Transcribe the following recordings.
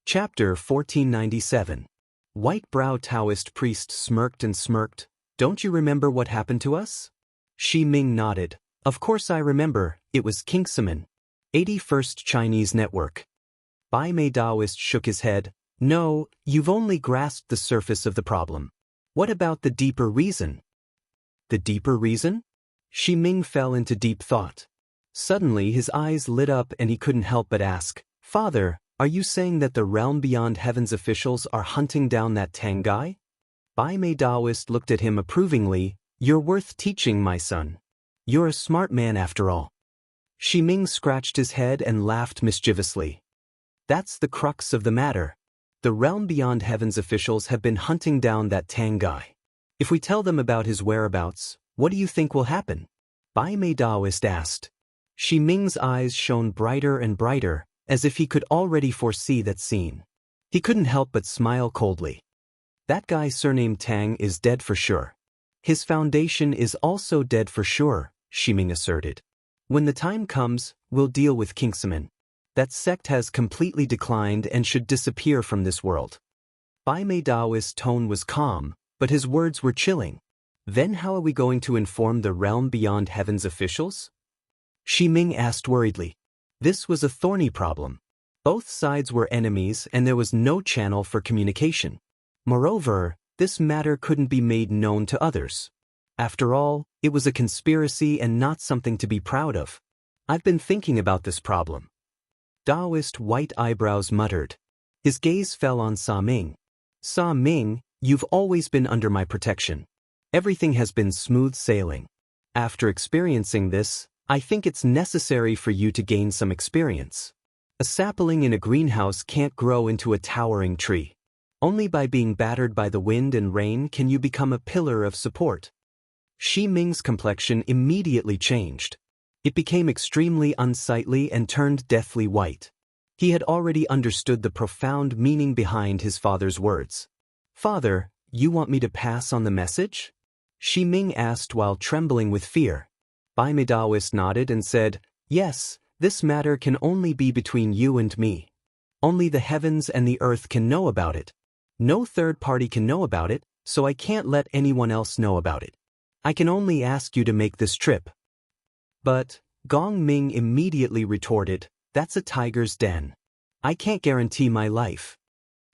Chapter 1497. White-brow Taoist priest smirked and smirked. Don't you remember what happened to us? Shi Ming nodded. Of course I remember, it was Kingsman. 81st Chinese Network. Bai Mei Taoist shook his head. No, you've only grasped the surface of the problem. What about the deeper reason? The deeper reason? Shi Ming fell into deep thought. Suddenly his eyes lit up and he couldn't help but ask, Father, are you saying that the realm beyond heaven's officials are hunting down that Tang guy? Bai Mei Taoist looked at him approvingly. You're worth teaching, my son. You're a smart man after all. Shi Ming scratched his head and laughed mischievously. That's the crux of the matter. The realm beyond heaven's officials have been hunting down that Tang guy. If we tell them about his whereabouts, what do you think will happen? Bai Mei Taoist asked. Shi Ming's eyes shone brighter and brighter, as if he could already foresee that scene. He couldn't help but smile coldly. That guy surnamed Tang is dead for sure. His foundation is also dead for sure, Shi Ming asserted. When the time comes, we'll deal with Kingsman. That sect has completely declined and should disappear from this world. Bai Mei Taoist's tone was calm, but his words were chilling. Then how are we going to inform the realm beyond heaven's officials? Shi Ming asked worriedly. This was a thorny problem. Both sides were enemies and there was no channel for communication. Moreover, this matter couldn't be made known to others. After all, it was a conspiracy and not something to be proud of. I've been thinking about this problem. Taoist white eyebrows muttered. His gaze fell on Sa Ming. Sa Ming, you've always been under my protection. Everything has been smooth sailing. After experiencing this, I think it's necessary for you to gain some experience. A sapling in a greenhouse can't grow into a towering tree. Only by being battered by the wind and rain can you become a pillar of support. Shi Ming's complexion immediately changed. It became extremely unsightly and turned deathly white. He had already understood the profound meaning behind his father's words. Father, you want me to pass on the message? Shi Ming asked while trembling with fear. Bai Mei Taoist nodded and said, Yes, this matter can only be between you and me. Only the heavens and the earth can know about it. No third party can know about it, so I can't let anyone else know about it. I can only ask you to make this trip. But, Gong Ming immediately retorted, that's a tiger's den. I can't guarantee my life.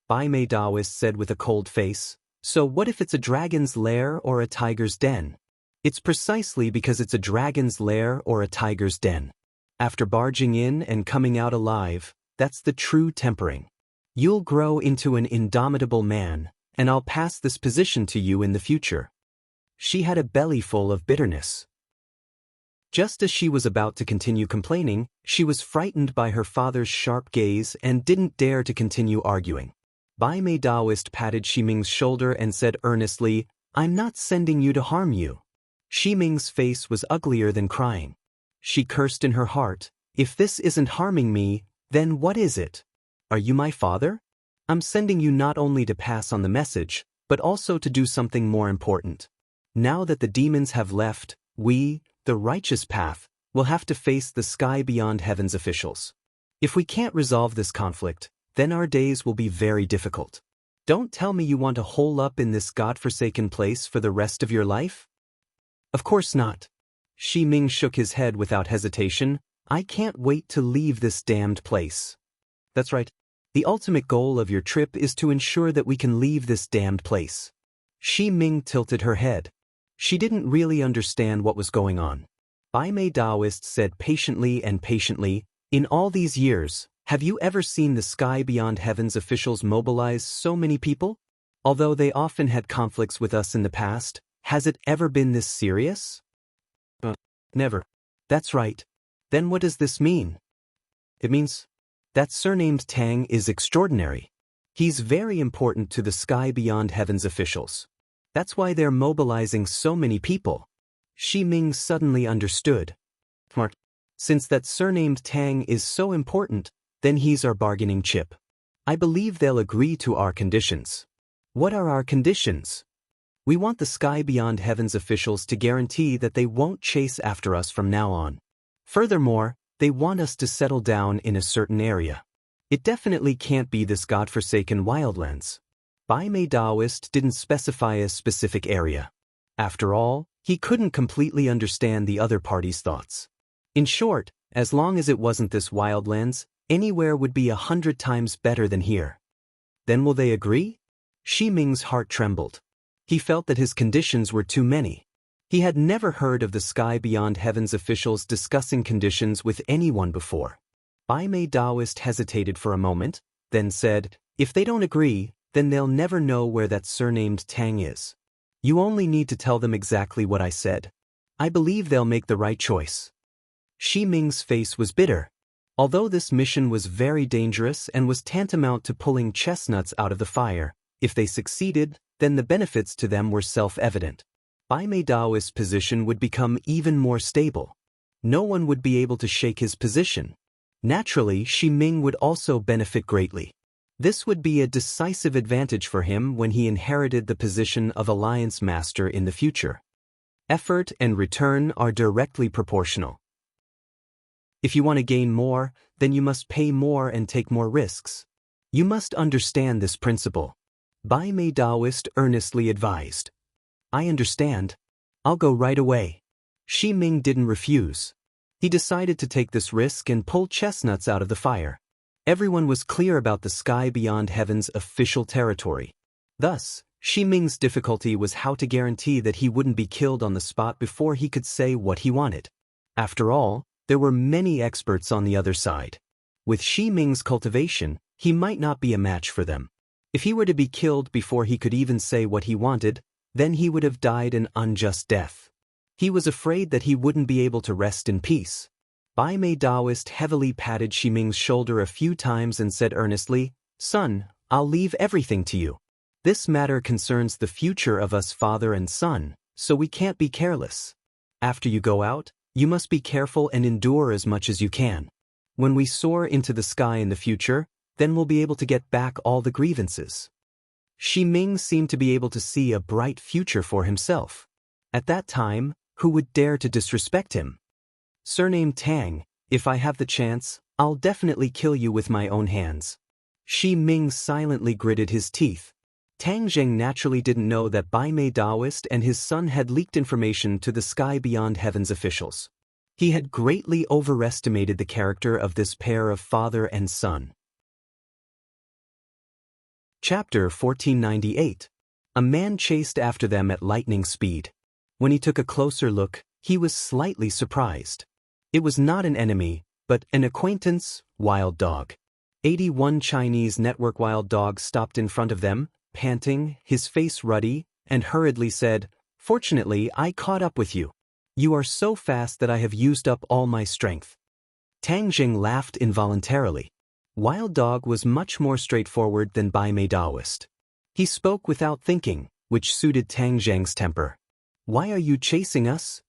Bai Mei Taoist said with a cold face, so what if it's a dragon's lair or a tiger's den? It's precisely because it's a dragon's lair or a tiger's den. After barging in and coming out alive, that's the true tempering. You'll grow into an indomitable man, and I'll pass this position to you in the future. She had a bellyful of bitterness. Just as she was about to continue complaining, she was frightened by her father's sharp gaze and didn't dare to continue arguing. Bai Mei Taoist patted Shi Ming's shoulder and said earnestly, I'm not sending you to harm you. Shi Ming's face was uglier than crying. She cursed in her heart, if this isn't harming me, then what is it? Are you my father? I'm sending you not only to pass on the message, but also to do something more important. Now that the demons have left, we, the righteous path, will have to face the sky beyond heaven's officials. If we can't resolve this conflict, then our days will be very difficult. Don't tell me you want to hole up in this godforsaken place for the rest of your life? Of course not. Shi Ming shook his head without hesitation. I can't wait to leave this damned place. That's right. The ultimate goal of your trip is to ensure that we can leave this damned place. Shi Ming tilted her head. She didn't really understand what was going on. Bai Mei Taoist said patiently, in all these years, have you ever seen the sky beyond heaven's officials mobilize so many people? Although they often had conflicts with us in the past, has it ever been this serious? Never. That's right. Then what does this mean? It means that surnamed Tang is extraordinary. He's very important to the sky beyond heaven's officials. That's why they're mobilizing so many people. Shi Ming suddenly understood. Smart. Since that surnamed Tang is so important, then he's our bargaining chip. I believe they'll agree to our conditions. What are our conditions? We want the sky beyond heaven's officials to guarantee that they won't chase after us from now on. Furthermore, they want us to settle down in a certain area. It definitely can't be this godforsaken wildlands. Bai Mei Daoist didn't specify a specific area. After all, he couldn't completely understand the other party's thoughts. In short, as long as it wasn't this wildlands, anywhere would be 100 times better than here. Then will they agree? Shi Ming's heart trembled. He felt that his conditions were too many. He had never heard of the Sky Beyond Heaven's officials discussing conditions with anyone before. Bai Mei Daoist hesitated for a moment, then said, "If they don't agree, then they'll never know where that surnamed Tang is. You only need to tell them exactly what I said. I believe they'll make the right choice." Shi Ming's face was bitter. Although this mission was very dangerous and was tantamount to pulling chestnuts out of the fire, if they succeeded, then the benefits to them were self-evident. Bai Mei Daoist's position would become even more stable. No one would be able to shake his position. Naturally, Shi Ming would also benefit greatly. This would be a decisive advantage for him when he inherited the position of Alliance Master in the future. Effort and return are directly proportional. If you want to gain more, then you must pay more and take more risks. You must understand this principle. Bai Mei Daoist earnestly advised. "I understand. I'll go right away." Shi Ming didn't refuse. He decided to take this risk and pull chestnuts out of the fire. Everyone was clear about the Sky Beyond Heaven's official territory. Thus, Shi Ming's difficulty was how to guarantee that he wouldn't be killed on the spot before he could say what he wanted. After all, there were many experts on the other side. With Shi Ming's cultivation, he might not be a match for them. If he were to be killed before he could even say what he wanted, then he would have died an unjust death. He was afraid that he wouldn't be able to rest in peace. Bai Mei Daoist heavily patted Shi Ming's shoulder a few times and said earnestly, "Son, I'll leave everything to you. This matter concerns the future of us father and son, so we can't be careless. After you go out, you must be careful and endure as much as you can. When we soar into the sky in the future, then we'll be able to get back all the grievances." Shi Ming seemed to be able to see a bright future for himself. At that time, who would dare to disrespect him? "Surnamed Tang, if I have the chance, I'll definitely kill you with my own hands." Shi Ming silently gritted his teeth. Tang Zheng naturally didn't know that Bai Mei Daoist and his son had leaked information to the Sky Beyond Heaven's officials. He had greatly overestimated the character of this pair of father and son. Chapter 1498. A man chased after them at lightning speed. When he took a closer look, he was slightly surprised. It was not an enemy, but an acquaintance, Wild Dog. 81 Chinese network Wild Dog stopped in front of them, panting, his face ruddy, and hurriedly said, "Fortunately, I caught up with you. You are so fast that I have used up all my strength." Tang Jing laughed involuntarily. Wild Dog was much more straightforward than Bai Mei Daoist. He spoke without thinking, which suited Tang Zheng's temper. "Why are you chasing us?"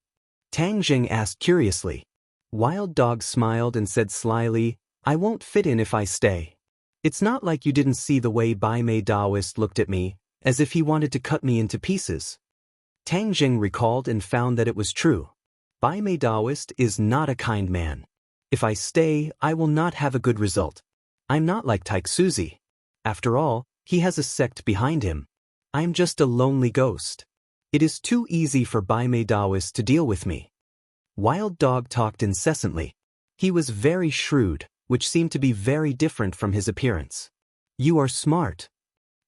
Tang Zheng asked curiously. Wild Dog smiled and said slyly, "I won't fit in if I stay. It's not like you didn't see the way Bai Mei Daoist looked at me, as if he wanted to cut me into pieces." Tang Zheng recalled and found that it was true. Bai Mei Daoist is not a kind man. If I stay, I will not have a good result. I'm not like Taixuzi. After all, he has a sect behind him. I'm just a lonely ghost. It is too easy for Bai Mei Daoist to deal with me. Wild Dog talked incessantly. He was very shrewd, which seemed to be very different from his appearance. "You are smart,"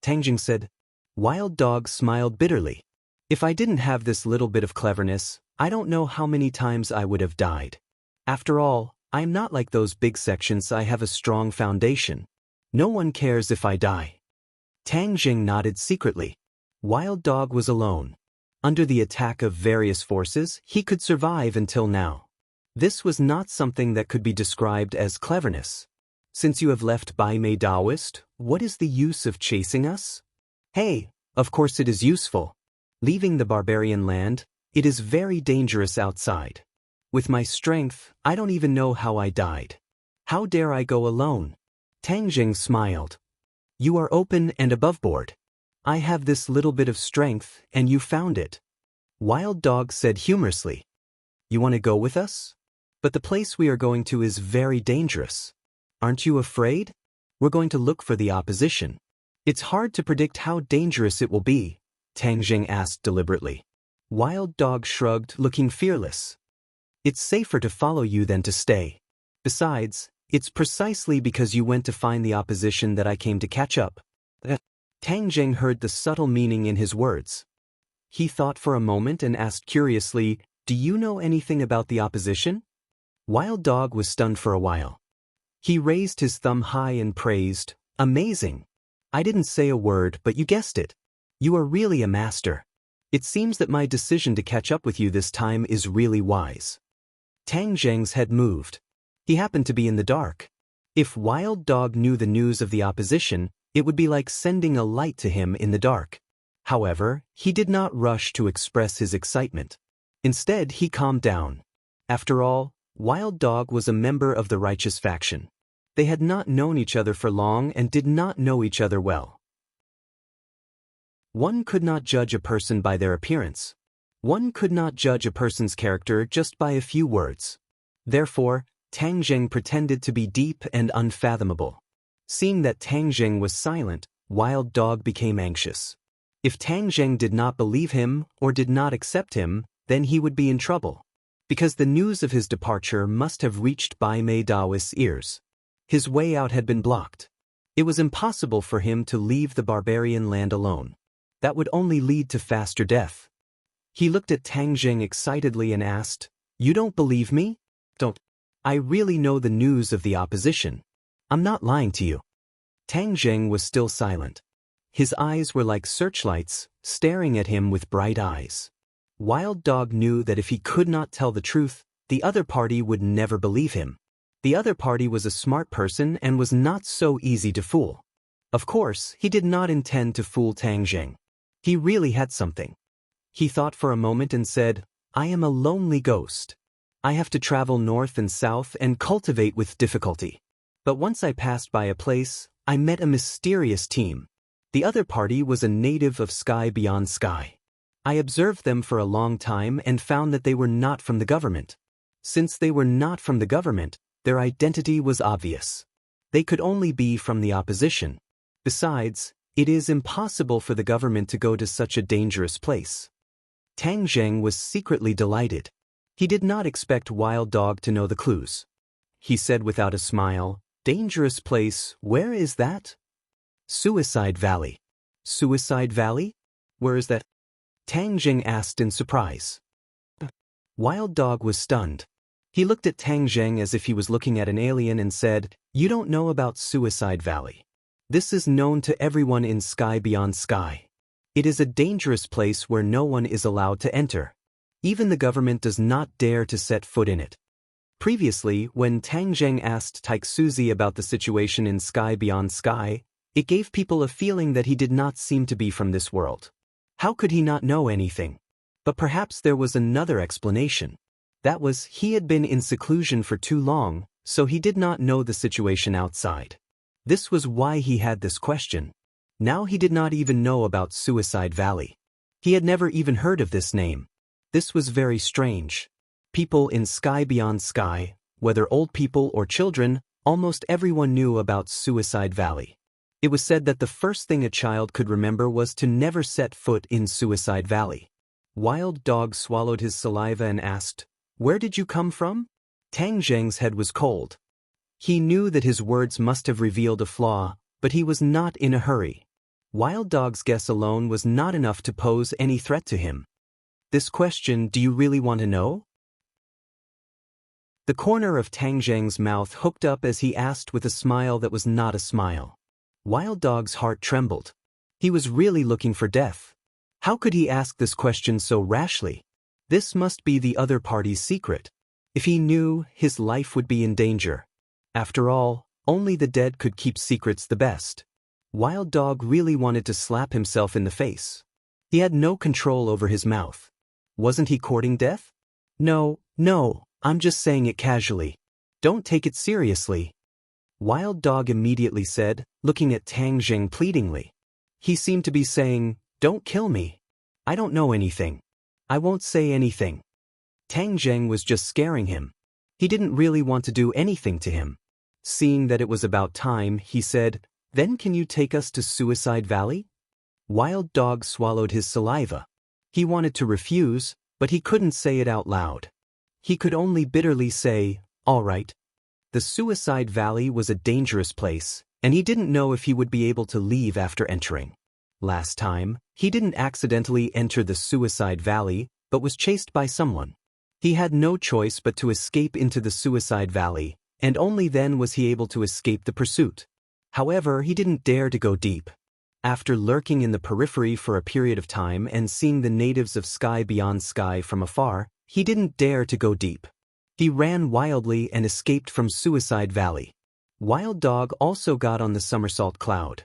Tang Jing said. Wild Dog smiled bitterly. "If I didn't have this little bit of cleverness, I don't know how many times I would have died. After all, I'm not like those big sections. I have a strong foundation. No one cares if I die." Tang Jing nodded secretly. Wild Dog was alone. Under the attack of various forces, he could survive until now. This was not something that could be described as cleverness. "Since you have left Bai Mei Daoist, what is the use of chasing us?" "Hey, of course it is useful. Leaving the barbarian land, it is very dangerous outside. With my strength, I don't even know how I died. How dare I go alone?" Tang Jing smiled. "You are open and aboveboard. I have this little bit of strength, and you found it." Wild Dog said humorously. "You want to go with us? But the place we are going to is very dangerous. Aren't you afraid?" We're going to look for the opposition. It's hard to predict how dangerous it will be, Tang Jing asked deliberately. Wild Dog shrugged, looking fearless. It's safer to follow you than to stay. Besides, it's precisely because you went to find the opposition that I came to catch up. Tang Jing heard the subtle meaning in his words. He thought for a moment and asked curiously, Do you know anything about the opposition? Wild Dog was stunned for a while. He raised his thumb high and praised, Amazing! I didn't say a word, but you guessed it. You are really a master. It seems that my decision to catch up with you this time is really wise. Tang Jing's head moved. He happened to be in the dark. If Wild Dog knew the news of the opposition, it would be like sending a light to him in the dark. However, he did not rush to express his excitement. Instead, he calmed down. After all, Wild Dog was a member of the righteous faction. They had not known each other for long and did not know each other well. One could not judge a person by their appearance. One could not judge a person's character just by a few words. Therefore, Tang Jing pretended to be deep and unfathomable. Seeing that Tang Jing was silent, Wild Dog became anxious. If Tang Jing did not believe him or did not accept him, then he would be in trouble. Because the news of his departure must have reached Bai Mei Daoist's ears. His way out had been blocked. It was impossible for him to leave the barbarian land alone. That would only lead to faster death. He looked at Tang Jing excitedly and asked, You don't believe me? Don't. I really know the news of the opposition. I'm not lying to you. Tang Jing was still silent. His eyes were like searchlights, staring at him with bright eyes. Wild Dog knew that if he could not tell the truth, the other party would never believe him. The other party was a smart person and was not so easy to fool. Of course, he did not intend to fool Tang Jing. He really had something. He thought for a moment and said, I am a lonely ghost. I have to travel north and south and cultivate with difficulty. But once I passed by a place, I met a mysterious team. The other party was a native of Sky Beyond Sky. I observed them for a long time and found that they were not from the government. Since they were not from the government, their identity was obvious. They could only be from the opposition. Besides, it is impossible for the government to go to such a dangerous place. Tang Jing was secretly delighted. He did not expect Wild Dog to know the clues. He said without a smile, Dangerous place, where is that? Suicide Valley. Suicide Valley? Where is that? Tang Jing asked in surprise. Wild Dog was stunned. He looked at Tang Jing as if he was looking at an alien and said, You don't know about Suicide Valley. This is known to everyone in Sky Beyond Sky. It is a dangerous place where no one is allowed to enter. Even the government does not dare to set foot in it. Previously, when Tang Jing asked Taixuzi about the situation in Sky Beyond Sky, it gave people a feeling that he did not seem to be from this world. How could he not know anything? But perhaps there was another explanation. That was, he had been in seclusion for too long, so he did not know the situation outside. This was why he had this question. Now he did not even know about Suicide Valley. He had never even heard of this name. This was very strange. People in Sky Beyond Sky, whether old people or children, almost everyone knew about Suicide Valley. It was said that the first thing a child could remember was to never set foot in Suicide Valley. Wild Dog swallowed his saliva and asked, Where did you come from? Tang Jing's head was cold. He knew that his words must have revealed a flaw, but he was not in a hurry. Wild Dog's guess alone was not enough to pose any threat to him. This question, do you really want to know? The corner of Tang Jing's mouth hooked up as he asked with a smile that was not a smile. Wild Dog's heart trembled. He was really looking for death. How could he ask this question so rashly? This must be the other party's secret. If he knew, his life would be in danger. After all, only the dead could keep secrets the best. Wild Dog really wanted to slap himself in the face. He had no control over his mouth. Wasn't he courting death? No, I'm just saying it casually. Don't take it seriously. Wild Dog immediately said, looking at Tang Jing pleadingly. He seemed to be saying, Don't kill me. I don't know anything. I won't say anything. Tang Jing was just scaring him. He didn't really want to do anything to him. Seeing that it was about time, he said, "Then can you take us to Suicide Valley?" Wild Dog swallowed his saliva. He wanted to refuse, but he couldn't say it out loud. He could only bitterly say, "All right." The Suicide Valley was a dangerous place, and he didn't know if he would be able to leave after entering. Last time, he didn't accidentally enter the Suicide Valley, but was chased by someone. He had no choice but to escape into the Suicide Valley, and only then was he able to escape the pursuit. However, he didn't dare to go deep. After lurking in the periphery for a period of time and seeing the natives of Sky Beyond Sky from afar, he didn't dare to go deep. He ran wildly and escaped from Suicide Valley. Wild Dog also got on the somersault cloud.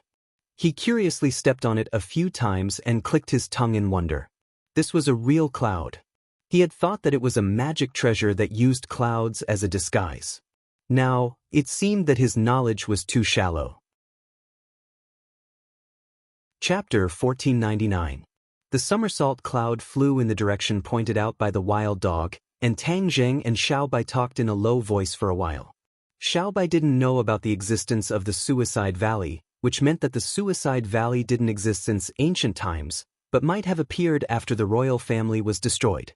He curiously stepped on it a few times and clicked his tongue in wonder. This was a real cloud. He had thought that it was a magic treasure that used clouds as a disguise. Now, it seemed that his knowledge was too shallow. Chapter 1499. The somersault cloud flew in the direction pointed out by the Wild Dog, and Tang Zheng and Xiaobai talked in a low voice for a while. Xiaobai didn't know about the existence of the Suicide Valley, which meant that the Suicide Valley didn't exist since ancient times, but might have appeared after the royal family was destroyed.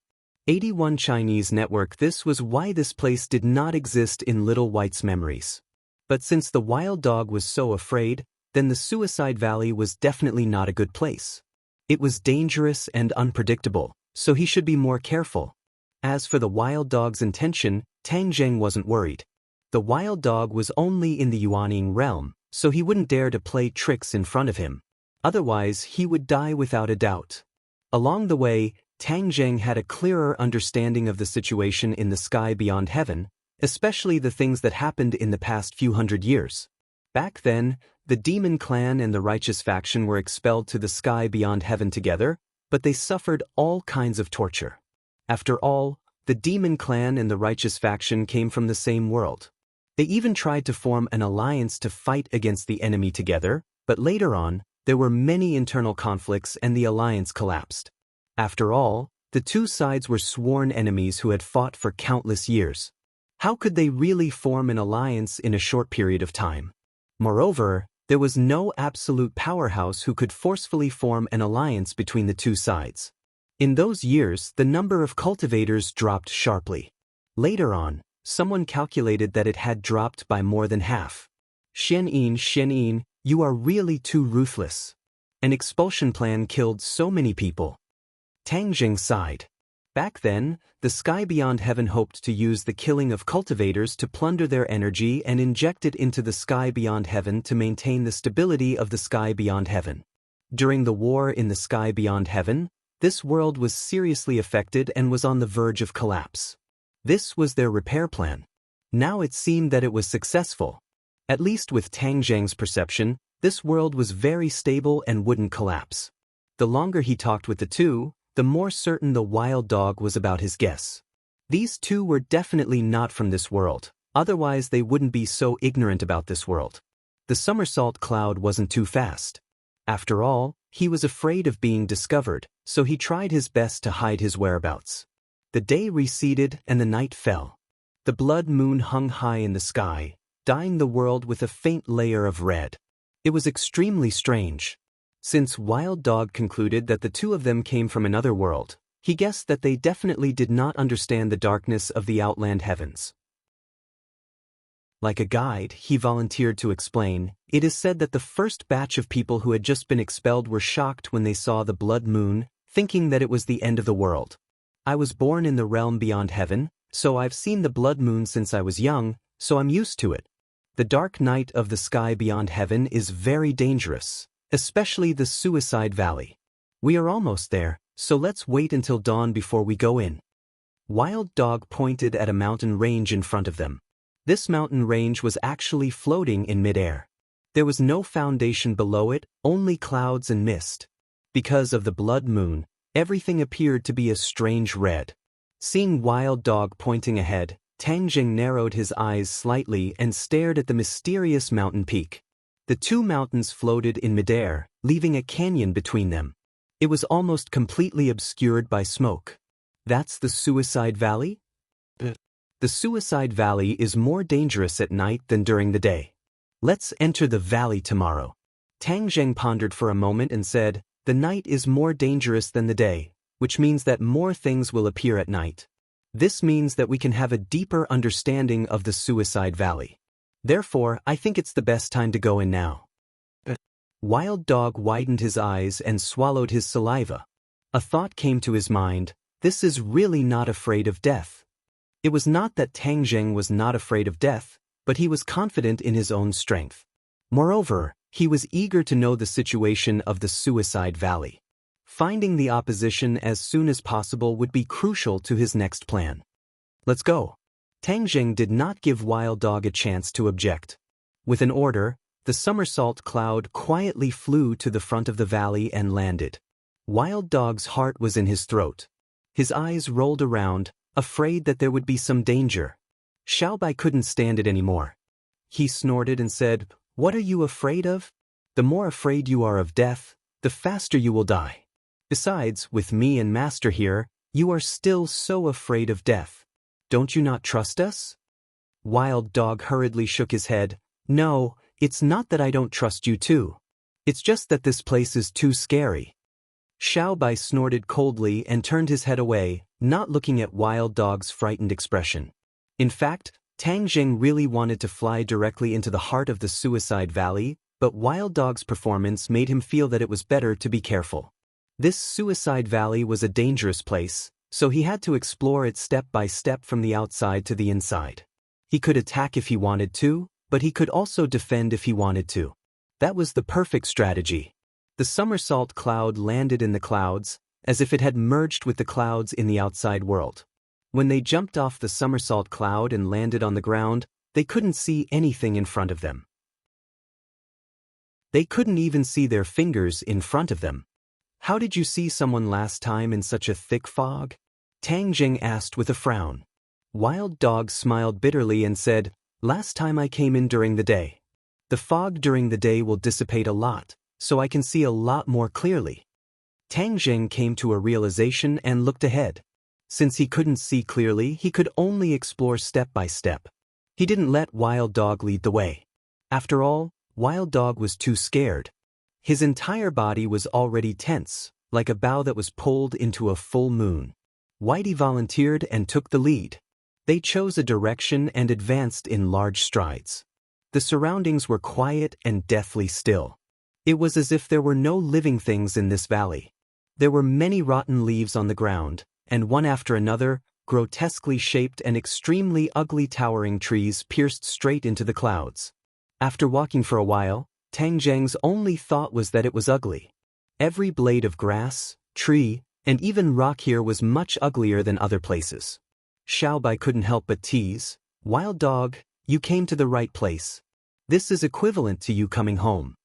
81 Chinese network. This was why this place did not exist in Little White's memories. But since the Wild Dog was so afraid, then the Suicide Valley was definitely not a good place. It was dangerous and unpredictable, so he should be more careful. As for the Wild Dog's intention, Tang Zheng wasn't worried. The Wild Dog was only in the Yuaning realm, so he wouldn't dare to play tricks in front of him. Otherwise, he would die without a doubt. Along the way, Tang Zheng had a clearer understanding of the situation in the Sky Beyond Heaven, especially the things that happened in the past few hundred years. Back then, the Demon Clan and the Righteous Faction were expelled to the Sky Beyond Heaven together, but they suffered all kinds of torture. After all, the Demon Clan and the Righteous Faction came from the same world. They even tried to form an alliance to fight against the enemy together, but later on, there were many internal conflicts and the alliance collapsed. After all, the two sides were sworn enemies who had fought for countless years. How could they really form an alliance in a short period of time? Moreover, there was no absolute powerhouse who could forcefully form an alliance between the two sides. In those years, the number of cultivators dropped sharply. Later on, someone calculated that it had dropped by more than half. Xianyin, you are really too ruthless. An expulsion plan killed so many people. Tang Zheng sighed. Back then, the Sky Beyond Heaven hoped to use the killing of cultivators to plunder their energy and inject it into the Sky Beyond Heaven to maintain the stability of the Sky Beyond Heaven. During the war in the Sky Beyond Heaven, this world was seriously affected and was on the verge of collapse. This was their repair plan. Now it seemed that it was successful. At least with Tang Zheng's perception, this world was very stable and wouldn't collapse. The longer he talked with the two, the more certain the Wild Dog was about his guess. These two were definitely not from this world, otherwise they wouldn't be so ignorant about this world. The somersault cloud wasn't too fast. After all, he was afraid of being discovered, so he tried his best to hide his whereabouts. The day receded and the night fell. The blood moon hung high in the sky, dyeing the world with a faint layer of red. It was extremely strange. Since Wild Dog concluded that the two of them came from another world, he guessed that they definitely did not understand the darkness of the outland heavens. Like a guide, he volunteered to explain, it is said that the first batch of people who had just been expelled were shocked when they saw the blood moon, thinking that it was the end of the world. I was born in the realm beyond heaven, so I've seen the blood moon since I was young, so I'm used to it. The dark night of the Sky Beyond Heaven is very dangerous, especially the Suicide Valley. We are almost there, so let's wait until dawn before we go in. Wild Dog pointed at a mountain range in front of them. This mountain range was actually floating in midair. There was no foundation below it, only clouds and mist. Because of the blood moon, everything appeared to be a strange red. Seeing Wild Dog pointing ahead, Tang Zheng narrowed his eyes slightly and stared at the mysterious mountain peak. The two mountains floated in midair, leaving a canyon between them. It was almost completely obscured by smoke. That's the Suicide Valley? The Suicide Valley is more dangerous at night than during the day. Let's enter the valley tomorrow. Tang Zheng pondered for a moment and said, the night is more dangerous than the day, which means that more things will appear at night. This means that we can have a deeper understanding of the Suicide Valley. Therefore, I think it's the best time to go in now. Wild Dog widened his eyes and swallowed his saliva. A thought came to his mind, this is really not afraid of death. It was not that Tang Zheng was not afraid of death, but he was confident in his own strength. Moreover, he was eager to know the situation of the Suicide Valley. Finding the opposition as soon as possible would be crucial to his next plan. Let's go. Tang Zheng did not give Wild Dog a chance to object. With an order, the somersault cloud quietly flew to the front of the valley and landed. Wild Dog's heart was in his throat. His eyes rolled around, afraid that there would be some danger. Xiaobai couldn't stand it anymore. He snorted and said, "What are you afraid of? The more afraid you are of death, the faster you will die. Besides, with me and Master here, you are still so afraid of death. Don't you not trust us?" Wild Dog hurriedly shook his head. "No, it's not that I don't trust you too. It's just that this place is too scary." Xiaobai snorted coldly and turned his head away, not looking at Wild Dog's frightened expression. In fact, Tang Zheng really wanted to fly directly into the heart of the Suicide Valley, but Wild Dog's performance made him feel that it was better to be careful. This Suicide Valley was a dangerous place, so he had to explore it step by step from the outside to the inside. He could attack if he wanted to, but he could also defend if he wanted to. That was the perfect strategy. The somersault cloud landed in the clouds, as if it had merged with the clouds in the outside world. When they jumped off the somersault cloud and landed on the ground, they couldn't see anything in front of them. They couldn't even see their fingers in front of them. "How did you see someone last time in such a thick fog?" Tang Zheng asked with a frown. Wild Dog smiled bitterly and said, "Last time I came in during the day. The fog during the day will dissipate a lot, so I can see a lot more clearly." Tang Zheng came to a realization and looked ahead. Since he couldn't see clearly, he could only explore step by step. He didn't let Wild Dog lead the way. After all, Wild Dog was too scared. His entire body was already tense, like a bow that was pulled into a full moon. Whitey volunteered and took the lead. They chose a direction and advanced in large strides. The surroundings were quiet and deathly still. It was as if there were no living things in this valley. There were many rotten leaves on the ground, and one after another, grotesquely shaped and extremely ugly towering trees pierced straight into the clouds. After walking for a while, Tang Zheng's only thought was that it was ugly. Every blade of grass, tree, and even rock here was much uglier than other places. Xiaobai couldn't help but tease, "Wild Dog, you came to the right place. This is equivalent to you coming home."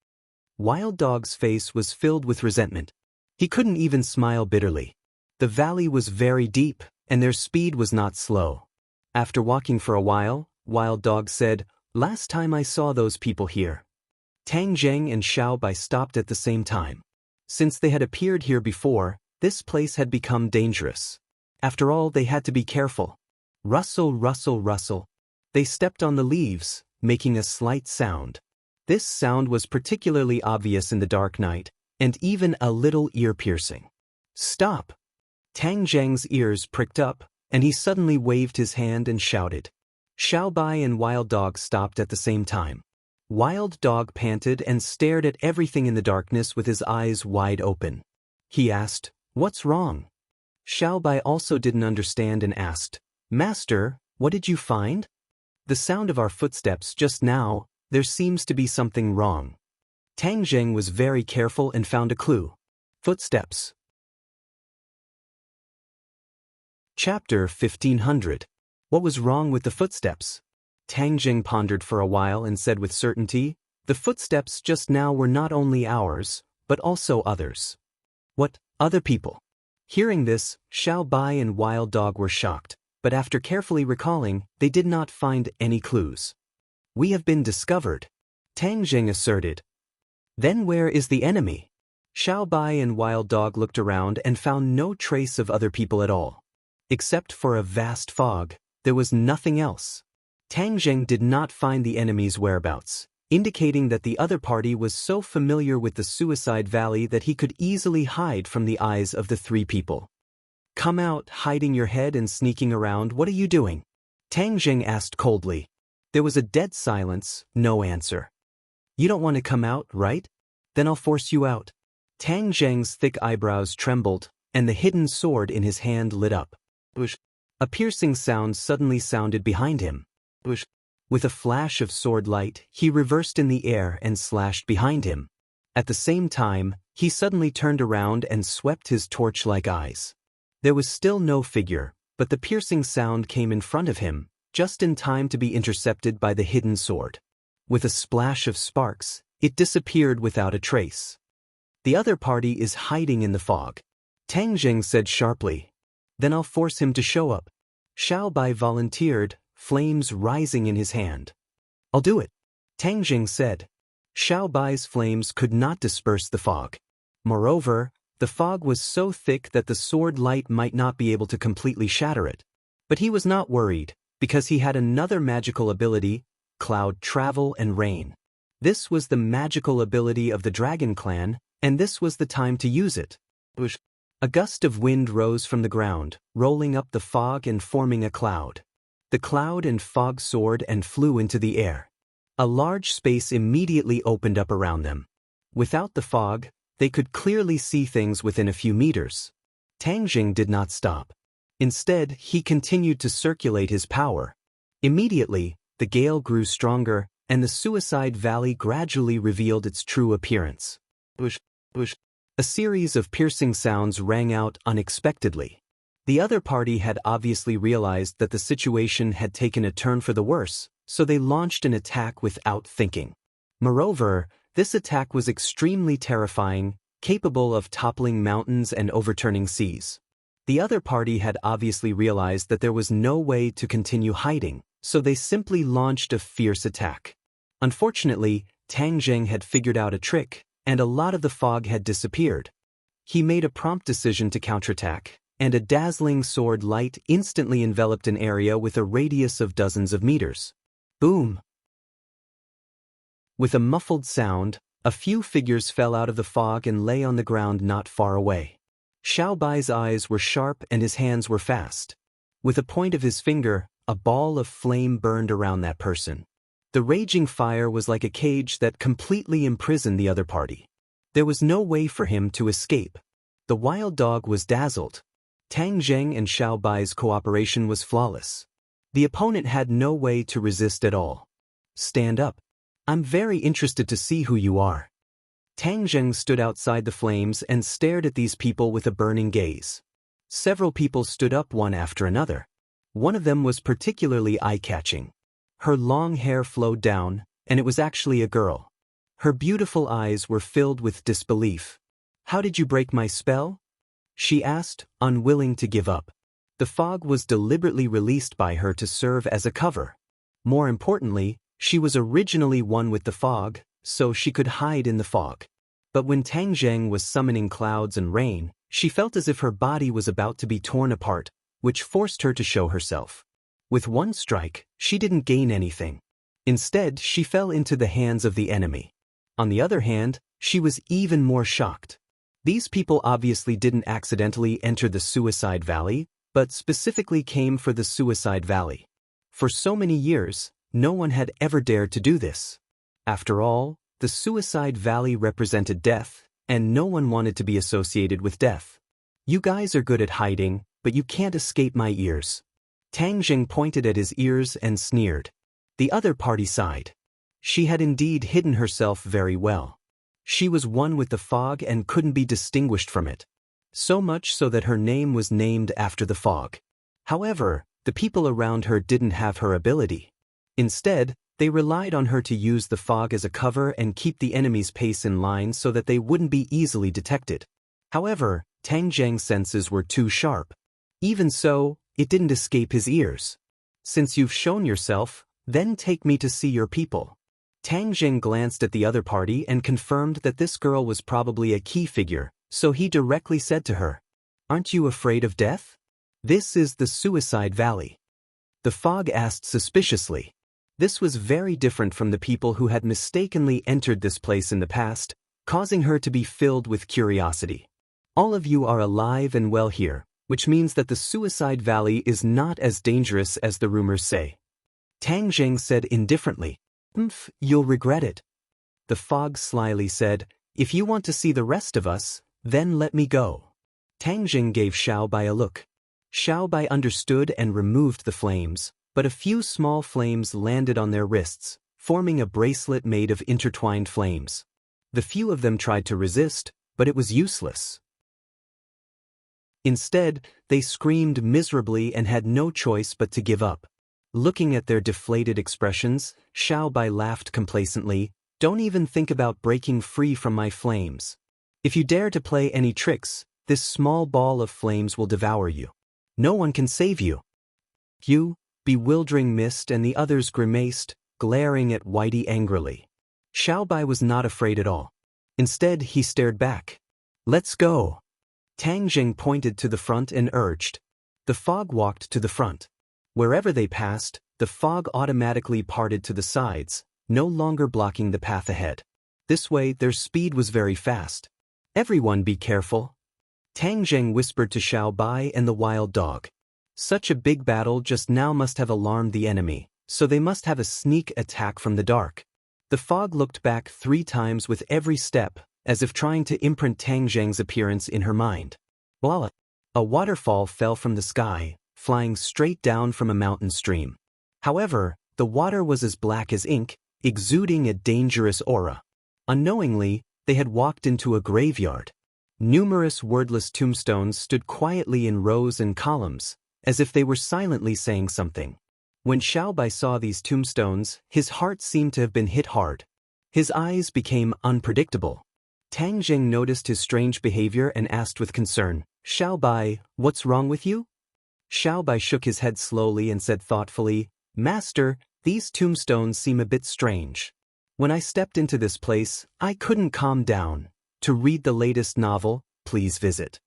Wild Dog's face was filled with resentment. He couldn't even smile bitterly. The valley was very deep, and their speed was not slow. After walking for a while, Wild Dog said, "Last time I saw those people here." Tang Zheng and Xiaobai stopped at the same time. Since they had appeared here before, this place had become dangerous. After all, they had to be careful. Rustle, rustle, rustle. They stepped on the leaves, making a slight sound. This sound was particularly obvious in the dark night, and even a little ear-piercing. "Stop!" Tang Zheng's ears pricked up, and he suddenly waved his hand and shouted. Xiaobai and Wild Dog stopped at the same time. Wild Dog panted and stared at everything in the darkness with his eyes wide open. He asked, "What's wrong?" Xiaobai also didn't understand and asked, "Master, what did you find?" "The sound of our footsteps just now, there seems to be something wrong." Tang Zheng was very careful and found a clue. Footsteps. Chapter 1500. What was wrong with the footsteps? Tang Zheng pondered for a while and said with certainty, "The footsteps just now were not only ours, but also others." "What, other people?" Hearing this, Xiaobai and Wild Dog were shocked, but after carefully recalling, they did not find any clues. "We have been discovered," Tang Zheng asserted. "Then where is the enemy?" Xiaobai and Wild Dog looked around and found no trace of other people at all. Except for a vast fog, There was nothing else. Tang Zheng did not find the enemy's whereabouts, indicating that the other party was so familiar with the Suicide Valley that he could easily hide from the eyes of the three people. "Come out, hiding your head and sneaking around, what are you doing?" Tang Zheng asked coldly. There was a dead silence, no answer. "You don't want to come out, right? Then I'll force you out." Tang Zheng's thick eyebrows trembled, and the hidden sword in his hand lit up. Whoosh. A piercing sound suddenly sounded behind him. Whoosh. With a flash of sword light, he reversed in the air and slashed behind him. At the same time, he suddenly turned around and swept his torch-like eyes. There was still no figure, but the piercing sound came in front of him, just in time to be intercepted by the hidden sword. With a splash of sparks, it disappeared without a trace. "The other party is hiding in the fog," Tang Zheng said sharply. "Then I'll force him to show up." Xiao Bai volunteered, flames rising in his hand. "I'll do it," Tang Zheng said. Xiao Bai's flames could not disperse the fog. Moreover, the fog was so thick that the sword light might not be able to completely shatter it. But he was not worried, because he had another magical ability, cloud travel and rain. This was the magical ability of the Dragon Clan, and this was the time to use it. A gust of wind rose from the ground, rolling up the fog and forming a cloud. The cloud and fog soared and flew into the air. A large space immediately opened up around them. Without the fog, they could clearly see things within a few meters. Tang Zheng did not stop. Instead, he continued to circulate his power. Immediately, the gale grew stronger, and the Suicide Valley gradually revealed its true appearance. Whoosh, whoosh. A series of piercing sounds rang out unexpectedly. The other party had obviously realized that the situation had taken a turn for the worse, so they launched an attack without thinking. Moreover, this attack was extremely terrifying, capable of toppling mountains and overturning seas. The other party had obviously realized that there was no way to continue hiding, so they simply launched a fierce attack. Unfortunately, Tang Zheng had figured out a trick, and a lot of the fog had disappeared. He made a prompt decision to counterattack, and a dazzling sword light instantly enveloped an area with a radius of dozens of meters. Boom! With a muffled sound, a few figures fell out of the fog and lay on the ground not far away. Xiao Bai's eyes were sharp and his hands were fast. With a point of his finger, a ball of flame burned around that person. The raging fire was like a cage that completely imprisoned the other party. There was no way for him to escape. The wild dog was dazzled. Tang Zheng and Xiao Bai's cooperation was flawless. The opponent had no way to resist at all. "Stand up. I'm very interested to see who you are." Tang Zheng stood outside the flames and stared at these people with a burning gaze. Several people stood up one after another. One of them was particularly eye-catching. Her long hair flowed down, and it was actually a girl. Her beautiful eyes were filled with disbelief. "How did you break my spell?" she asked, unwilling to give up. The fog was deliberately released by her to serve as a cover. More importantly, she was originally one with the fog, so she could hide in the fog. But when Tang Zheng was summoning clouds and rain, she felt as if her body was about to be torn apart, which forced her to show herself. With one strike, she didn't gain anything. Instead, she fell into the hands of the enemy. On the other hand, she was even more shocked. These people obviously didn't accidentally enter the Suicide Valley, but specifically came for the Suicide Valley. For so many years, no one had ever dared to do this. After all, the Suicide Valley represented death, and no one wanted to be associated with death. "You guys are good at hiding, but you can't escape my ears." Tang Zheng pointed at his ears and sneered. The other party sighed. She had indeed hidden herself very well. She was one with the fog and couldn't be distinguished from it. So much so that her name was named after the fog. However, the people around her didn't have her ability. Instead, they relied on her to use the fog as a cover and keep the enemy's pace in line so that they wouldn't be easily detected. However, Tang Zheng's senses were too sharp. Even so, it didn't escape his ears. "Since you've shown yourself, then take me to see your people." Tang Zheng glanced at the other party and confirmed that this girl was probably a key figure, so he directly said to her, "Aren't you afraid of death? This is the Suicide Valley. The fog asked suspiciously. This was very different from the people who had mistakenly entered this place in the past, causing her to be filled with curiosity. All of you are alive and well here, which means that the Suicide Valley is not as dangerous as the rumors say. Tang Zheng said indifferently. You'll regret it. The fog slyly said, if you want to see the rest of us, then let me go. Tang Zheng gave Xiao Bai a look. Xiao Bai understood and removed the flames, but a few small flames landed on their wrists, forming a bracelet made of intertwined flames. The few of them tried to resist, but it was useless. Instead, they screamed miserably and had no choice but to give up. Looking at their deflated expressions, Xiao Bai laughed complacently. Don't even think about breaking free from my flames. If you dare to play any tricks, this small ball of flames will devour you. No one can save you. You, bewildering mist, and the others grimaced, glaring at Whitey angrily. Xiao Bai was not afraid at all. Instead, he stared back. Let's go. Tang Zheng pointed to the front and urged. The fog walked to the front. Wherever they passed, the fog automatically parted to the sides, no longer blocking the path ahead. This way, their speed was very fast. Everyone be careful. Tang Zheng whispered to Xiao Bai and the wild dog. Such a big battle just now must have alarmed the enemy, so they must have a sneak attack from the dark. The fog looked back 3 times with every step, as if trying to imprint Tang Zheng's appearance in her mind. Voila! A waterfall fell from the sky, flying straight down from a mountain stream. However, the water was as black as ink, exuding a dangerous aura. Unknowingly, they had walked into a graveyard. Numerous wordless tombstones stood quietly in rows and columns, as if they were silently saying something. When Xiao Bai saw these tombstones, his heart seemed to have been hit hard. His eyes became unpredictable. Tang Zheng noticed his strange behavior and asked with concern, Xiao Bai, what's wrong with you? Xiao Bai shook his head slowly and said thoughtfully, Master, these tombstones seem a bit strange. When I stepped into this place, I couldn't calm down. To read the latest novel, please visit.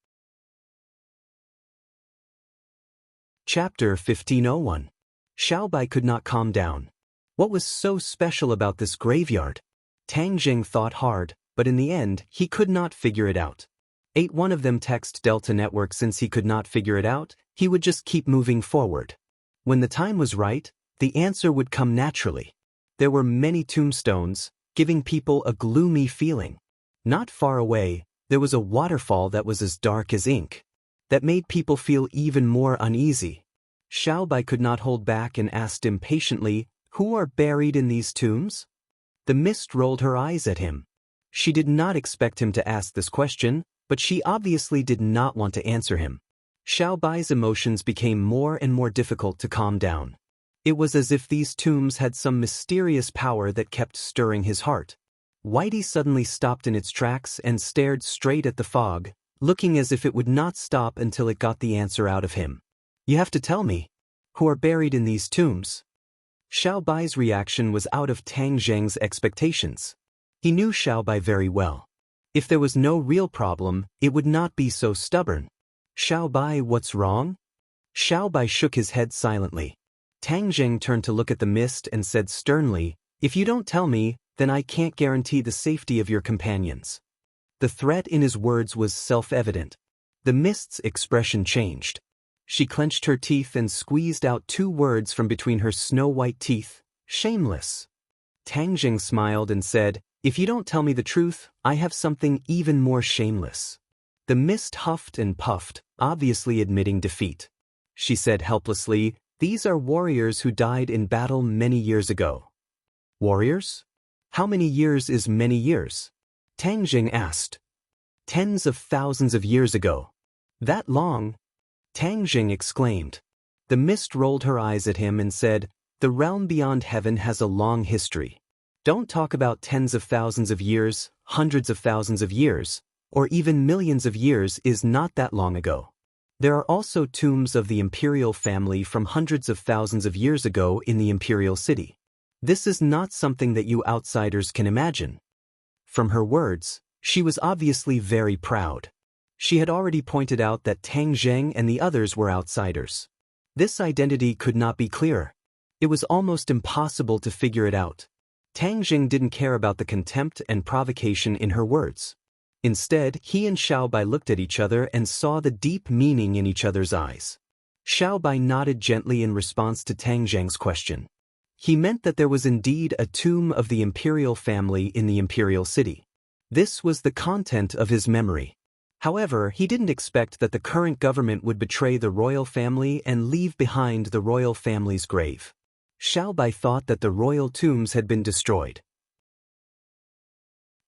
Chapter 1501. Xiao Bai could not calm down. What was so special about this graveyard? Tang Zheng thought hard, but in the end, he could not figure it out. Ate one of them text Delta Network. Since he could not figure it out, he would just keep moving forward. When the time was right, the answer would come naturally. There were many tombstones, giving people a gloomy feeling. Not far away, there was a waterfall that was as dark as ink. That made people feel even more uneasy. Xiao Bai could not hold back and asked impatiently, Who are buried in these tombs? The mist rolled her eyes at him. She did not expect him to ask this question, but she obviously did not want to answer him. Xiao Bai's emotions became more and more difficult to calm down. It was as if these tombs had some mysterious power that kept stirring his heart. Whitey suddenly stopped in its tracks and stared straight at the fog, looking as if it would not stop until it got the answer out of him. You have to tell me, who are buried in these tombs? Xiao Bai's reaction was out of Tang Zheng's expectations. He knew Xiao Bai very well. If there was no real problem, it would not be so stubborn. Xiao Bai, what's wrong? Xiao Bai shook his head silently. Tang Zheng turned to look at the mist and said sternly, If you don't tell me, then I can't guarantee the safety of your companions. The threat in his words was self-evident. The mist's expression changed. She clenched her teeth and squeezed out 2 words from between her snow-white teeth, shameless. Tang Zheng smiled and said, If you don't tell me the truth, I have something even more shameless. The mist huffed and puffed, obviously admitting defeat. She said helplessly, These are warriors who died in battle many years ago. Warriors? How many years is many years? Tang Zheng asked. Tens of thousands of years ago. That long? Tang Zheng exclaimed. The mist rolled her eyes at him and said, The realm beyond heaven has a long history. Don't talk about tens of thousands of years, hundreds of thousands of years, or even millions of years is not that long ago. There are also tombs of the imperial family from hundreds of thousands of years ago in the imperial city. This is not something that you outsiders can imagine. From her words, she was obviously very proud. She had already pointed out that Tang Zheng and the others were outsiders. This identity could not be clearer. It was almost impossible to figure it out. Tang Jing didn't care about the contempt and provocation in her words. Instead, he and Xiaobai looked at each other and saw the deep meaning in each other's eyes. Xiaobai nodded gently in response to Tang Jing's question. He meant that there was indeed a tomb of the imperial family in the imperial city. This was the content of his memory. However, he didn't expect that the current government would betray the royal family and leave behind the royal family's grave. Xiaobai thought that the royal tombs had been destroyed.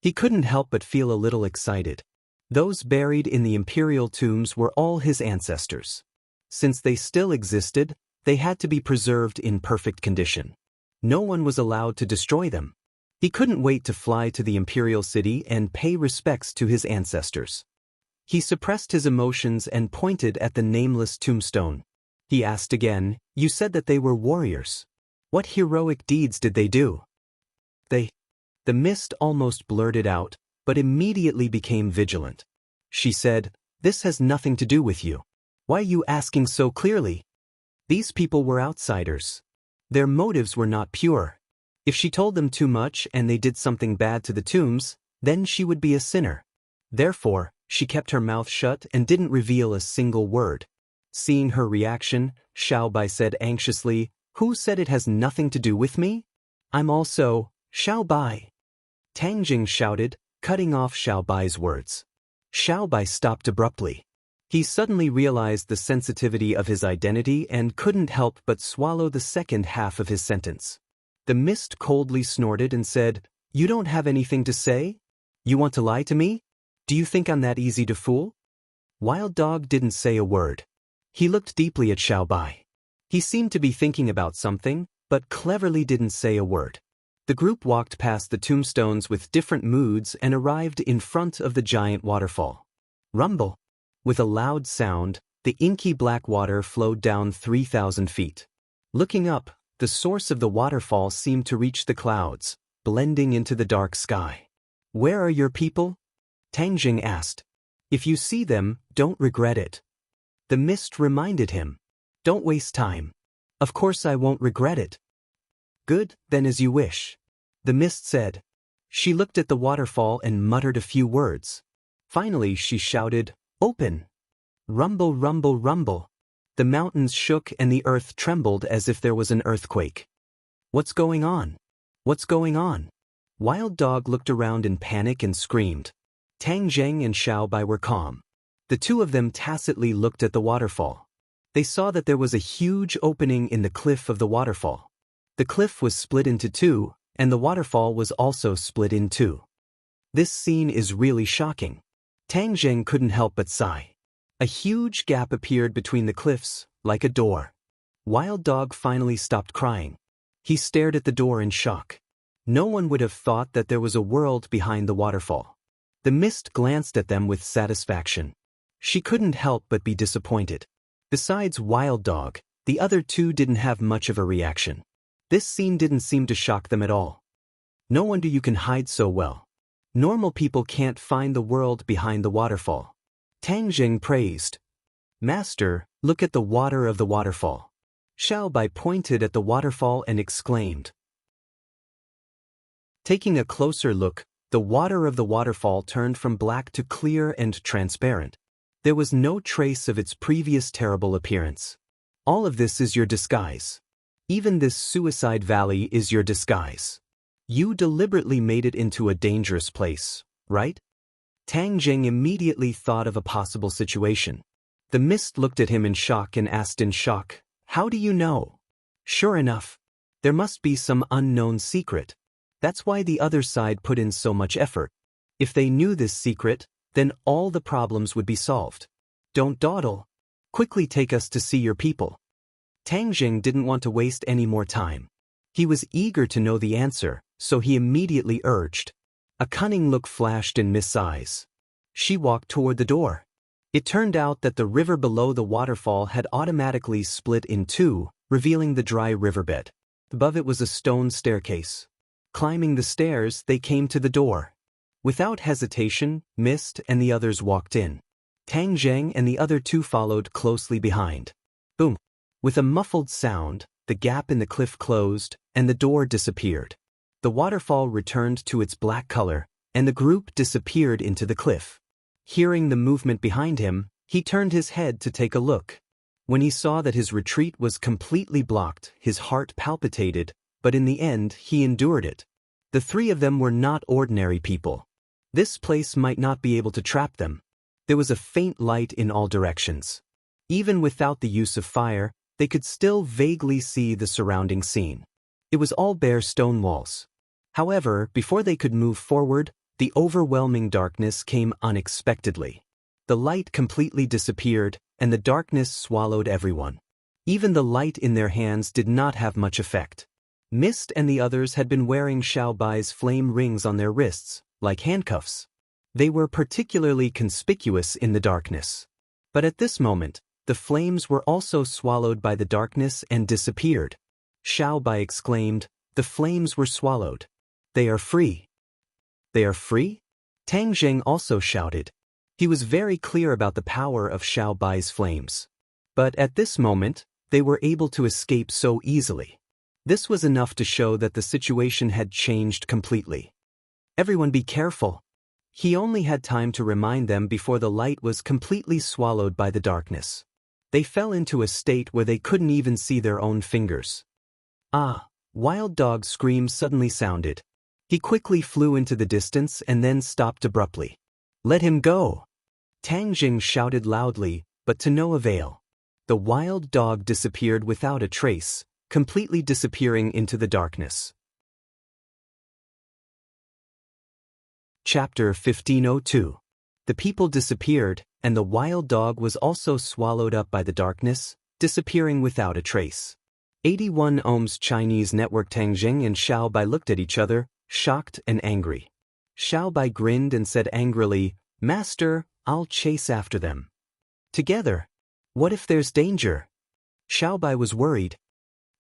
He couldn't help but feel a little excited. Those buried in the imperial tombs were all his ancestors. Since they still existed, they had to be preserved in perfect condition. No one was allowed to destroy them. He couldn't wait to fly to the imperial city and pay respects to his ancestors. He suppressed his emotions and pointed at the nameless tombstone. He asked again, "You said that they were warriors. What heroic deeds did they do?" The mist almost blurted out, but immediately became vigilant. She said, "This has nothing to do with you. Why are you asking so clearly?" These people were outsiders. Their motives were not pure. If she told them too much and they did something bad to the tombs, then she would be a sinner. Therefore, she kept her mouth shut and didn't reveal a single word. Seeing her reaction, Xiaobai said anxiously, "Who said it has nothing to do with me? I'm also Xiaobai." Tang Jing shouted, cutting off Xiaobai's words. Xiaobai stopped abruptly. He suddenly realized the sensitivity of his identity and couldn't help but swallow the second half of his sentence. The mist coldly snorted and said, "You don't have anything to say? You want to lie to me? Do you think I'm that easy to fool?" Wild Dog didn't say a word. He looked deeply at Xiaobai. He seemed to be thinking about something, but cleverly didn't say a word. The group walked past the tombstones with different moods and arrived in front of the giant waterfall. Rumble! With a loud sound, the inky black water flowed down 3,000 feet. Looking up, the source of the waterfall seemed to reach the clouds, blending into the dark sky. "Where are your people?" Tang Jing asked. "If you see them, don't regret it." The mist reminded him. "Don't waste time." "Of course I won't regret it." "Good, then as you wish," the mist said. She looked at the waterfall and muttered a few words. Finally she shouted, "Open!" Rumble, rumble, rumble. The mountains shook and the earth trembled as if there was an earthquake. "What's going on? What's going on?" Wild Dog looked around in panic and screamed. Tang Jing and Xiaobai were calm. The two of them tacitly looked at the waterfall. They saw that there was a huge opening in the cliff of the waterfall. The cliff was split into two, and the waterfall was also split in two. This scene is really shocking. Tang Jing couldn't help but sigh. A huge gap appeared between the cliffs, like a door. Wild Dog finally stopped crying. He stared at the door in shock. No one would have thought that there was a world behind the waterfall. The mist glanced at them with satisfaction. She couldn't help but be disappointed. Besides Wild Dog, the other two didn't have much of a reaction. This scene didn't seem to shock them at all. "No wonder you can hide so well. Normal people can't find the world behind the waterfall." Tang Jing praised. "Master, look at the water of the waterfall." Xiaobai pointed at the waterfall and exclaimed. Taking a closer look, the water of the waterfall turned from black to clear and transparent. There was no trace of its previous terrible appearance. "All of this is your disguise. Even this suicide valley is your disguise. You deliberately made it into a dangerous place, right?" Tang Jing immediately thought of a possible situation. The mist looked at him in shock and asked in shock, "How do you know?" Sure enough, there must be some unknown secret. That's why the other side put in so much effort. If they knew this secret, then all the problems would be solved. "Don't dawdle. Quickly take us to see your people." Tang Jing didn't want to waste any more time. He was eager to know the answer, so he immediately urged. A cunning look flashed in Miss' eyes. She walked toward the door. It turned out that the river below the waterfall had automatically split in two, revealing the dry riverbed. Above it was a stone staircase. Climbing the stairs, they came to the door. Without hesitation, Mist and the others walked in. Tang Jing and the other two followed closely behind. Boom! With a muffled sound, the gap in the cliff closed, and the door disappeared. The waterfall returned to its black color, and the group disappeared into the cliff. Hearing the movement behind him, he turned his head to take a look. When he saw that his retreat was completely blocked, his heart palpitated, but in the end he endured it. The three of them were not ordinary people. This place might not be able to trap them. There was a faint light in all directions. Even without the use of fire, they could still vaguely see the surrounding scene. It was all bare stone walls. However, before they could move forward, the overwhelming darkness came unexpectedly. The light completely disappeared, and the darkness swallowed everyone. Even the light in their hands did not have much effect. Mist and the others had been wearing Xiaobai's flame rings on their wrists, like handcuffs. They were particularly conspicuous in the darkness. But at this moment, the flames were also swallowed by the darkness and disappeared. Xiaobai exclaimed, "The flames were swallowed. They are free." "They are free?" Tang Zheng also shouted. He was very clear about the power of Xiaobai's flames. But at this moment, they were able to escape so easily. This was enough to show that the situation had changed completely. "Everyone be careful." He only had time to remind them before the light was completely swallowed by the darkness. They fell into a state where they couldn't even see their own fingers. Ah! Wild Dog's scream suddenly sounded. He quickly flew into the distance and then stopped abruptly. "Let him go!" Tang Jing shouted loudly, but to no avail. The wild dog disappeared without a trace, completely disappearing into the darkness. Chapter 1502. The people disappeared, and the wild dog was also swallowed up by the darkness, disappearing without a trace. 81 Ohms Chinese network. Tang Jing and Xiaobai looked at each other, shocked and angry. Xiaobai grinned and said angrily, "Master, I'll chase after them." "Together? What if there's danger?" Xiaobai was worried.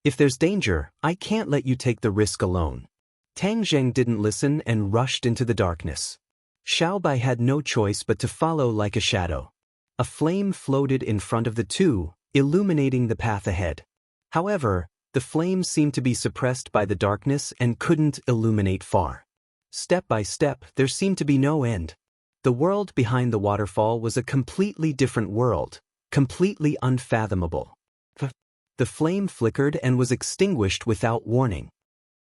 "If there's danger, I can't let you take the risk alone." Tang Zheng didn't listen and rushed into the darkness. Xiaobai had no choice but to follow like a shadow. A flame floated in front of the two, illuminating the path ahead. However, the flame seemed to be suppressed by the darkness and couldn't illuminate far. Step by step, there seemed to be no end. The world behind the waterfall was a completely different world, completely unfathomable. The flame flickered and was extinguished without warning.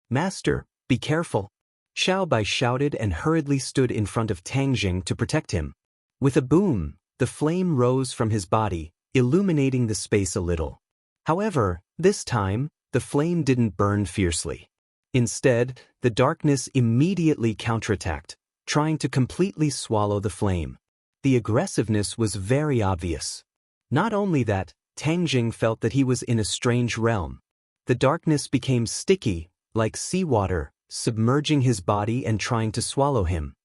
"Master, be careful!" Xiaobai shouted and hurriedly stood in front of Tang Jing to protect him. With a boom, the flame rose from his body, illuminating the space a little. However, this time, the flame didn't burn fiercely. Instead, the darkness immediately counterattacked, trying to completely swallow the flame. The aggressiveness was very obvious. Not only that, Tang Jing felt that he was in a strange realm. The darkness became sticky, like seawater, submerging his body and trying to swallow him.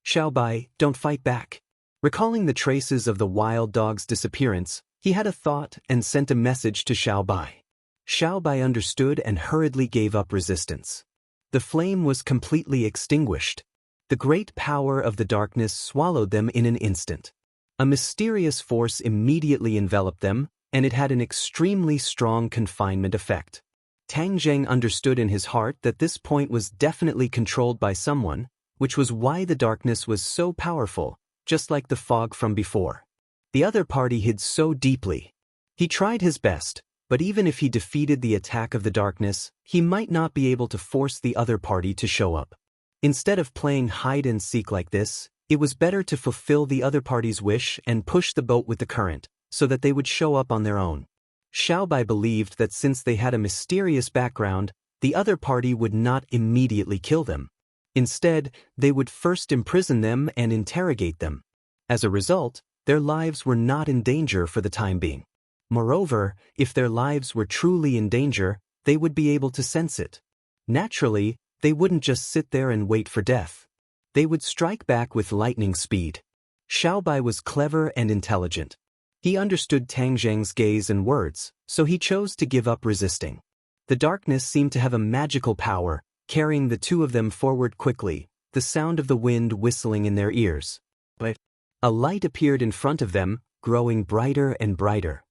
"Xiaobai, don't fight back." Recalling the traces of the wild dog's disappearance, he had a thought and sent a message to Xiaobai. Xiaobai understood and hurriedly gave up resistance. The flame was completely extinguished. The great power of the darkness swallowed them in an instant. A mysterious force immediately enveloped them, and it had an extremely strong confinement effect. Tang Zheng understood in his heart that this point was definitely controlled by someone, which was why the darkness was so powerful, just like the fog from before. The other party hid so deeply. He tried his best, but even if he defeated the attack of the darkness, he might not be able to force the other party to show up. Instead of playing hide-and-seek like this, it was better to fulfill the other party's wish and push the boat with the current, so that they would show up on their own. Xiaobai believed that since they had a mysterious background, the other party would not immediately kill them. Instead, they would first imprison them and interrogate them. As a result, their lives were not in danger for the time being. Moreover, if their lives were truly in danger, they would be able to sense it. Naturally, they wouldn't just sit there and wait for death. They would strike back with lightning speed. Xiaobai was clever and intelligent. He understood Tang Zheng's gaze and words, so he chose to give up resisting. The darkness seemed to have a magical power, carrying the two of them forward quickly, the sound of the wind whistling in their ears. But a light appeared in front of them, growing brighter and brighter.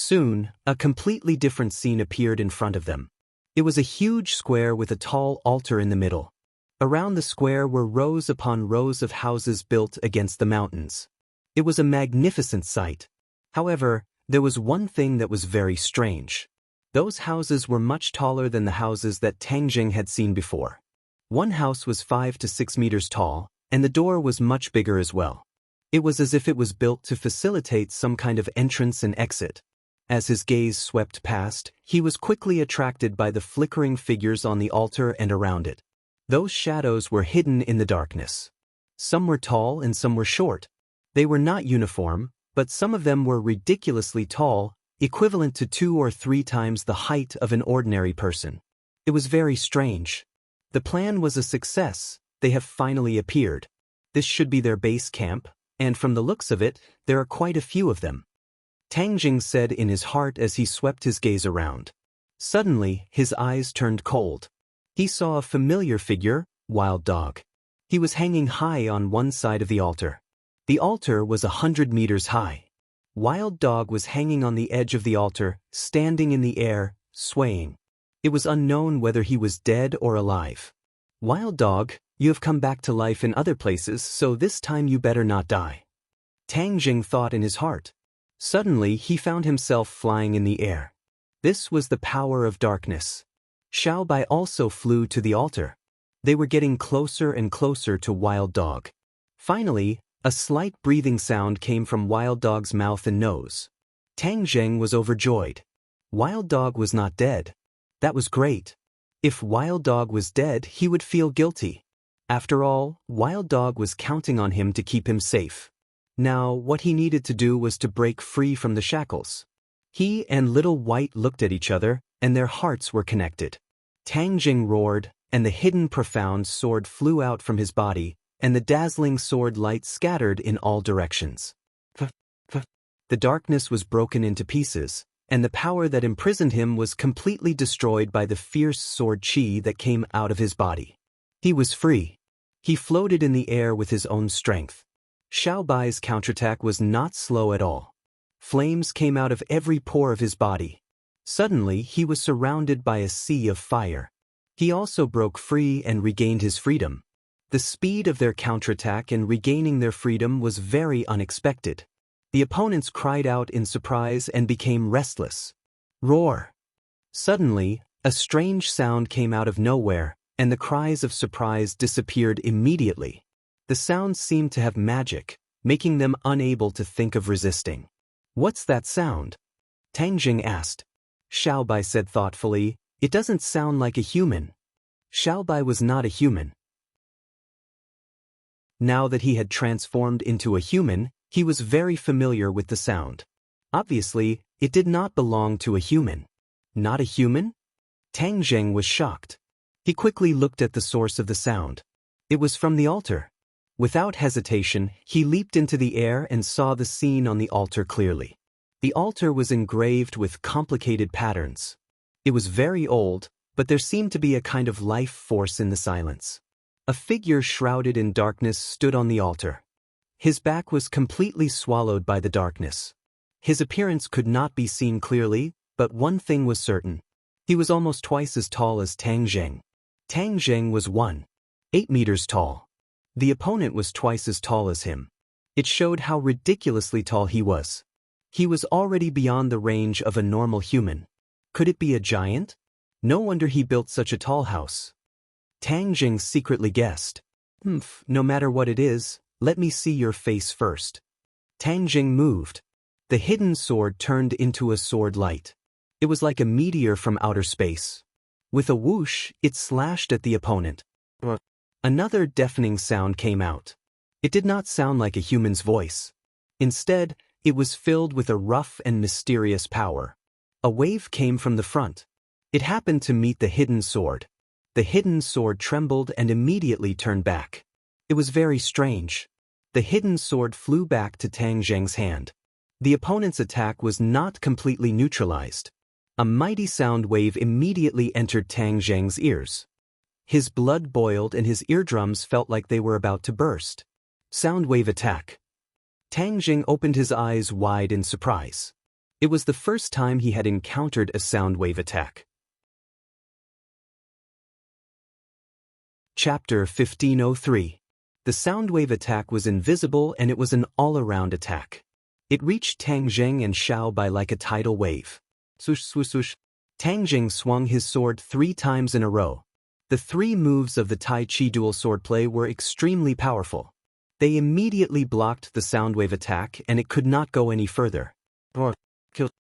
Soon, a completely different scene appeared in front of them. It was a huge square with a tall altar in the middle. Around the square were rows upon rows of houses built against the mountains. It was a magnificent sight. However, there was one thing that was very strange. Those houses were much taller than the houses that Tang Jing had seen before. One house was 5 to 6 meters tall, and the door was much bigger as well. It was as if it was built to facilitate some kind of entrance and exit. As his gaze swept past, he was quickly attracted by the flickering figures on the altar and around it. Those shadows were hidden in the darkness. Some were tall and some were short. They were not uniform, but some of them were ridiculously tall, equivalent to 2 or 3 times the height of an ordinary person. It was very strange. The plan was a success. They have finally appeared. This should be their base camp, and from the looks of it, there are quite a few of them. Tang Jing said in his heart as he swept his gaze around. Suddenly, his eyes turned cold. He saw a familiar figure, Wild Dog. He was hanging high on one side of the altar. The altar was 100 meters high. Wild Dog was hanging on the edge of the altar, standing in the air, swaying. It was unknown whether he was dead or alive. Wild Dog, you have come back to life in other places, so this time you better not die. Tang Jing thought in his heart. Suddenly, he found himself flying in the air. This was the power of darkness. Xiao Bai also flew to the altar. They were getting closer and closer to Wild Dog. Finally, a slight breathing sound came from Wild Dog's mouth and nose. Tang Jing was overjoyed. Wild Dog was not dead. That was great. If Wild Dog was dead, he would feel guilty. After all, Wild Dog was counting on him to keep him safe. Now, what he needed to do was to break free from the shackles. He and Little White looked at each other, and their hearts were connected. Tang Jing roared, and the hidden profound sword flew out from his body, and the dazzling sword light scattered in all directions. The darkness was broken into pieces, and the power that imprisoned him was completely destroyed by the fierce sword chi that came out of his body. He was free. He floated in the air with his own strength. Xiao Bai's counterattack was not slow at all. Flames came out of every pore of his body. Suddenly, he was surrounded by a sea of fire. He also broke free and regained his freedom. The speed of their counterattack and regaining their freedom was very unexpected. The opponents cried out in surprise and became restless. Roar! Suddenly, a strange sound came out of nowhere, and the cries of surprise disappeared immediately. The sound seemed to have magic, making them unable to think of resisting. What's that sound? Tang Jing asked. Xiao Bai said thoughtfully, it doesn't sound like a human. Xiao Bai was not a human. Now that he had transformed into a human, he was very familiar with the sound. Obviously, it did not belong to a human. Not a human? Tang Jing was shocked. He quickly looked at the source of the sound. It was from the altar. Without hesitation, he leaped into the air and saw the scene on the altar clearly. The altar was engraved with complicated patterns. It was very old, but there seemed to be a kind of life force in the silence. A figure shrouded in darkness stood on the altar. His back was completely swallowed by the darkness. His appearance could not be seen clearly, but one thing was certain. He was almost twice as tall as Tang Jing. Tang Jing was 1.8 meters tall. The opponent was twice as tall as him. It showed how ridiculously tall he was. He was already beyond the range of a normal human. Could it be a giant? No wonder he built such a tall house. Tang Jing secretly guessed. No matter what it is, let me see your face first. Tang Jing moved. The hidden sword turned into a sword light. It was like a meteor from outer space. With a whoosh, it slashed at the opponent. Another deafening sound came out. It did not sound like a human's voice. Instead, it was filled with a rough and mysterious power. A wave came from the front. It happened to meet the hidden sword. The hidden sword trembled and immediately turned back. It was very strange. The hidden sword flew back to Tang Jing's hand. The opponent's attack was not completely neutralized. A mighty sound wave immediately entered Tang Jing's ears. His blood boiled and his eardrums felt like they were about to burst. Sound wave attack. Tang Jing opened his eyes wide in surprise. It was the first time he had encountered a sound wave attack. Chapter 1503. The sound wave attack was invisible and it was an all-around attack. It reached Tang Zheng and Xiao Bai like a tidal wave. Swoosh, swoosh, swoosh. Tang Zheng swung his sword 3 times in a row. The 3 moves of the Tai Chi dual swordplay were extremely powerful. They immediately blocked the sound wave attack and it could not go any further. Roar. Kill.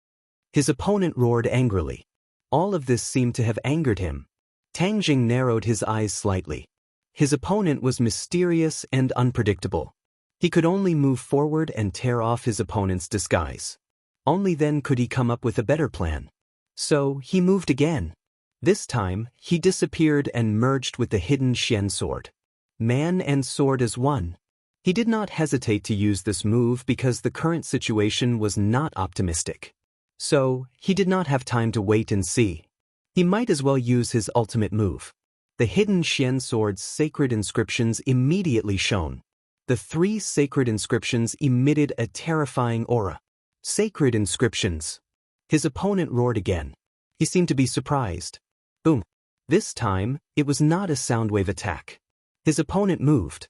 His opponent roared angrily. All of this seemed to have angered him. Tang Zheng narrowed his eyes slightly. His opponent was mysterious and unpredictable. He could only move forward and tear off his opponent's disguise. Only then could he come up with a better plan. So, he moved again. This time, he disappeared and merged with the hidden Xian sword. Man and sword as one. He did not hesitate to use this move because the current situation was not optimistic. So, he did not have time to wait and see. He might as well use his ultimate move. The hidden Xian sword's sacred inscriptions immediately shone. The 3 sacred inscriptions emitted a terrifying aura. Sacred inscriptions. His opponent roared again. He seemed to be surprised. Boom. This time, it was not a sound wave attack. His opponent moved.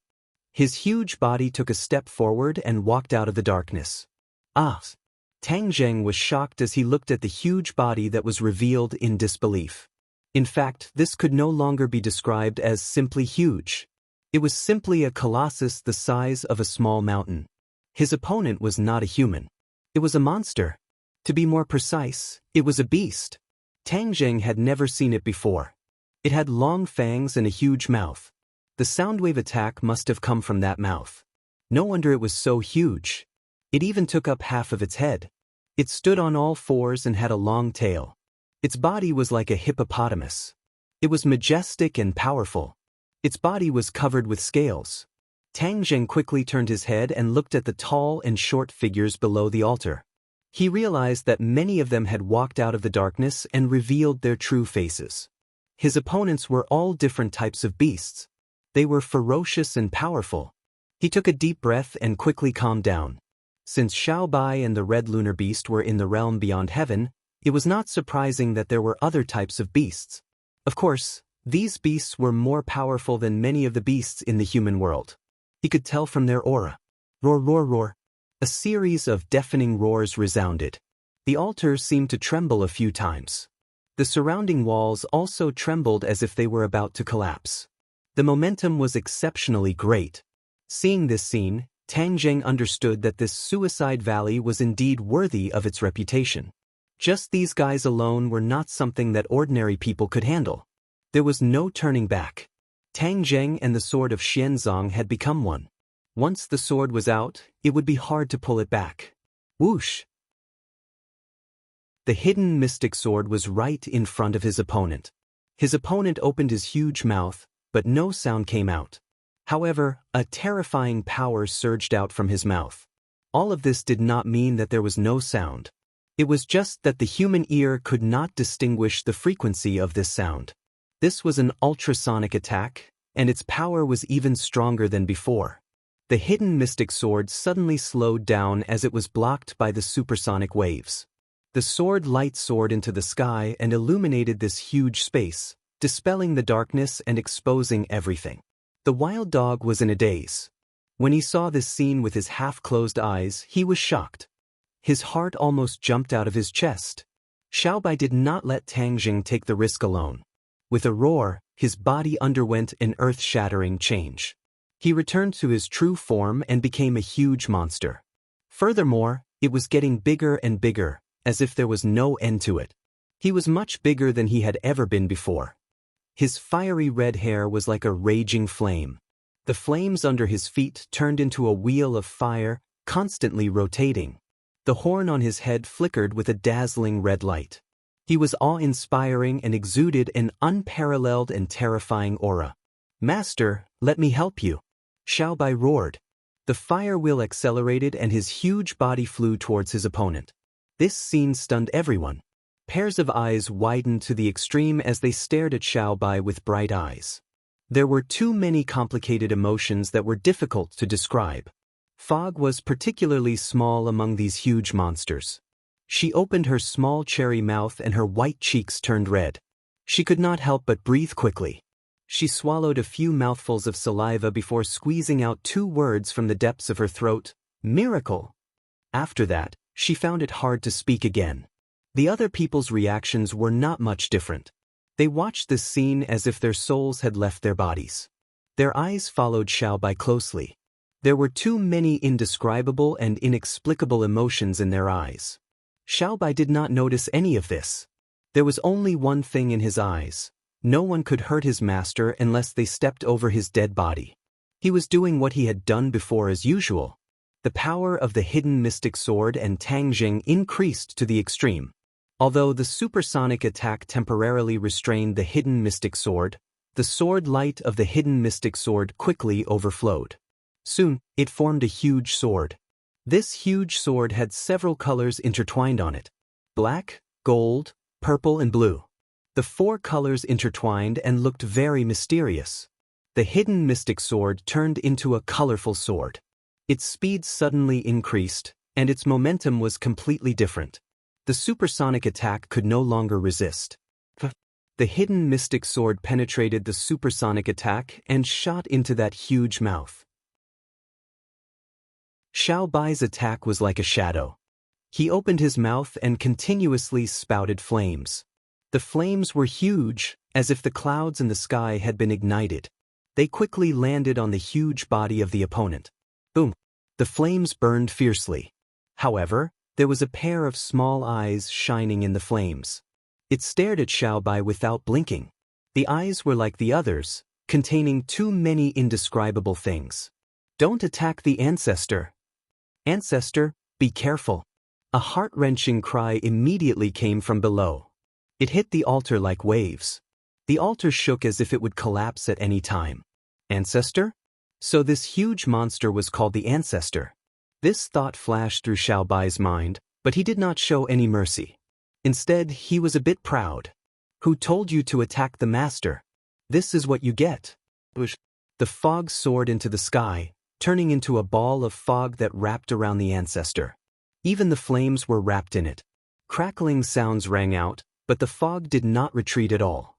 His huge body took a step forward and walked out of the darkness. Ah! Tang Zheng was shocked as he looked at the huge body that was revealed in disbelief. In fact, this could no longer be described as simply huge. It was simply a colossus the size of a small mountain. His opponent was not a human. It was a monster. To be more precise, it was a beast. Tang Zheng had never seen it before. It had long fangs and a huge mouth. The sound wave attack must have come from that mouth. No wonder it was so huge. It even took up half of its head. It stood on all 4s and had a long tail. Its body was like a hippopotamus. It was majestic and powerful. Its body was covered with scales. Tang Zheng quickly turned his head and looked at the tall and short figures below the altar. He realized that many of them had walked out of the darkness and revealed their true faces. His opponents were all different types of beasts. They were ferocious and powerful. He took a deep breath and quickly calmed down. Since Xiao Bai and the red lunar beast were in the realm beyond heaven, it was not surprising that there were other types of beasts. Of course, these beasts were more powerful than many of the beasts in the human world. He could tell from their aura. Roar, roar, roar. A series of deafening roars resounded. The altar seemed to tremble a few times. The surrounding walls also trembled as if they were about to collapse. The momentum was exceptionally great. Seeing this scene, Tang Zheng understood that this suicide valley was indeed worthy of its reputation. Just these guys alone were not something that ordinary people could handle. There was no turning back. Tang Zheng and the sword of Xianzong had become one. Once the sword was out, it would be hard to pull it back. Whoosh! The hidden mystic sword was right in front of his opponent. His opponent opened his huge mouth, but no sound came out. However, a terrifying power surged out from his mouth. All of this did not mean that there was no sound. It was just that the human ear could not distinguish the frequency of this sound. This was an ultrasonic attack, and its power was even stronger than before. The hidden mystic sword suddenly slowed down as it was blocked by the supersonic waves. The sword light soared into the sky and illuminated this huge space, dispelling the darkness and exposing everything. The wild dog was in a daze. When he saw this scene with his half-closed eyes, he was shocked. His heart almost jumped out of his chest. Xiao Bai did not let Tang Zheng take the risk alone. With a roar, his body underwent an earth-shattering change. He returned to his true form and became a huge monster. Furthermore, it was getting bigger and bigger, as if there was no end to it. He was much bigger than he had ever been before. His fiery red hair was like a raging flame. The flames under his feet turned into a wheel of fire, constantly rotating. The horn on his head flickered with a dazzling red light. He was awe-inspiring and exuded an unparalleled and terrifying aura. "Master, let me help you," Xiao Bai roared. The fire wheel accelerated and his huge body flew towards his opponent. This scene stunned everyone. Pairs of eyes widened to the extreme as they stared at Xiao Bai with bright eyes. There were too many complicated emotions that were difficult to describe. Fog was particularly small among these huge monsters. She opened her small cherry mouth and her white cheeks turned red. She could not help but breathe quickly. She swallowed a few mouthfuls of saliva before squeezing out 2 words from the depths of her throat: miracle. After that, she found it hard to speak again. The other people's reactions were not much different. They watched this scene as if their souls had left their bodies. Their eyes followed Xiaobai closely. There were too many indescribable and inexplicable emotions in their eyes. Xiaobai did not notice any of this. There was only one thing in his eyes. No one could hurt his master unless they stepped over his dead body. He was doing what he had done before as usual. The power of the hidden mystic sword and Tangjing increased to the extreme. Although the supersonic attack temporarily restrained the hidden mystic sword, the sword light of the hidden mystic sword quickly overflowed. Soon, it formed a huge sword. This huge sword had several colors intertwined on it: black, gold, purple and blue. The 4 colors intertwined and looked very mysterious. The hidden mystic sword turned into a colorful sword. Its speed suddenly increased, and its momentum was completely different. The supersonic attack could no longer resist. The hidden mystic sword penetrated the supersonic attack and shot into that huge mouth. Xiaobai's attack was like a shadow. He opened his mouth and continuously spouted flames. The flames were huge, as if the clouds in the sky had been ignited. They quickly landed on the huge body of the opponent. Boom! The flames burned fiercely. However, there was a pair of small eyes shining in the flames. It stared at Xiaobai without blinking. The eyes were like the others, containing too many indescribable things. Don't attack the ancestor. Ancestor, be careful. A heart-wrenching cry immediately came from below. It hit the altar like waves. The altar shook as if it would collapse at any time. Ancestor? So this huge monster was called the ancestor. This thought flashed through Xiaobai's mind, but he did not show any mercy. Instead, he was a bit proud. Who told you to attack the master? This is what you get. The fog soared into the sky, turning into a ball of fog that wrapped around the ancestor. Even the flames were wrapped in it. Crackling sounds rang out, but the fog did not retreat at all.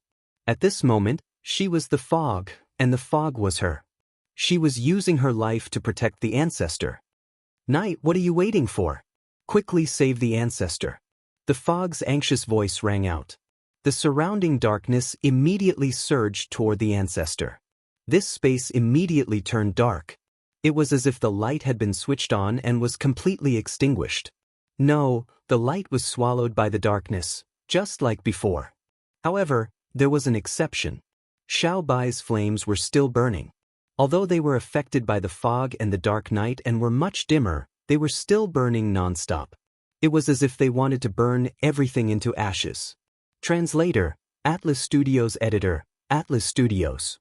At this moment, she was the fog, and the fog was her. She was using her life to protect the ancestor. Knight, what are you waiting for? Quickly save the ancestor. The fog's anxious voice rang out. The surrounding darkness immediately surged toward the ancestor. This space immediately turned dark. It was as if the light had been switched on and was completely extinguished. No, the light was swallowed by the darkness, just like before. However, there was an exception. Xiaobai's flames were still burning. Although they were affected by the fog and the dark night and were much dimmer, they were still burning non-stop. It was as if they wanted to burn everything into ashes. Translator, Atlas Studios Editor, Atlas Studios.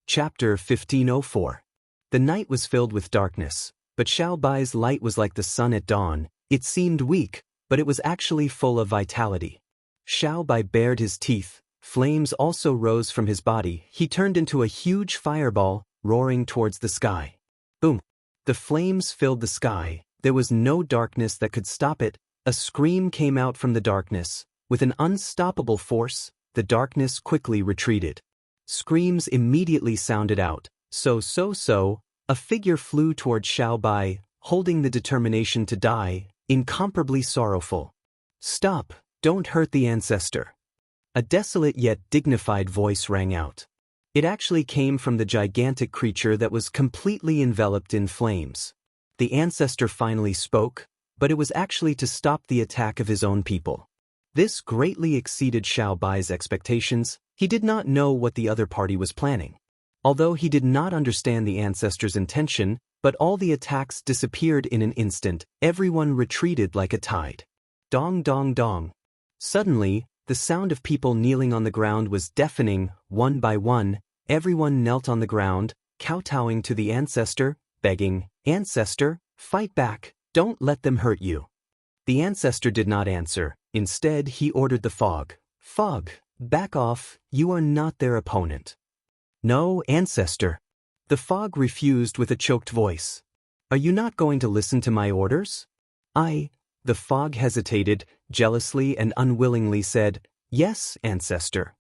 Chapter 1504. The night was filled with darkness, but Xiaobai's light was like the sun at dawn. It seemed weak, but it was actually full of vitality. Xiaobai bared his teeth. Flames also rose from his body. He turned into a huge fireball, roaring towards the sky. Boom! The flames filled the sky. There was no darkness that could stop it. A scream came out from the darkness. With an unstoppable force, the darkness quickly retreated. Screams immediately sounded out. So. A figure flew toward Xiaobai, holding the determination to die, incomparably sorrowful. Stop! Don't hurt the ancestor. A desolate yet dignified voice rang out. It actually came from the gigantic creature that was completely enveloped in flames. The ancestor finally spoke, but it was actually to stop the attack of his own people. This greatly exceeded Xiaobai's expectations. He did not know what the other party was planning. Although he did not understand the ancestor's intention, but all the attacks disappeared in an instant. Everyone retreated like a tide. Dong dong dong. Suddenly, the sound of people kneeling on the ground was deafening. One by one, everyone knelt on the ground, kowtowing to the ancestor, begging, "Ancestor, fight back, don't let them hurt you." The ancestor did not answer. Instead, he ordered the fog. "Fog, back off, you are not their opponent." "No, ancestor." The fog refused with a choked voice. Are you not going to listen to my orders? The fog hesitated, jealously and unwillingly said, Yes, ancestor.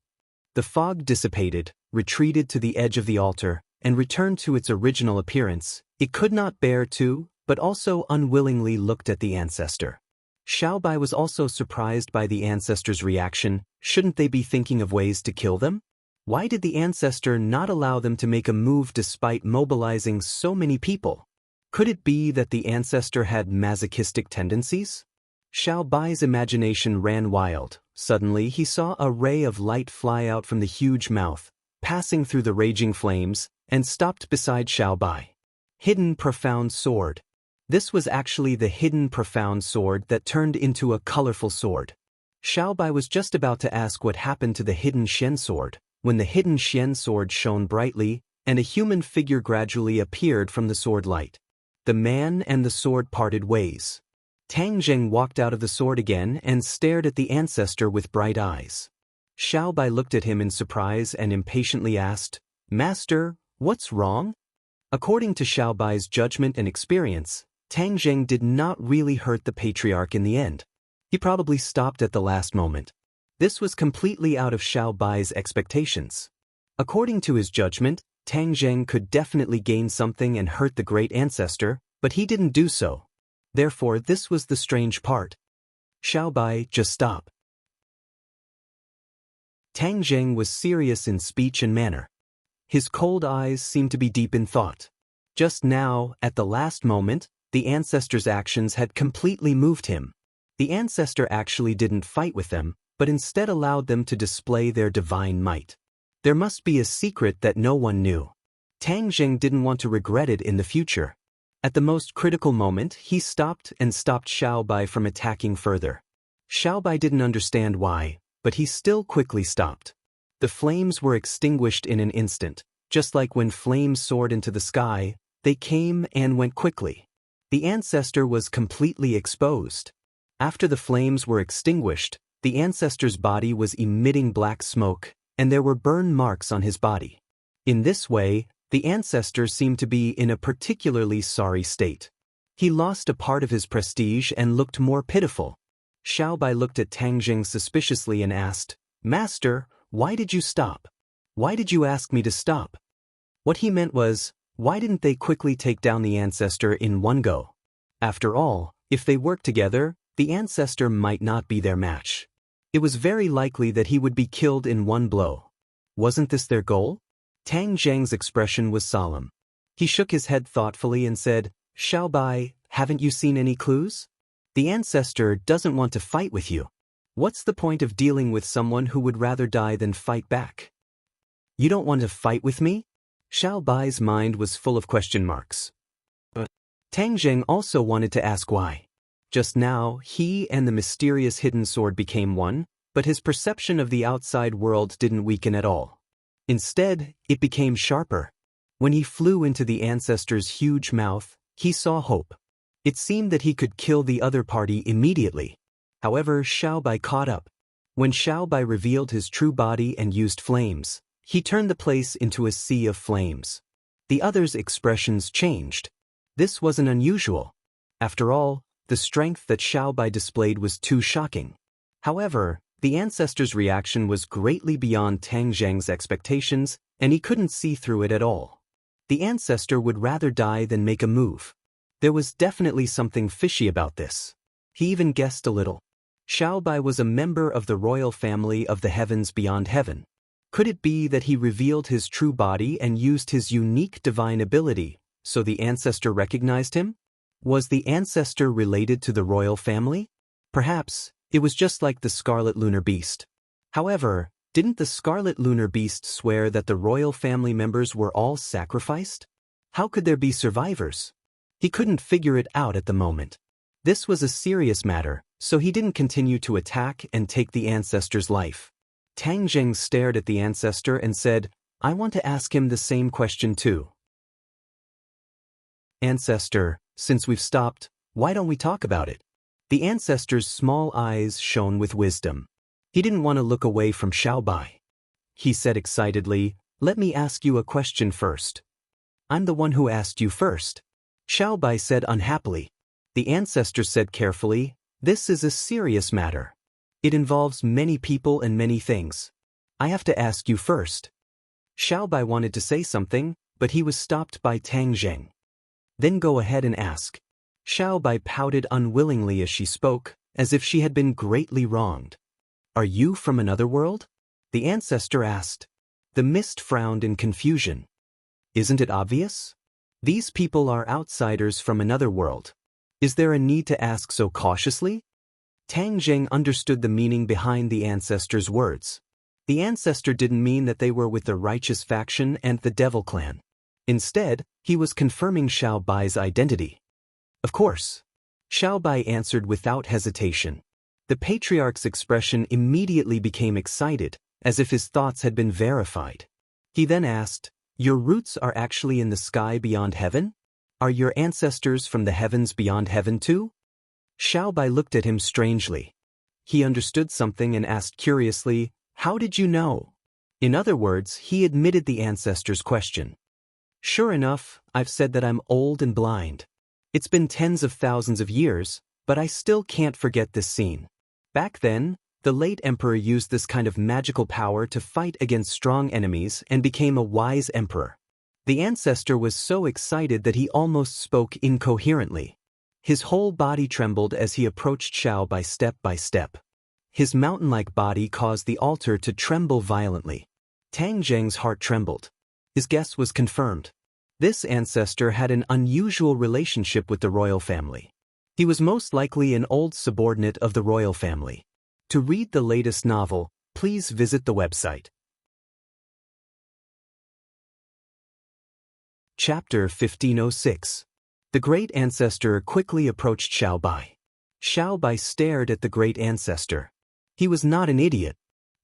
The fog dissipated, retreated to the edge of the altar, and returned to its original appearance. It could not bear to, but also unwillingly looked at the ancestor. Xiaobai was also surprised by the ancestor's reaction. Shouldn't they be thinking of ways to kill them? Why did the ancestor not allow them to make a move despite mobilizing so many people? Could it be that the ancestor had masochistic tendencies? Xiaobai's imagination ran wild. Suddenly he saw a ray of light fly out from the huge mouth, passing through the raging flames, and stopped beside Xiaobai. Hidden profound sword. This was actually the hidden profound sword that turned into a colorful sword. Xiaobai was just about to ask what happened to the hidden Shen sword, when the hidden Shen sword shone brightly, and a human figure gradually appeared from the sword light. The man and the sword parted ways. Tang Zheng walked out of the sword again and stared at the ancestor with bright eyes. Xiaobai looked at him in surprise and impatiently asked, Master, what's wrong? According to Xiaobai's judgment and experience, Tang Zheng did not really hurt the patriarch in the end. He probably stopped at the last moment. This was completely out of Xiaobai's expectations. According to his judgment, Tang Zheng could definitely gain something and hurt the great ancestor, but he didn't do so. Therefore, this was the strange part. Xiaobai, just stop. Tang Zheng was serious in speech and manner. His cold eyes seemed to be deep in thought. Just now, at the last moment, the ancestor's actions had completely moved him. The ancestor actually didn't fight with them, but instead allowed them to display their divine might. There must be a secret that no one knew. Tang Zheng didn't want to regret it in the future. At the most critical moment, he stopped Xiaobai from attacking further. Xiaobai didn't understand why, but he still quickly stopped. The flames were extinguished in an instant. Just like when flames soared into the sky, they came and went quickly. The ancestor was completely exposed. After the flames were extinguished, the ancestor's body was emitting black smoke, and there were burn marks on his body. In this way, the ancestor seemed to be in a particularly sorry state. He lost a part of his prestige and looked more pitiful. Xiaobai looked at Tang Zheng suspiciously and asked, Master, why did you stop? Why did you ask me to stop? What he meant was, why didn't they quickly take down the ancestor in one go? After all, if they worked together, the ancestor might not be their match. It was very likely that he would be killed in one blow. Wasn't this their goal? Tang Zheng's expression was solemn. He shook his head thoughtfully and said, Xiaobai, haven't you seen any clues? The ancestor doesn't want to fight with you. What's the point of dealing with someone who would rather die than fight back? You don't want to fight with me? Xiaobai's mind was full of question marks. But Tang Zheng also wanted to ask why. Just now, he and the mysterious hidden sword became one, but his perception of the outside world didn't weaken at all. Instead, it became sharper. When he flew into the ancestor's huge mouth, he saw hope. It seemed that he could kill the other party immediately. However, Xiaobai caught up. When Xiaobai revealed his true body and used flames, he turned the place into a sea of flames. The others' expressions changed. This wasn't unusual. After all, the strength that Xiaobai displayed was too shocking. However, the ancestor's reaction was greatly beyond Tang Zheng's expectations, and he couldn't see through it at all. The ancestor would rather die than make a move. There was definitely something fishy about this. He even guessed a little. Xiaobai was a member of the royal family of the heavens beyond heaven. Could it be that he revealed his true body and used his unique divine ability, so the ancestor recognized him? Was the ancestor related to the royal family? Perhaps, it was just like the Scarlet Lunar Beast. However, didn't the Scarlet Lunar Beast swear that the royal family members were all sacrificed? How could there be survivors? He couldn't figure it out at the moment. This was a serious matter, so he didn't continue to attack and take the ancestor's life. Tang Zheng stared at the ancestor and said, I want to ask him the same question too. Ancestor, since we've stopped, why don't we talk about it? The ancestor's small eyes shone with wisdom. He didn't want to look away from Xiaobai. He said excitedly, Let me ask you a question first. I'm the one who asked you first. Xiao Bai said unhappily. The ancestor said carefully, "This is a serious matter. It involves many people and many things. I have to ask you first." Xiao Bai wanted to say something, but he was stopped by Tang Zheng. "Then go ahead and ask." Xiao Bai pouted unwillingly as she spoke, as if she had been greatly wronged. "Are you from another world?" the ancestor asked. The mist frowned in confusion. "Isn't it obvious? These people are outsiders from another world. Is there a need to ask so cautiously?" Tang Zheng understood the meaning behind the ancestor's words. The ancestor didn't mean that they were with the righteous faction and the devil clan. Instead, he was confirming Xiao Bai's identity. "Of course." Xiao Bai answered without hesitation. The patriarch's expression immediately became excited, as if his thoughts had been verified. He then asked, "Your roots are actually in the sky beyond heaven? Are your ancestors from the heavens beyond heaven too?" Xiao Bai looked at him strangely. He understood something and asked curiously, "How did you know?" In other words, he admitted the ancestor's question. "Sure enough, I've said that I'm old and blind. It's been tens of thousands of years, but I still can't forget this scene. Back then, the late emperor used this kind of magical power to fight against strong enemies and became a wise emperor." The ancestor was so excited that he almost spoke incoherently. His whole body trembled as he approached Xiao Bai step by step. His mountain-like body caused the altar to tremble violently. Tang Zheng's heart trembled. His guess was confirmed. This ancestor had an unusual relationship with the royal family. He was most likely an old subordinate of the royal family. To read the latest novel, please visit the website. Chapter 1506. The great ancestor quickly approached Xiao Bai. Xiao Bai stared at the great ancestor. He was not an idiot.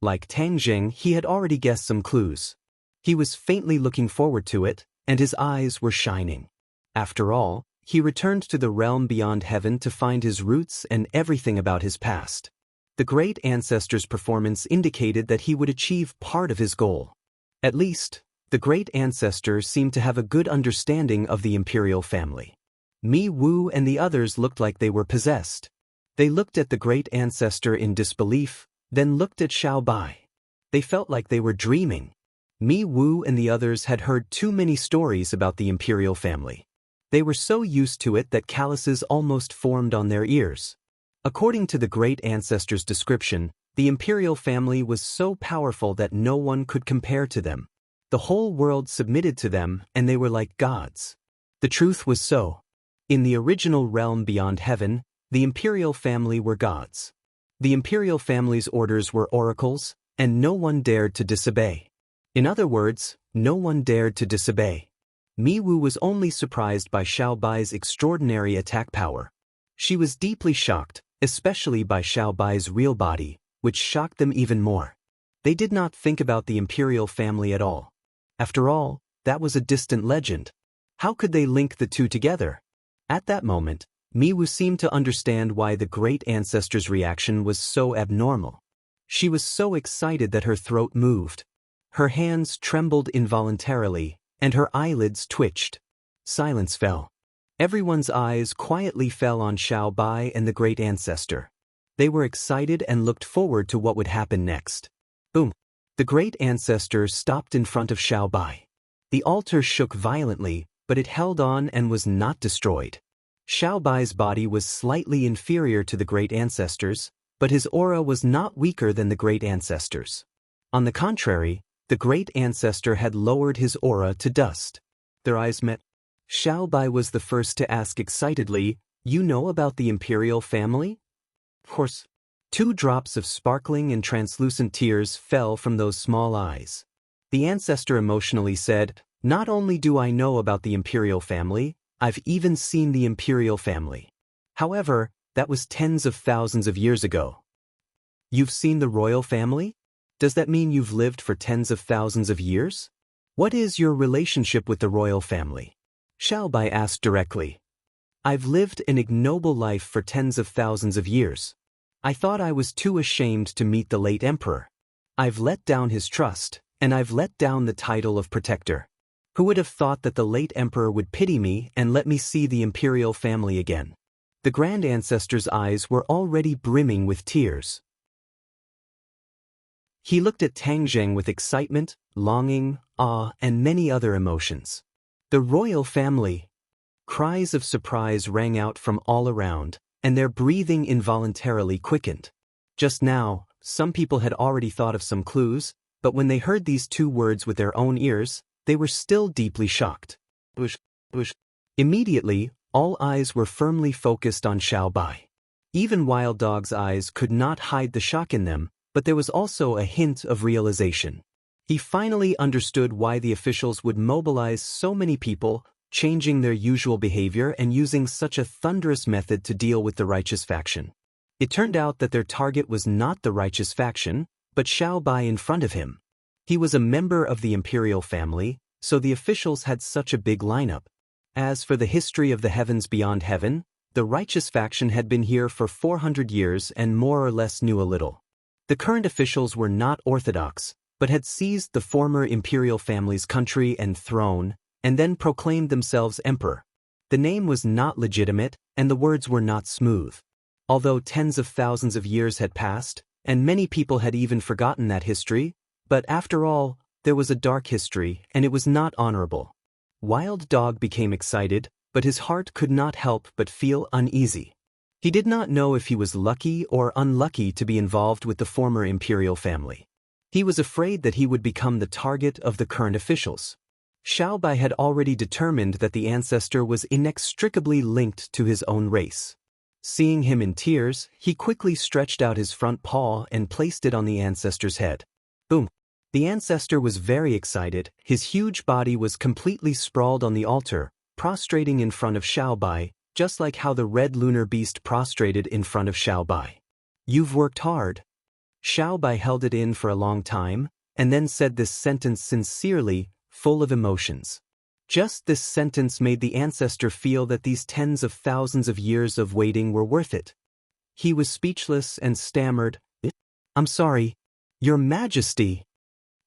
Like Tang Zheng, he had already guessed some clues. He was faintly looking forward to it, and his eyes were shining. After all, he returned to the realm beyond heaven to find his roots and everything about his past. The great ancestor's performance indicated that he would achieve part of his goal. At least, the great ancestor seemed to have a good understanding of the imperial family. Mi Wu and the others looked like they were possessed. They looked at the great ancestor in disbelief, then looked at Xiao Bai. They felt like they were dreaming. Mi Wu and the others had heard too many stories about the imperial family. They were so used to it that calluses almost formed on their ears. According to the great ancestor's description, the imperial family was so powerful that no one could compare to them. The whole world submitted to them, and they were like gods. The truth was so. In the original realm beyond heaven, the imperial family were gods. The imperial family's orders were oracles, and no one dared to disobey. In other words, no one dared to disobey. Mi Wu was only surprised by Xiao Bai's extraordinary attack power. She was deeply shocked, especially by Xiao Bai's real body, which shocked them even more. They did not think about the imperial family at all. After all, that was a distant legend. How could they link the two together? At that moment, Mi Wu seemed to understand why the great ancestor's reaction was so abnormal. She was so excited that her throat moved. Her hands trembled involuntarily, and her eyelids twitched. Silence fell. Everyone's eyes quietly fell on Xiao Bai and the great ancestor. They were excited and looked forward to what would happen next. Boom! The great ancestor stopped in front of Xiao Bai. The altar shook violently, but it held on and was not destroyed. Xiao Bai's body was slightly inferior to the great ancestor's, but his aura was not weaker than the great ancestor's. On the contrary, the great ancestor had lowered his aura to dust. Their eyes met. Xiao Bai was the first to ask excitedly, "You know about the imperial family?" Of course. 2 drops of sparkling and translucent tears fell from those small eyes. The ancestor emotionally said, "Not only do I know about the imperial family, I've even seen the imperial family. However, that was tens of thousands of years ago." "You've seen the royal family? Does that mean you've lived for tens of thousands of years? What is your relationship with the royal family?" Xiao Bai asked directly. "I've lived an ignoble life for tens of thousands of years. I thought I was too ashamed to meet the late emperor. I've let down his trust, and I've let down the title of protector. Who would have thought that the late emperor would pity me and let me see the imperial family again? The grand ancestor's eyes were already brimming with tears. He looked at Tang Zheng with excitement, longing, awe, and many other emotions. The royal family! Cries of surprise rang out from all around, and their breathing involuntarily quickened. Just now, some people had already thought of some clues, but when they heard these two words with their own ears, they were still deeply shocked. Bush, bush. Immediately, all eyes were firmly focused on Xiao Bai. Even Wild Dog's eyes could not hide the shock in them, but there was also a hint of realization. He finally understood why the officials would mobilize so many people, changing their usual behavior and using such a thunderous method to deal with the righteous faction. It turned out that their target was not the righteous faction, but Xiao Bai in front of him. He was a member of the imperial family, so the officials had such a big lineup. As for the history of the heavens beyond heaven, the righteous faction had been here for 400 years and more or less knew a little. The current officials were not orthodox, but had seized the former imperial family's country and throne, and then proclaimed themselves emperor. The name was not legitimate, and the words were not smooth. Although tens of thousands of years had passed, and many people had even forgotten that history, but after all, there was a dark history, and it was not honorable. Wild Dog became excited, but his heart could not help but feel uneasy. He did not know if he was lucky or unlucky to be involved with the former imperial family. He was afraid that he would become the target of the current officials. Xiao Bai had already determined that the ancestor was inextricably linked to his own race. Seeing him in tears, he quickly stretched out his front paw and placed it on the ancestor's head. Boom! The ancestor was very excited. His huge body was completely sprawled on the altar, prostrating in front of Xiao Bai, just like how the red lunar beast prostrated in front of Xiao Bai. "You've worked hard." Xiao Bai held it in for a long time, and then said this sentence sincerely, full of emotions. Just this sentence made the ancestor feel that these tens of thousands of years of waiting were worth it. He was speechless and stammered, "I'm sorry, Your Majesty."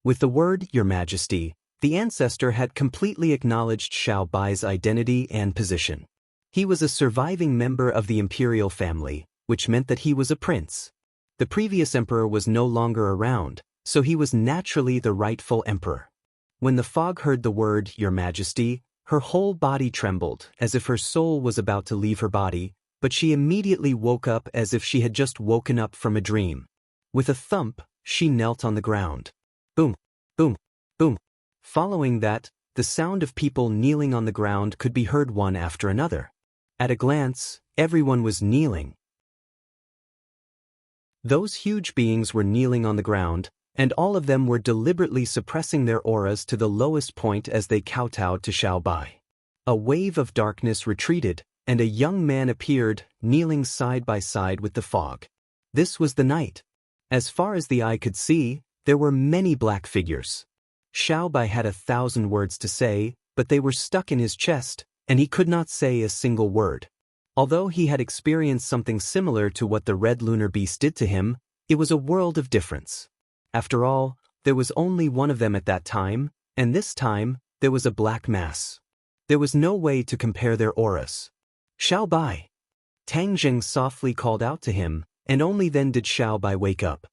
With the word Your Majesty, the ancestor had completely acknowledged Xiao Bai's identity and position. He was a surviving member of the imperial family, which meant that he was a prince. The previous emperor was no longer around, so he was naturally the rightful emperor. When the fog heard the word Your Majesty, her whole body trembled, as if her soul was about to leave her body, but she immediately woke up as if she had just woken up from a dream. With a thump, she knelt on the ground. Boom, boom, boom. Following that, the sound of people kneeling on the ground could be heard one after another. At a glance, everyone was kneeling. Those huge beings were kneeling on the ground, and all of them were deliberately suppressing their auras to the lowest point as they kowtowed to Xiao Bai. A wave of darkness retreated, and a young man appeared, kneeling side by side with the fog. This was the night. As far as the eye could see, there were many black figures. Xiao Bai had 1,000 words to say, but they were stuck in his chest, and he could not say a single word. Although he had experienced something similar to what the red lunar beast did to him, it was a world of difference. After all, there was only one of them at that time, and this time, there was a black mass. There was no way to compare their auras. "Xiao Bai!" Tang Zheng softly called out to him, and only then did Xiao Bai wake up.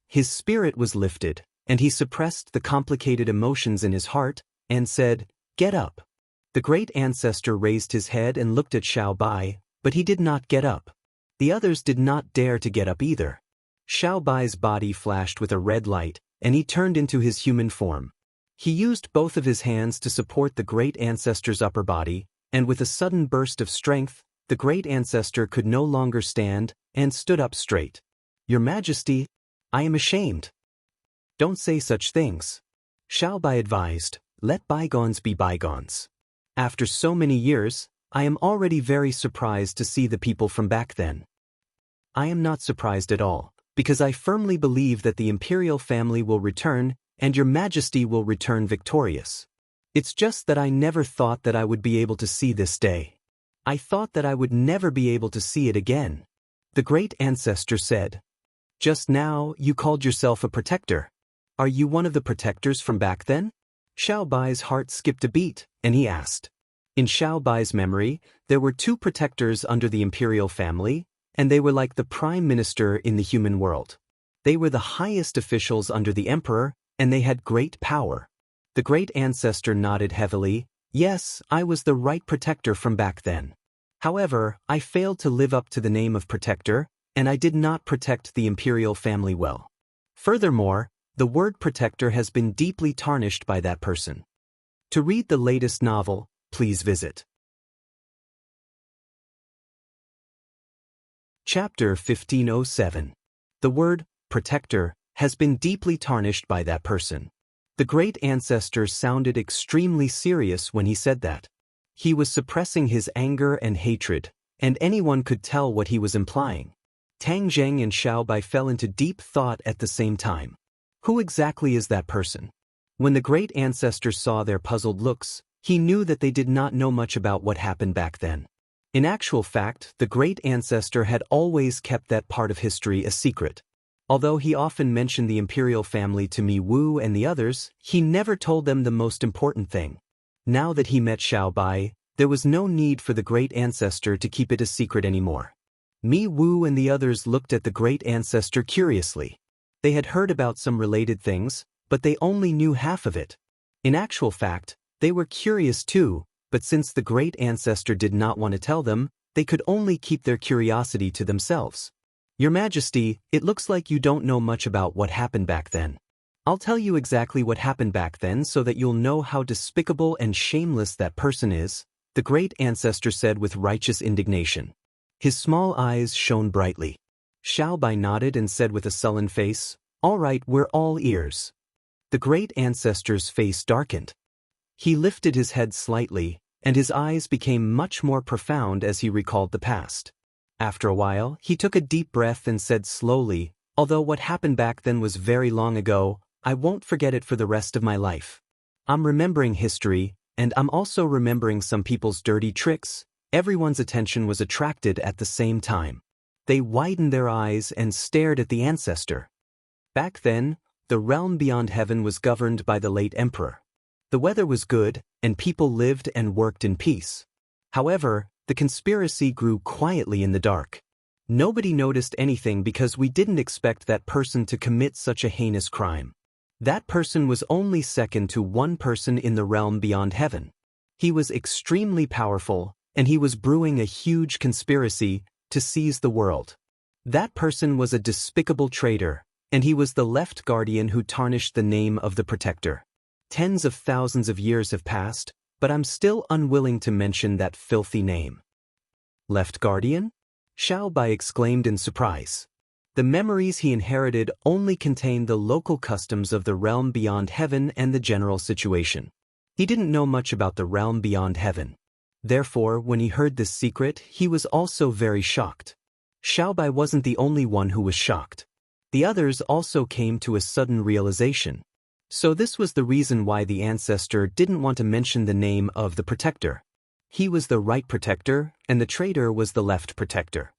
His spirit was lifted, and he suppressed the complicated emotions in his heart, and said, "Get up." The great ancestor raised his head and looked at Xiao Bai, but he did not get up. The others did not dare to get up either. Xiao Bai's body flashed with a red light, and he turned into his human form. He used both of his hands to support the great ancestor's upper body, and with a sudden burst of strength, the great ancestor could no longer stand, and stood up straight. "Your Majesty, I am ashamed." "Don't say such things." Xiao Bai advised, "Let bygones be bygones. After so many years, I am already very surprised to see the people from back then." "I am not surprised at all, because I firmly believe that the imperial family will return, and Your Majesty will return victorious. It's just that I never thought that I would be able to see this day. I thought that I would never be able to see it again." The great ancestor said, "Just now, you called yourself a protector. Are you one of the protectors from back then?" Xiao Bai's heart skipped a beat, and he asked. In Xiao Bai's memory, there were two protectors under the imperial family, and they were like the prime minister in the human world. They were the highest officials under the emperor, and they had great power. The great ancestor nodded heavily. Yes, I was the right protector from back then. However, I failed to live up to the name of protector, and I did not protect the imperial family well. Furthermore, the word protector has been deeply tarnished by that person. To read the latest novel, please visit Chapter 1507. The word protector has been deeply tarnished by that person. The great ancestor sounded extremely serious when he said that. He was suppressing his anger and hatred, and anyone could tell what he was implying. Tang Zheng and Xiao Bai fell into deep thought at the same time. Who exactly is that person? When the great ancestor saw their puzzled looks, he knew that they did not know much about what happened back then. In actual fact, the great ancestor had always kept that part of history a secret. Although he often mentioned the imperial family to Mi Wu and the others, he never told them the most important thing. Now that he met Xiao Bai, there was no need for the great ancestor to keep it a secret anymore. Mi Wu and the others looked at the great ancestor curiously. They had heard about some related things, but they only knew half of it. In actual fact, they were curious too, but since the great ancestor did not want to tell them, they could only keep their curiosity to themselves. Your Majesty, it looks like you don't know much about what happened back then. I'll tell you exactly what happened back then so that you'll know how despicable and shameless that person is, the great ancestor said with righteous indignation. His small eyes shone brightly. Xiao Bai nodded and said with a sullen face, "All right, we're all ears." The great ancestor's face darkened. He lifted his head slightly, and his eyes became much more profound as he recalled the past. After a while, he took a deep breath and said slowly, "Although what happened back then was very long ago, I won't forget it for the rest of my life. I'm remembering history, and I'm also remembering some people's dirty tricks." Everyone's attention was attracted at the same time. They widened their eyes and stared at the ancestor. Back then, the realm beyond heaven was governed by the late emperor. The weather was good, and people lived and worked in peace. However, the conspiracy grew quietly in the dark. Nobody noticed anything because we didn't expect that person to commit such a heinous crime. That person was only second to one person in the realm beyond heaven. He was extremely powerful, and he was brewing a huge conspiracy to seize the world. That person was a despicable traitor, and he was the left guardian who tarnished the name of the protector. Tens of thousands of years have passed, but I'm still unwilling to mention that filthy name. Left guardian? Xiao Bai exclaimed in surprise. The memories he inherited only contained the local customs of the realm beyond heaven and the general situation. He didn't know much about the realm beyond heaven. Therefore, when he heard this secret, he was also very shocked. Xiao Bai wasn't the only one who was shocked. The others also came to a sudden realization. So this was the reason why the ancestor didn't want to mention the name of the protector. He was the right protector, and the traitor was the left protector.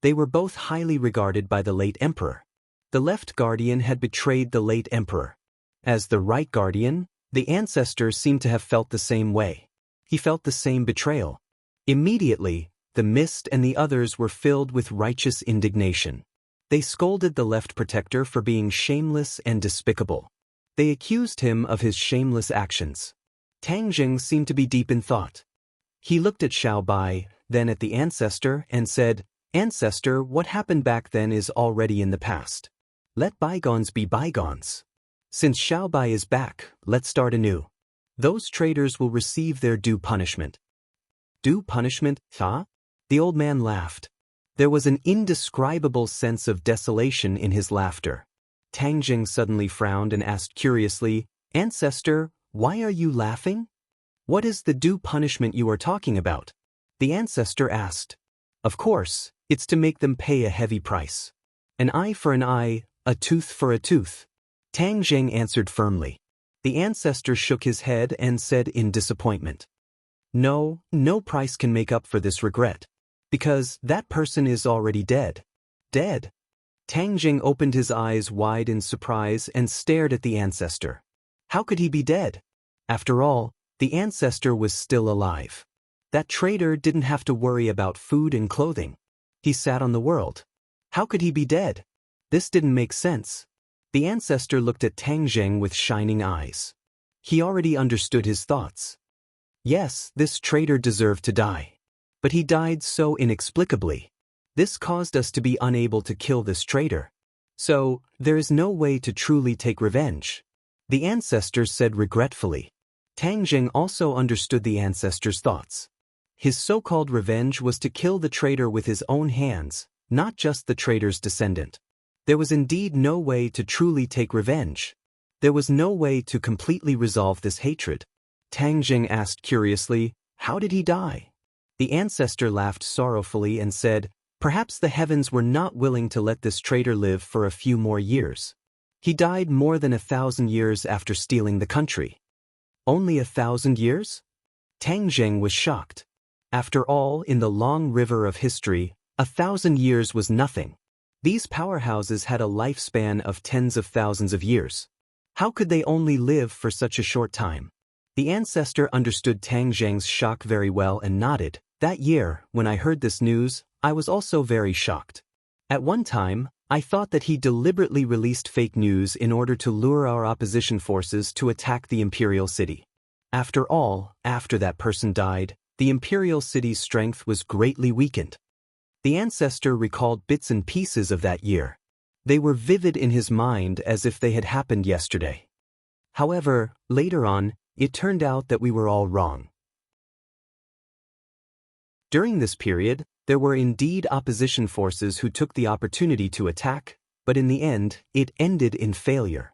They were both highly regarded by the late emperor. The left guardian had betrayed the late emperor. As the right guardian, the ancestor seemed to have felt the same way. He felt the same betrayal. Immediately, the mist and the others were filled with righteous indignation. They scolded the left protector for being shameless and despicable. They accused him of his shameless actions. Tang Zheng seemed to be deep in thought. He looked at Xiao Bai, then at the ancestor, and said, "Ancestor, what happened back then is already in the past. Let bygones be bygones. Since Xiao Bai is back, let's start anew. Those traitors will receive their due punishment." Due punishment, huh? The old man laughed. There was an indescribable sense of desolation in his laughter. Tang Jing suddenly frowned and asked curiously, "Ancestor, why are you laughing? What is the due punishment you are talking about?" The ancestor asked. "Of course, it's to make them pay a heavy price. An eye for an eye, a tooth for a tooth." Tang Zheng answered firmly. The ancestor shook his head and said in disappointment, "No, no price can make up for this regret. Because that person is already dead." "Dead?" Tang Jing opened his eyes wide in surprise and stared at the ancestor. How could he be dead? After all, the ancestor was still alive. That traitor didn't have to worry about food and clothing. He sat on the world. How could he be dead? This didn't make sense. The ancestor looked at Tang Jing with shining eyes. He already understood his thoughts. Yes, this traitor deserved to die. But he died so inexplicably. This caused us to be unable to kill this traitor. So, there is no way to truly take revenge. The ancestor said regretfully. Tang Jing also understood the ancestor's thoughts. His so-called revenge was to kill the traitor with his own hands, not just the traitor's descendant. There was indeed no way to truly take revenge. There was no way to completely resolve this hatred. Tang Jing asked curiously, how did he die? The ancestor laughed sorrowfully and said, perhaps the heavens were not willing to let this traitor live for a few more years. He died more than 1,000 years after stealing the country. Only 1,000 years? Tang Jing was shocked. After all, in the long river of history, 1,000 years was nothing. These powerhouses had a lifespan of tens of thousands of years. How could they only live for such a short time? The ancestor understood Tang Jing's shock very well and nodded. That year, when I heard this news, I was also very shocked. At one time, I thought that he deliberately released fake news in order to lure our opposition forces to attack the imperial city. After all, after that person died, the imperial city's strength was greatly weakened. The ancestor recalled bits and pieces of that year. They were vivid in his mind as if they had happened yesterday. However, later on, it turned out that we were all wrong. During this period, there were indeed opposition forces who took the opportunity to attack, but in the end, it ended in failure.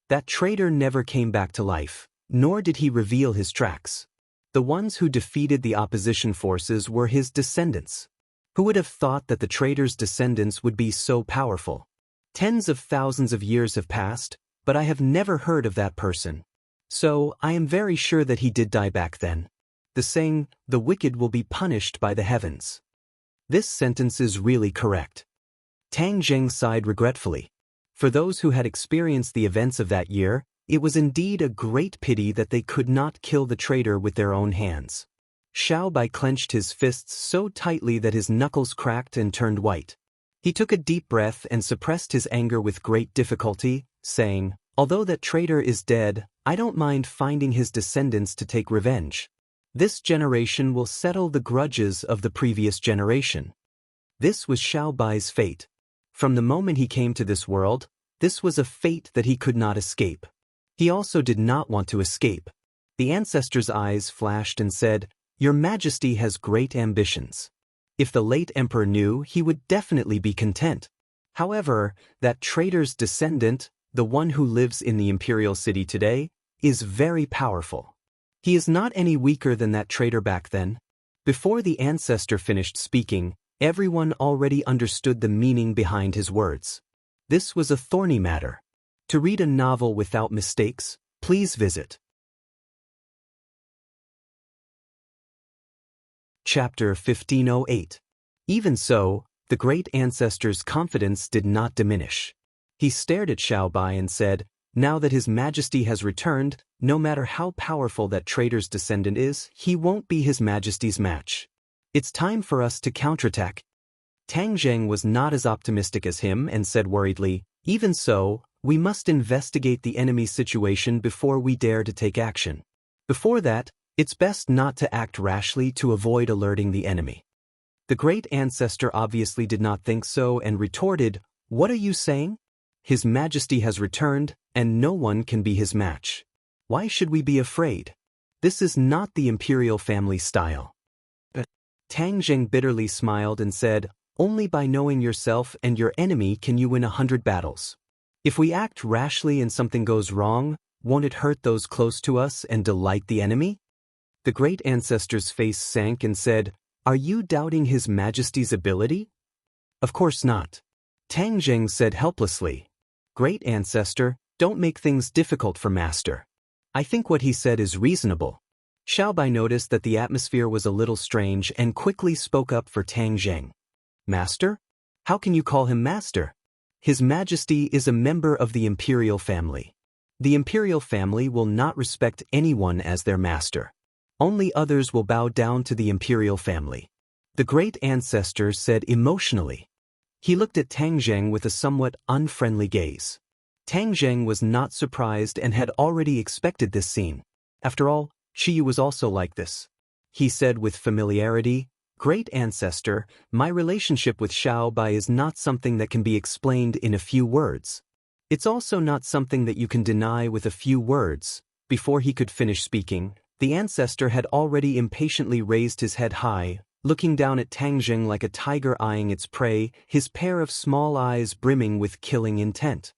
That traitor never came back to life, nor did he reveal his tracks. The ones who defeated the opposition forces were his descendants. Who would have thought that the traitor's descendants would be so powerful? Tens of thousands of years have passed, but I have never heard of that person. So, I am very sure that he did die back then. The saying, the wicked will be punished by the heavens. This sentence is really correct. Tang Jing sighed regretfully. For those who had experienced the events of that year, it was indeed a great pity that they could not kill the traitor with their own hands. Xiao Bai clenched his fists so tightly that his knuckles cracked and turned white. He took a deep breath and suppressed his anger with great difficulty, saying, although that traitor is dead, I don't mind finding his descendants to take revenge. This generation will settle the grudges of the previous generation. This was Xiao Bai's fate. From the moment he came to this world, this was a fate that he could not escape. He also did not want to escape. The ancestor's eyes flashed and said, Your Majesty has great ambitions. If the late emperor knew, he would definitely be content. However, that traitor's descendant, the one who lives in the imperial city today, is very powerful. He is not any weaker than that traitor back then. Before the ancestor finished speaking, everyone already understood the meaning behind his words. This was a thorny matter. To read a novel without mistakes, please visit Chapter 1508. Even so, the great ancestor's confidence did not diminish. He stared at Xiao Bai and said, now that His Majesty has returned, no matter how powerful that traitor's descendant is, he won't be His Majesty's match. It's time for us to counterattack. Tang Jing was not as optimistic as him and said worriedly, even so, we must investigate the enemy's situation before we dare to take action. Before that, it's best not to act rashly to avoid alerting the enemy. The great ancestor obviously did not think so and retorted, what are you saying? His Majesty has returned, and no one can be his match. Why should we be afraid? This is not the imperial family style. Tang Jing bitterly smiled and said, only by knowing yourself and your enemy can you win 100 battles. If we act rashly and something goes wrong, won't it hurt those close to us and delight the enemy? The great ancestor's face sank and said, are you doubting His Majesty's ability? Of course not. Tang Jing said helplessly, great ancestor, don't make things difficult for Master. I think what he said is reasonable. Xiao Bai noticed that the atmosphere was a little strange and quickly spoke up for Tang Jing. Master? How can you call him Master? His Majesty is a member of the imperial family. The imperial family will not respect anyone as their master. Only others will bow down to the imperial family. The great ancestor said emotionally. He looked at Tang Zheng with a somewhat unfriendly gaze. Tang Zheng was not surprised and had already expected this scene. After all, Shiyu was also like this. He said with familiarity, "Great ancestor, my relationship with Xiao Bai is not something that can be explained in a few words. It's also not something that you can deny with a few words." Before he could finish speaking, the ancestor had already impatiently raised his head high, looking down at Tang Zheng like a tiger eyeing its prey, his pair of small eyes brimming with killing intent.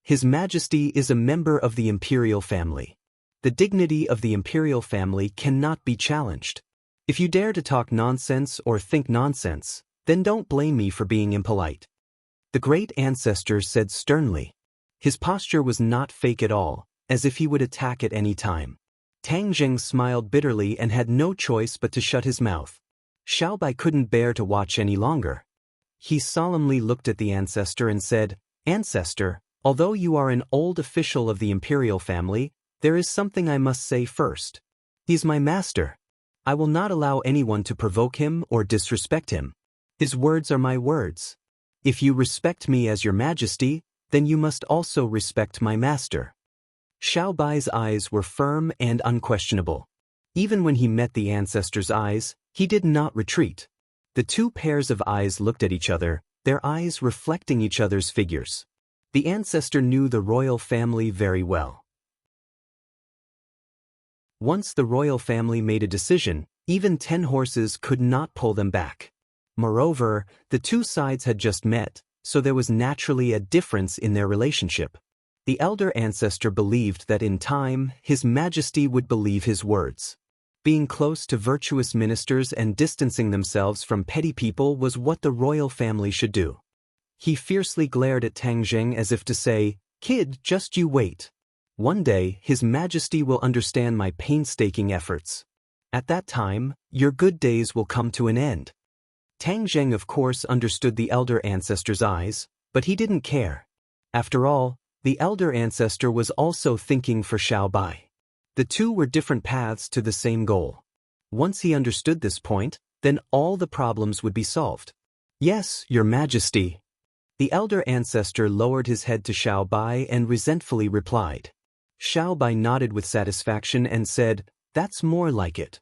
His Majesty is a member of the imperial family. The dignity of the imperial family cannot be challenged. If you dare to talk nonsense or think nonsense, then don't blame me for being impolite. The great ancestor said sternly. His posture was not fake at all, as if he would attack at any time. Tang Zheng smiled bitterly and had no choice but to shut his mouth. Xiao Bai couldn't bear to watch any longer. He solemnly looked at the ancestor and said, "Ancestor, although you are an old official of the imperial family, there is something I must say first. He's my master. I will not allow anyone to provoke him or disrespect him. His words are my words. If you respect me as your Majesty, then you must also respect my master." Xiao Bai's eyes were firm and unquestionable. Even when he met the ancestor's eyes, he did not retreat. The two pairs of eyes looked at each other, their eyes reflecting each other's figures. The ancestor knew the royal family very well. Once the royal family made a decision, even 10 horses could not pull them back. Moreover, the two sides had just met, so there was naturally a difference in their relationship. The elder ancestor believed that in time, His Majesty would believe his words. Being close to virtuous ministers and distancing themselves from petty people was what the royal family should do. He fiercely glared at Tang Zheng as if to say, "Kid, just you wait. One day, His Majesty will understand my painstaking efforts. At that time, your good days will come to an end." Tang Zheng of course understood the elder ancestor's eyes, but he didn't care. After all, the elder ancestor was also thinking for Xiao Bai. The two were different paths to the same goal. Once he understood this point, then all the problems would be solved. "Yes, Your Majesty." The elder ancestor lowered his head to Xiao Bai and resentfully replied. Xiao Bai nodded with satisfaction and said, "That's more like it."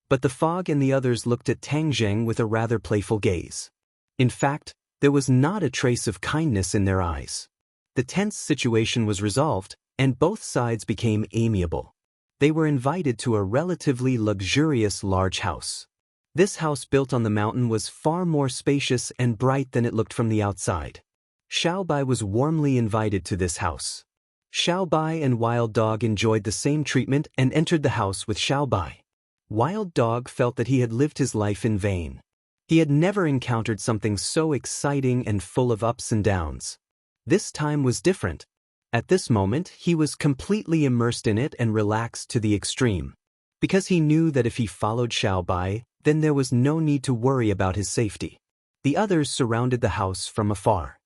But the fog and the others looked at Tang Zheng with a rather playful gaze. In fact, there was not a trace of kindness in their eyes. The tense situation was resolved, and both sides became amiable. They were invited to a relatively luxurious large house. This house built on the mountain was far more spacious and bright than it looked from the outside. Xiao Bai was warmly invited to this house. Xiao Bai and Wild Dog enjoyed the same treatment and entered the house with Xiao Bai. Wild Dog felt that he had lived his life in vain. He had never encountered something so exciting and full of ups and downs. This time was different. At this moment, he was completely immersed in it and relaxed to the extreme. Because he knew that if he followed Xiao Bai, then there was no need to worry about his safety. The others surrounded the house from afar.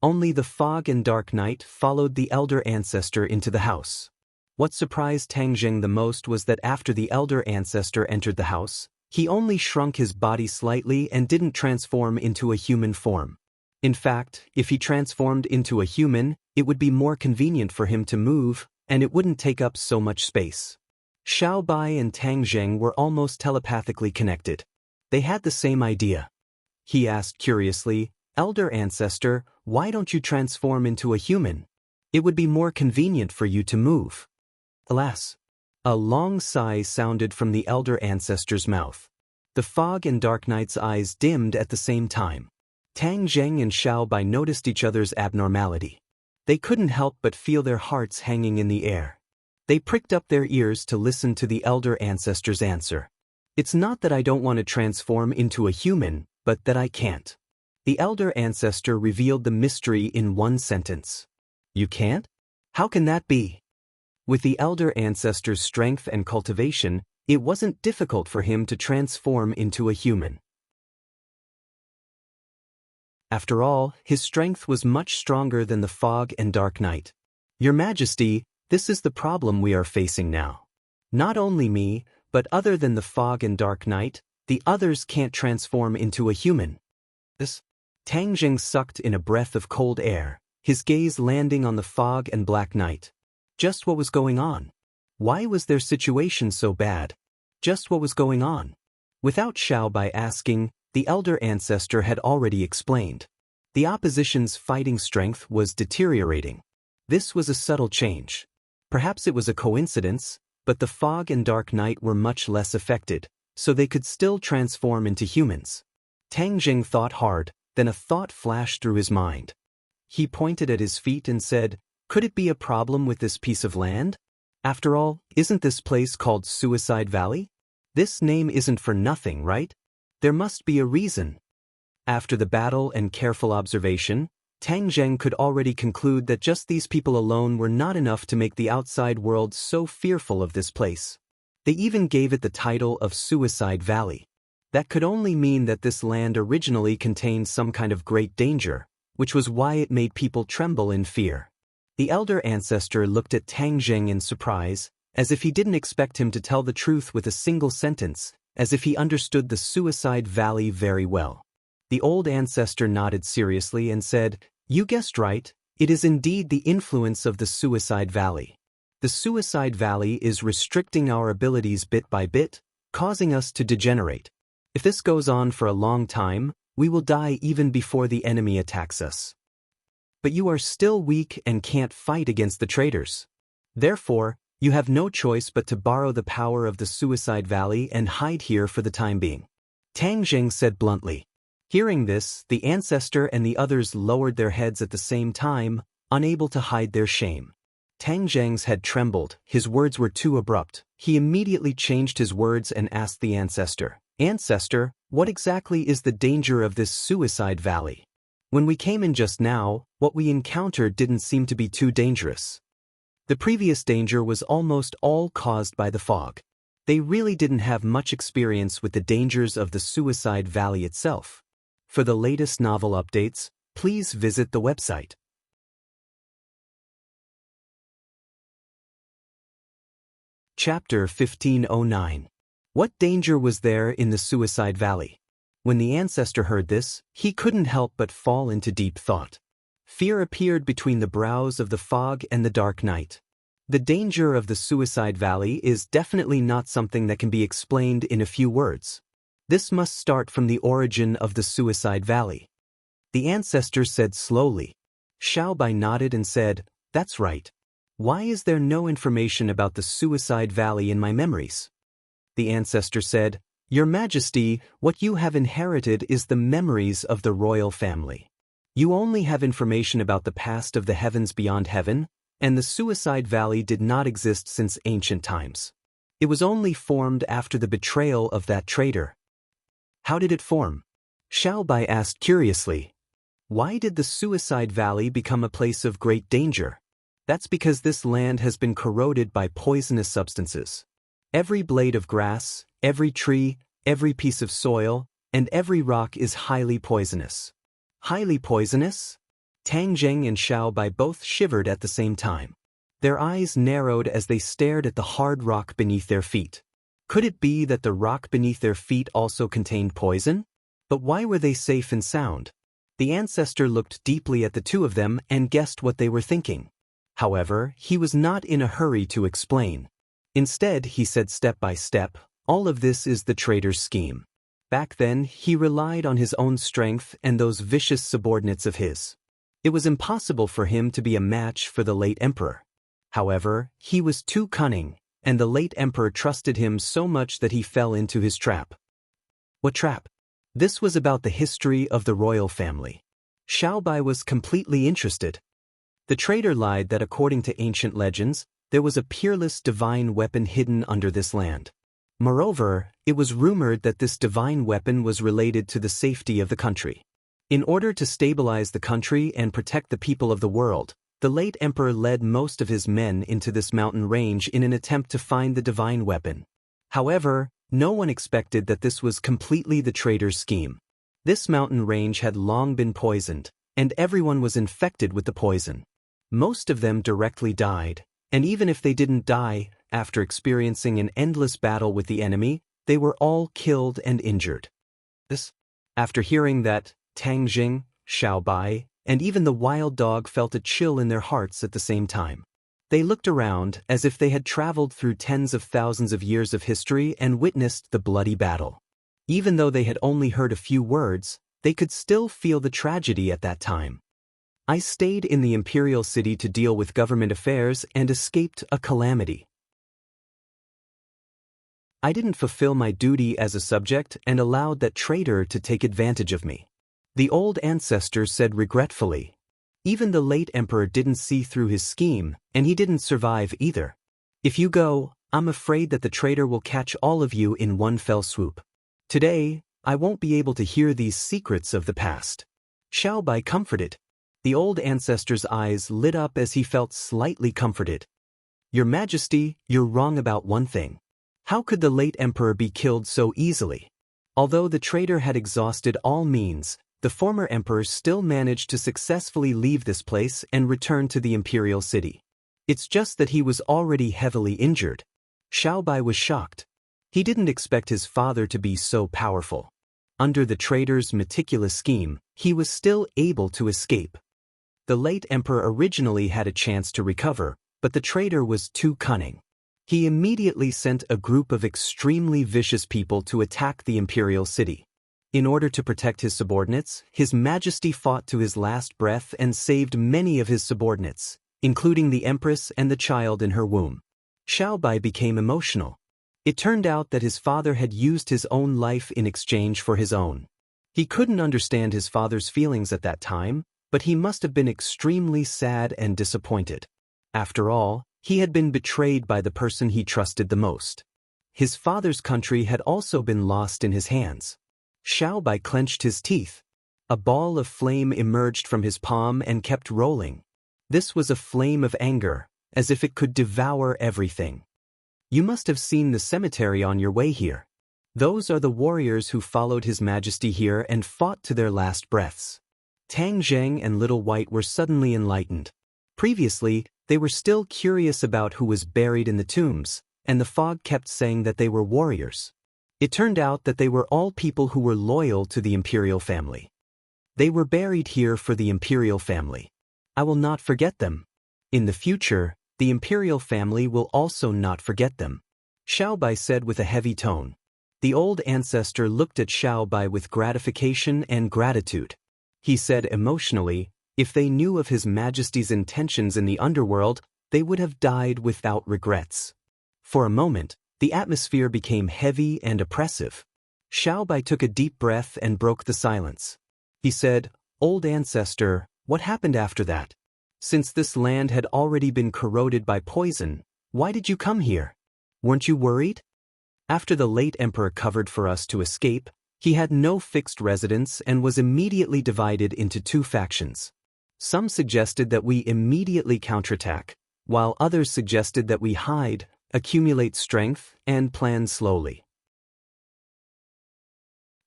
Only the fog and dark night followed the elder ancestor into the house. What surprised Tang Zheng the most was that after the elder ancestor entered the house, he only shrunk his body slightly and didn't transform into a human form. In fact, if he transformed into a human, it would be more convenient for him to move, and it wouldn't take up so much space. Xiao Bai and Tang Zheng were almost telepathically connected. They had the same idea. He asked curiously, "Elder ancestor, why don't you transform into a human? It would be more convenient for you to move." Alas! A long sigh sounded from the elder ancestor's mouth. The fog and dark night's eyes dimmed at the same time. Tang Zheng and Xiao Bai noticed each other's abnormality. They couldn't help but feel their hearts hanging in the air. They pricked up their ears to listen to the elder ancestor's answer. "It's not that I don't want to transform into a human, but that I can't." The elder ancestor revealed the mystery in one sentence. "You can't? How can that be?" With the elder ancestor's strength and cultivation, it wasn't difficult for him to transform into a human. After all, his strength was much stronger than the fog and dark night. Your Majesty, this is the problem we are facing now. Not only me, but other than the fog and dark night, the others can't transform into a human. Tang Jing sucked in a breath of cold air, his gaze landing on the fog and black night. Just what was going on? Why was their situation so bad? Just what was going on? Without Xiaobai asking, the elder ancestor had already explained. The opposition's fighting strength was deteriorating. This was a subtle change. Perhaps it was a coincidence, but the fog and dark night were much less affected, so they could still transform into humans. Tang Jing thought hard, then a thought flashed through his mind. He pointed at his feet and said, "Could it be a problem with this piece of land? After all, isn't this place called Suicide Valley? This name isn't for nothing, right? There must be a reason." After the battle and careful observation, Tang Jing could already conclude that just these people alone were not enough to make the outside world so fearful of this place. They even gave it the title of Suicide Valley. That could only mean that this land originally contained some kind of great danger, which was why it made people tremble in fear. The elder ancestor looked at Tang Jing in surprise, as if he didn't expect him to tell the truth with a single sentence, as if he understood the Suicide Valley very well. The old ancestor nodded seriously and said, "You guessed right, it is indeed the influence of the Suicide Valley. The Suicide Valley is restricting our abilities bit by bit, causing us to degenerate. If this goes on for a long time, we will die even before the enemy attacks us. But you are still weak and can't fight against the traitors. Therefore, you have no choice but to borrow the power of the Suicide Valley and hide here for the time being," Tang Jing said bluntly. Hearing this, the ancestor and the others lowered their heads at the same time, unable to hide their shame. Tang Jing's head trembled, his words were too abrupt. He immediately changed his words and asked the ancestor, "Ancestor, what exactly is the danger of this Suicide Valley? When we came in just now, what we encountered didn't seem to be too dangerous. The previous danger was almost all caused by the fog. They really didn't have much experience with the dangers of the Suicide Valley itself." For the latest novel updates, please visit the website. Chapter 1509. What danger was there in the Suicide Valley? When the ancestor heard this, he couldn't help but fall into deep thought. Fear appeared between the brows of the fog and the dark night. The danger of the Suicide Valley is definitely not something that can be explained in a few words. This must start from the origin of the Suicide Valley. The ancestor said slowly. Xiaobai nodded and said, "That's right. Why is there no information about the Suicide Valley in my memories?" The ancestor said, "Your Majesty, what you have inherited is the memories of the royal family. You only have information about the past of the heavens beyond heaven, and the Suicide Valley did not exist since ancient times. It was only formed after the betrayal of that traitor." "How did it form?" Xiaobai asked curiously. "Why did the Suicide Valley become a place of great danger?" "That's because this land has been corroded by poisonous substances. Every blade of grass, every tree, every piece of soil, and every rock is highly poisonous." "Highly poisonous?" Tang Jing and Xiaobai both shivered at the same time. Their eyes narrowed as they stared at the hard rock beneath their feet. Could it be that the rock beneath their feet also contained poison? But why were they safe and sound? The ancestor looked deeply at the two of them and guessed what they were thinking. However, he was not in a hurry to explain. Instead, he said step by step, "All of this is the traitor's scheme. Back then, he relied on his own strength and those vicious subordinates of his. It was impossible for him to be a match for the late emperor. However, he was too cunning, and the late emperor trusted him so much that he fell into his trap." "What trap?" This was about the history of the royal family. Xiaobai was completely interested. The traitor lied that according to ancient legends, there was a peerless divine weapon hidden under this land. Moreover, it was rumored that this divine weapon was related to the safety of the country. In order to stabilize the country and protect the people of the world, the late emperor led most of his men into this mountain range in an attempt to find the divine weapon. However, no one expected that this was completely the traitor's scheme. This mountain range had long been poisoned, and everyone was infected with the poison. Most of them directly died, and even if they didn't die, after experiencing an endless battle with the enemy, they were all killed and injured. After hearing that, Tang Jing, Xiao Bai, and even the wild dog felt a chill in their hearts at the same time. They looked around as if they had traveled through tens of thousands of years of history and witnessed the bloody battle. Even though they had only heard a few words, they could still feel the tragedy at that time. I stayed in the imperial city to deal with government affairs and escaped a calamity. I didn't fulfill my duty as a subject and allowed that traitor to take advantage of me. The old ancestor said regretfully. Even the late emperor didn't see through his scheme, and he didn't survive either. If you go, I'm afraid that the traitor will catch all of you in one fell swoop. Today, I won't be able to hear these secrets of the past. Xiao Bai comforted. The old ancestor's eyes lit up as he felt slightly comforted. Your Majesty, you're wrong about one thing. How could the late emperor be killed so easily? Although the traitor had exhausted all means, the former emperor still managed to successfully leave this place and return to the imperial city. It's just that he was already heavily injured. Xiao Bai was shocked. He didn't expect his father to be so powerful. Under the traitor's meticulous scheme, he was still able to escape. The late emperor originally had a chance to recover, but the traitor was too cunning. He immediately sent a group of extremely vicious people to attack the imperial city. In order to protect his subordinates, His Majesty fought to his last breath and saved many of his subordinates, including the empress and the child in her womb. Xiao Bai became emotional. It turned out that his father had used his own life in exchange for his own. He couldn't understand his father's feelings at that time, but he must have been extremely sad and disappointed. After all, he had been betrayed by the person he trusted the most. His father's country had also been lost in his hands. Xiao Bai clenched his teeth. A ball of flame emerged from his palm and kept rolling. This was a flame of anger, as if it could devour everything. You must have seen the cemetery on your way here. Those are the warriors who followed His Majesty here and fought to their last breaths. Tang Zheng and Little White were suddenly enlightened. Previously, they were still curious about who was buried in the tombs, and the fog kept saying that they were warriors. It turned out that they were all people who were loyal to the imperial family. They were buried here for the imperial family. I will not forget them. In the future, the imperial family will also not forget them. Xiao Bai said with a heavy tone. The old ancestor looked at Xiao Bai with gratification and gratitude. He said emotionally, if they knew of His Majesty's intentions in the underworld, they would have died without regrets. For a moment, the atmosphere became heavy and oppressive. Xiao Bai took a deep breath and broke the silence. He said, Old ancestor, what happened after that? Since this land had already been corroded by poison, why did you come here? Weren't you worried? After the late emperor covered for us to escape, he had no fixed residence and was immediately divided into two factions. Some suggested that we immediately counterattack, while others suggested that we hide, accumulate strength, and plan slowly.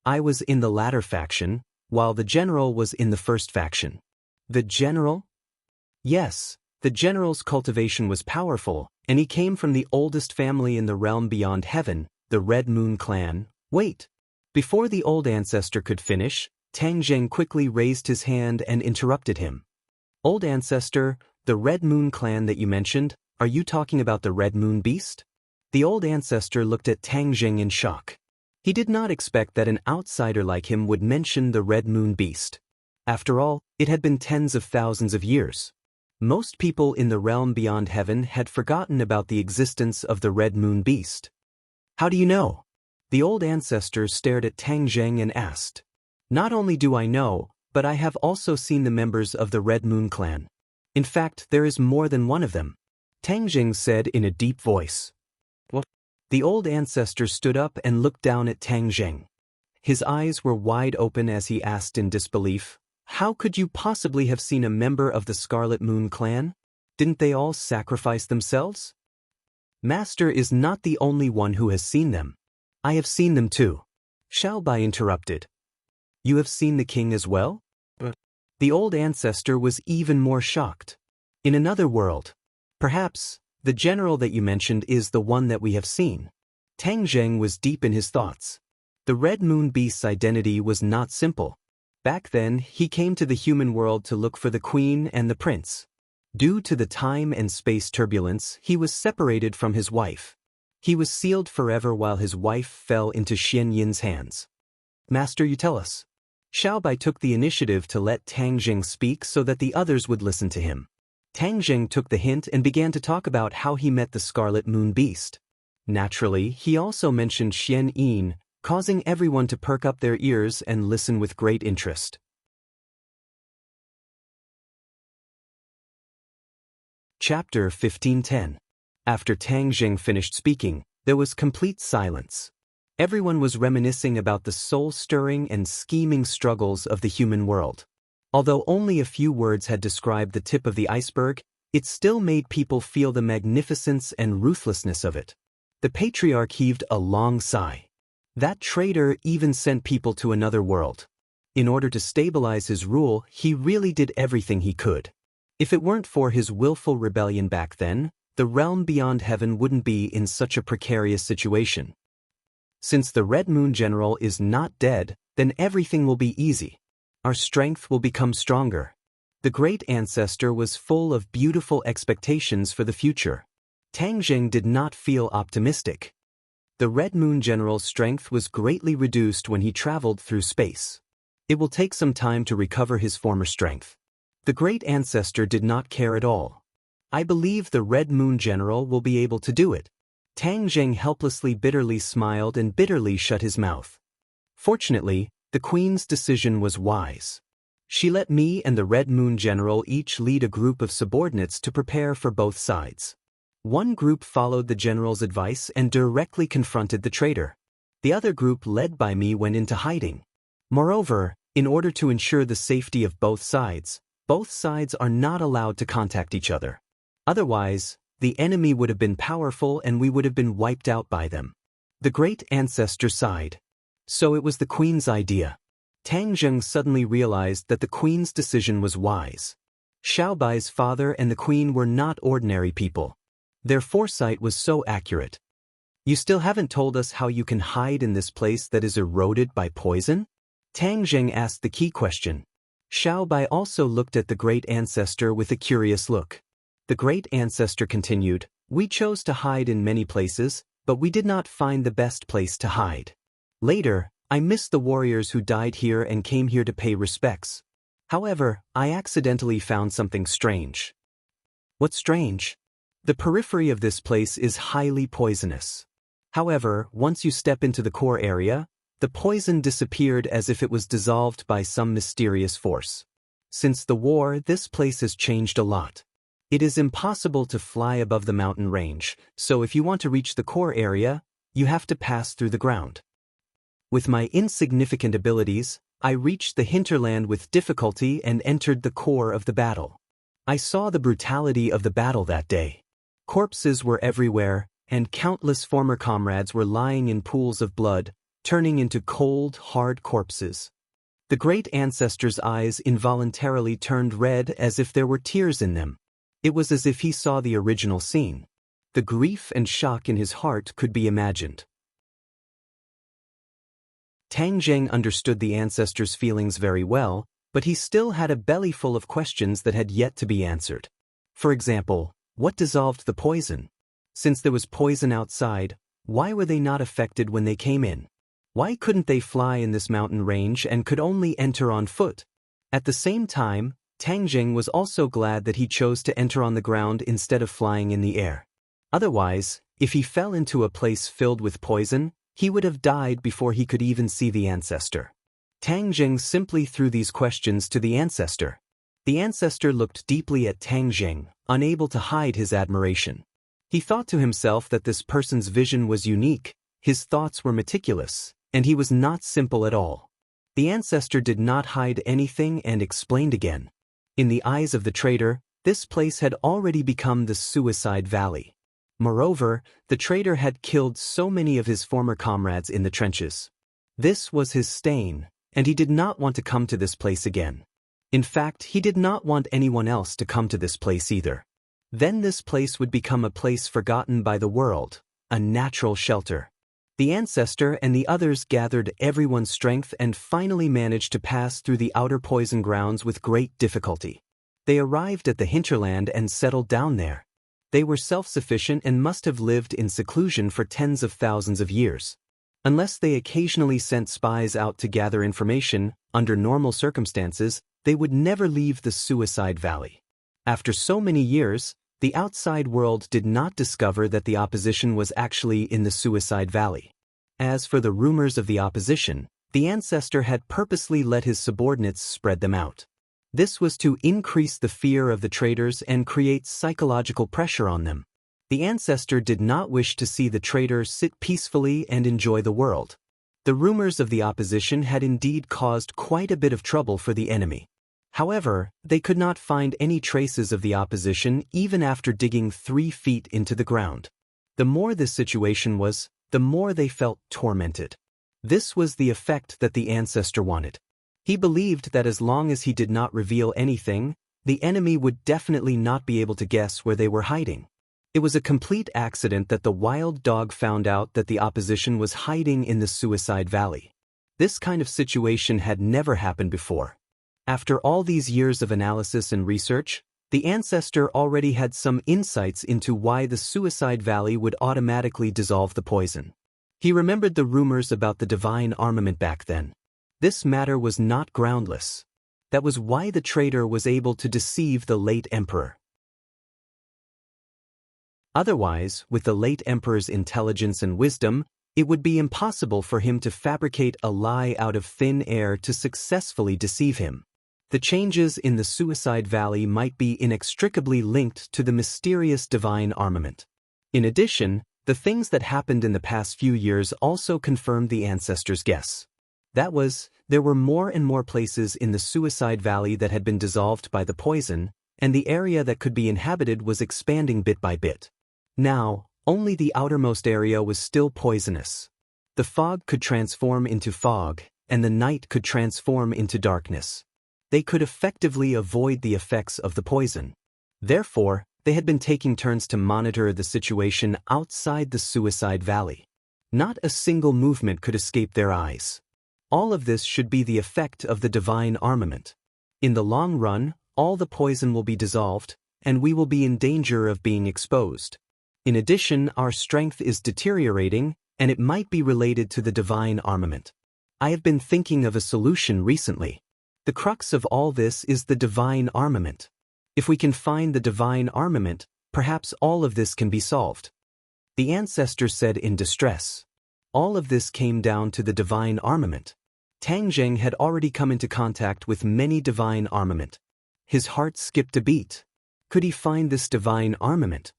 I was in the latter faction, while the general was in the first faction. The general? Yes, the general's cultivation was powerful, and he came from the oldest family in the realm beyond heaven, the Red Moon clan. Wait! Before the old ancestor could finish, Tang Zheng quickly raised his hand and interrupted him. Old ancestor, the Red Moon clan that you mentioned, are you talking about the Red Moon beast? The old ancestor looked at Tang Zheng in shock. He did not expect that an outsider like him would mention the Red Moon beast. After all, it had been tens of thousands of years. Most people in the realm beyond heaven had forgotten about the existence of the Red Moon beast. How do you know? The old ancestor stared at Tang Zheng and asked. Not only do I know, but I have also seen the members of the Red Moon clan. In fact, there is more than one of them. Tang Zheng said in a deep voice. What? The old ancestor stood up and looked down at Tang Zheng. His eyes were wide open as he asked in disbelief, how could you possibly have seen a member of the Scarlet Moon clan? Didn't they all sacrifice themselves? Master is not the only one who has seen them. I have seen them too. Xiao Bai interrupted. You have seen the king as well? But the old ancestor was even more shocked. In another world. Perhaps, the general that you mentioned is the one that we have seen. Tang Zheng was deep in his thoughts. The Red Moon Beast's identity was not simple. Back then, he came to the human world to look for the queen and the prince. Due to the time and space turbulence, he was separated from his wife. He was sealed forever while his wife fell into Xian Yin's hands. Master, you tell us. Xiaobai took the initiative to let Tang Zheng speak so that the others would listen to him. Tang Zheng took the hint and began to talk about how he met the Scarlet Moon Beast. Naturally, he also mentioned Xian Yin, causing everyone to perk up their ears and listen with great interest. Chapter 15:10. After Tang Zheng finished speaking, there was complete silence. Everyone was reminiscing about the soul-stirring and scheming struggles of the human world. Although only a few words had described the tip of the iceberg, it still made people feel the magnificence and ruthlessness of it. The patriarch heaved a long sigh. That traitor even sent people to another world. In order to stabilize his rule, he really did everything he could. If it weren't for his willful rebellion back then, the realm beyond heaven wouldn't be in such a precarious situation. Since the Red Moon General is not dead, then everything will be easy. Our strength will become stronger. The great ancestor was full of beautiful expectations for the future. Tang Zheng did not feel optimistic. The Red Moon General's strength was greatly reduced when he traveled through space. It will take some time to recover his former strength. The great ancestor did not care at all. I believe the Red Moon General will be able to do it. Tang Zheng helplessly bitterly smiled and bitterly shut his mouth. Fortunately, the Queen's decision was wise. She let me and the Red Moon General each lead a group of subordinates to prepare for both sides. One group followed the general's advice and directly confronted the traitor. The other group, led by me, went into hiding. Moreover, in order to ensure the safety of both sides are not allowed to contact each other. Otherwise, the enemy would have been powerful and we would have been wiped out by them. The great ancestor sighed. So it was the Queen's idea. Tang Zheng suddenly realized that the Queen's decision was wise. Xiaobai's father and the Queen were not ordinary people. Their foresight was so accurate. You still haven't told us how you can hide in this place that is eroded by poison? Tang Zheng asked the key question. Xiaobai also looked at the great ancestor with a curious look. The great ancestor continued, we chose to hide in many places, but we did not find the best place to hide. Later, I missed the warriors who died here and came here to pay respects. However, I accidentally found something strange. What's strange? The periphery of this place is highly poisonous. However, once you step into the core area, the poison disappeared as if it was dissolved by some mysterious force. Since the war, this place has changed a lot. It is impossible to fly above the mountain range, so if you want to reach the core area, you have to pass through the ground. With my insignificant abilities, I reached the hinterland with difficulty and entered the core of the battle. I saw the brutality of the battle that day. Corpses were everywhere, and countless former comrades were lying in pools of blood, turning into cold, hard corpses. The great ancestor's eyes involuntarily turned red as if there were tears in them. It was as if he saw the original scene. The grief and shock in his heart could be imagined. Tang Zheng understood the ancestor's feelings very well, but he still had a belly full of questions that had yet to be answered. For example, what dissolved the poison? Since there was poison outside, why were they not affected when they came in? Why couldn't they fly in this mountain range and could only enter on foot? At the same time, Tang Zheng was also glad that he chose to enter on the ground instead of flying in the air. Otherwise, if he fell into a place filled with poison, he would have died before he could even see the ancestor. Tang Zheng simply threw these questions to the ancestor. The ancestor looked deeply at Tang Zheng, unable to hide his admiration. He thought to himself that this person's vision was unique, his thoughts were meticulous, and he was not simple at all. The ancestor did not hide anything and explained again. In the eyes of the traitor, this place had already become the suicide valley. Moreover, the traitor had killed so many of his former comrades in the trenches. This was his stain, and he did not want to come to this place again. In fact, he did not want anyone else to come to this place either. Then this place would become a place forgotten by the world, a natural shelter. The ancestor and the others gathered everyone's strength and finally managed to pass through the outer poison grounds with great difficulty. They arrived at the hinterland and settled down there. They were self-sufficient and must have lived in seclusion for tens of thousands of years. Unless they occasionally sent spies out to gather information, under normal circumstances, they would never leave the Suicide Valley. After so many years, the outside world did not discover that the opposition was actually in the Suicide Valley. As for the rumors of the opposition, the ancestor had purposely let his subordinates spread them out. This was to increase the fear of the traitors and create psychological pressure on them. The ancestor did not wish to see the traitor sit peacefully and enjoy the world. The rumors of the opposition had indeed caused quite a bit of trouble for the enemy. However, they could not find any traces of the opposition even after digging 3 feet into the ground. The more this situation was, the more they felt tormented. This was the effect that the ancestor wanted. He believed that as long as he did not reveal anything, the enemy would definitely not be able to guess where they were hiding. It was a complete accident that the wild dog found out that the opposition was hiding in the Suicide Valley. This kind of situation had never happened before. After all these years of analysis and research, the ancestor already had some insights into why the Suicide Valley would automatically dissolve the poison. He remembered the rumors about the divine armament back then. This matter was not groundless. That was why the traitor was able to deceive the late emperor. Otherwise, with the late emperor's intelligence and wisdom, it would be impossible for him to fabricate a lie out of thin air to successfully deceive him. The changes in the Suicide Valley might be inextricably linked to the mysterious divine armament. In addition, the things that happened in the past few years also confirmed the ancestor's guess. That was, there were more and more places in the Suicide Valley that had been dissolved by the poison, and the area that could be inhabited was expanding bit by bit. Now, only the outermost area was still poisonous. The fog could transform into fog, and the night could transform into darkness. They could effectively avoid the effects of the poison. Therefore, they had been taking turns to monitor the situation outside the Suicide Valley. Not a single movement could escape their eyes. All of this should be the effect of the divine armament. In the long run, all the poison will be dissolved, and we will be in danger of being exposed. In addition, our strength is deteriorating, and it might be related to the divine armament. I have been thinking of a solution recently. The crux of all this is the divine armament. If we can find the divine armament, perhaps all of this can be solved. The ancestor said in distress. All of this came down to the divine armament. Tang Zheng had already come into contact with many divine armament. His heart skipped a beat. Could he find this divine armament?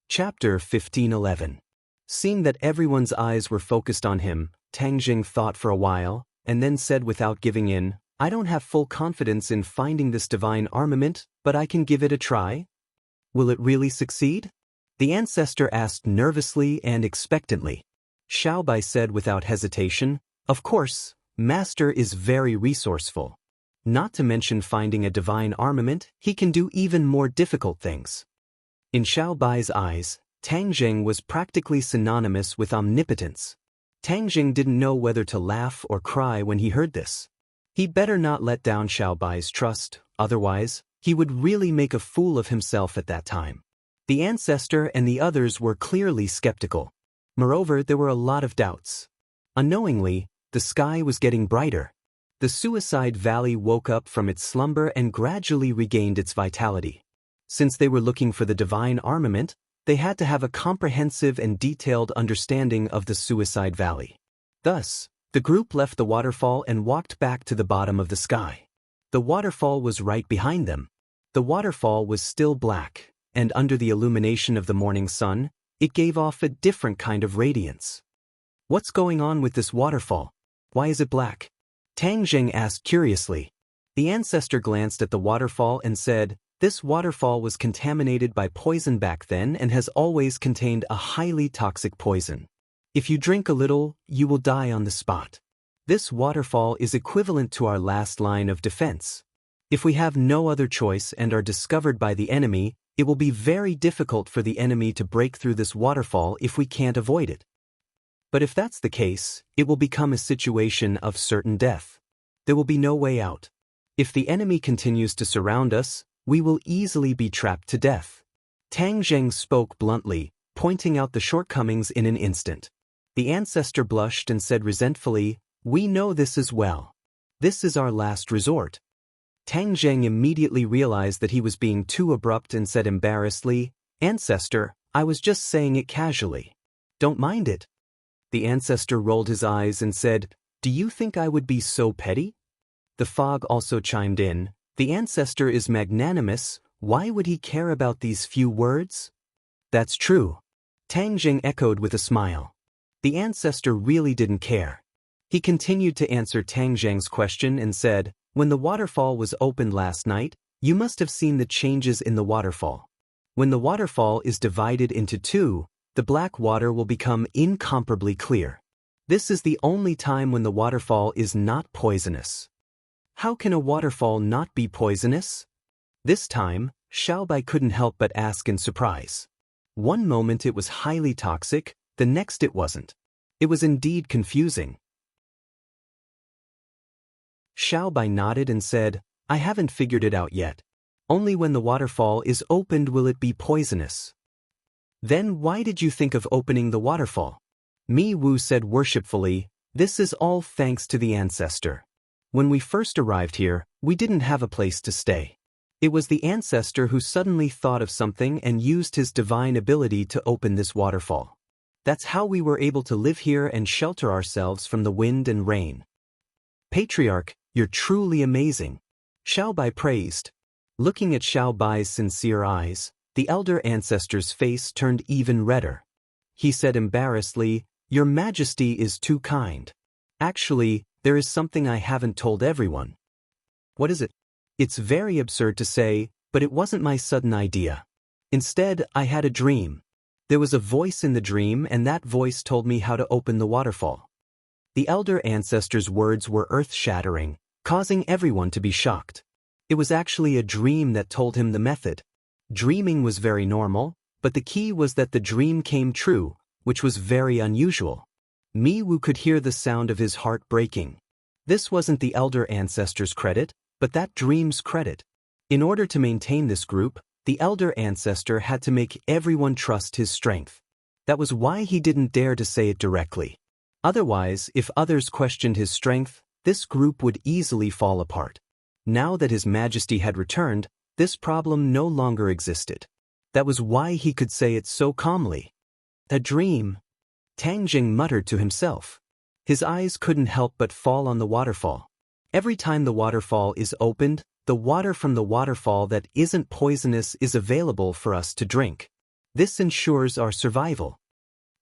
Chapter 1511. Seeing that everyone's eyes were focused on him, Tang Zheng thought for a while, and then said without giving in, I don't have full confidence in finding this divine armament, but I can give it a try. Will it really succeed? The ancestor asked nervously and expectantly. Xiaobai said without hesitation, Of course, Master is very resourceful. Not to mention finding a divine armament, he can do even more difficult things. In Xiaobai's eyes, Tang Zheng was practically synonymous with omnipotence. Tang Zheng didn't know whether to laugh or cry when he heard this. He better not let down Xiaobai's trust, otherwise, he would really make a fool of himself at that time. The ancestor and the others were clearly skeptical. Moreover, there were a lot of doubts. Unknowingly, the sky was getting brighter. The Suicide Valley woke up from its slumber and gradually regained its vitality. Since they were looking for the divine armament, they had to have a comprehensive and detailed understanding of the Suicide Valley. Thus, the group left the waterfall and walked back to the bottom of the sky. The waterfall was right behind them. The waterfall was still black, and under the illumination of the morning sun, it gave off a different kind of radiance. What's going on with this waterfall? Why is it black? Tang Zheng asked curiously. The ancestor glanced at the waterfall and said, This waterfall was contaminated by poison back then and has always contained a highly toxic poison. If you drink a little, you will die on the spot. This waterfall is equivalent to our last line of defense. If we have no other choice and are discovered by the enemy, it will be very difficult for the enemy to break through this waterfall if we can't avoid it. But if that's the case, it will become a situation of certain death. There will be no way out. If the enemy continues to surround us, we will easily be trapped to death. Tang Zheng spoke bluntly, pointing out the shortcomings in an instant. The ancestor blushed and said resentfully, "We know this as well. This is our last resort." Tang Zheng immediately realized that he was being too abrupt and said embarrassedly, "Ancestor, I was just saying it casually. Don't mind it." The ancestor rolled his eyes and said, "Do you think I would be so petty?" The fog also chimed in, "The ancestor is magnanimous, why would he care about these few words?" "That's true." Tang Zheng echoed with a smile. The ancestor really didn't care. He continued to answer Tang Zheng's question and said, "When the waterfall was opened last night, you must have seen the changes in the waterfall. When the waterfall is divided into two, the black water will become incomparably clear. This is the only time when the waterfall is not poisonous." "How can a waterfall not be poisonous?" This time, Xiaobai couldn't help but ask in surprise. One moment it was highly toxic, the next it wasn't. It was indeed confusing. Xiaobai nodded and said, "I haven't figured it out yet. Only when the waterfall is opened will it be poisonous." "Then why did you think of opening the waterfall?" Mi Wu said worshipfully, "This is all thanks to the ancestor. When we first arrived here, we didn't have a place to stay. It was the ancestor who suddenly thought of something and used his divine ability to open this waterfall. That's how we were able to live here and shelter ourselves from the wind and rain." "Patriarch, you're truly amazing," Xiaobai praised. Looking at Xiaobai's sincere eyes, the elder ancestor's face turned even redder. He said embarrassedly, "Your Majesty is too kind. Actually, there is something I haven't told everyone." "What is it?" "It's very absurd to say, but it wasn't my sudden idea. Instead, I had a dream. There was a voice in the dream and that voice told me how to open the waterfall." The elder ancestor's words were earth-shattering, causing everyone to be shocked. It was actually a dream that told him the method. Dreaming was very normal, but the key was that the dream came true, which was very unusual. Mi Wu could hear the sound of his heart breaking. This wasn't the elder ancestor's credit, but that dream's credit. In order to maintain this group, the elder ancestor had to make everyone trust his strength. That was why he didn't dare to say it directly. Otherwise, if others questioned his strength, this group would easily fall apart. Now that His Majesty had returned, this problem no longer existed. That was why he could say it so calmly. "A dream," Tang Jing muttered to himself. His eyes couldn't help but fall on the waterfall. Every time the waterfall is opened, the water from the waterfall that isn't poisonous is available for us to drink. This ensures our survival.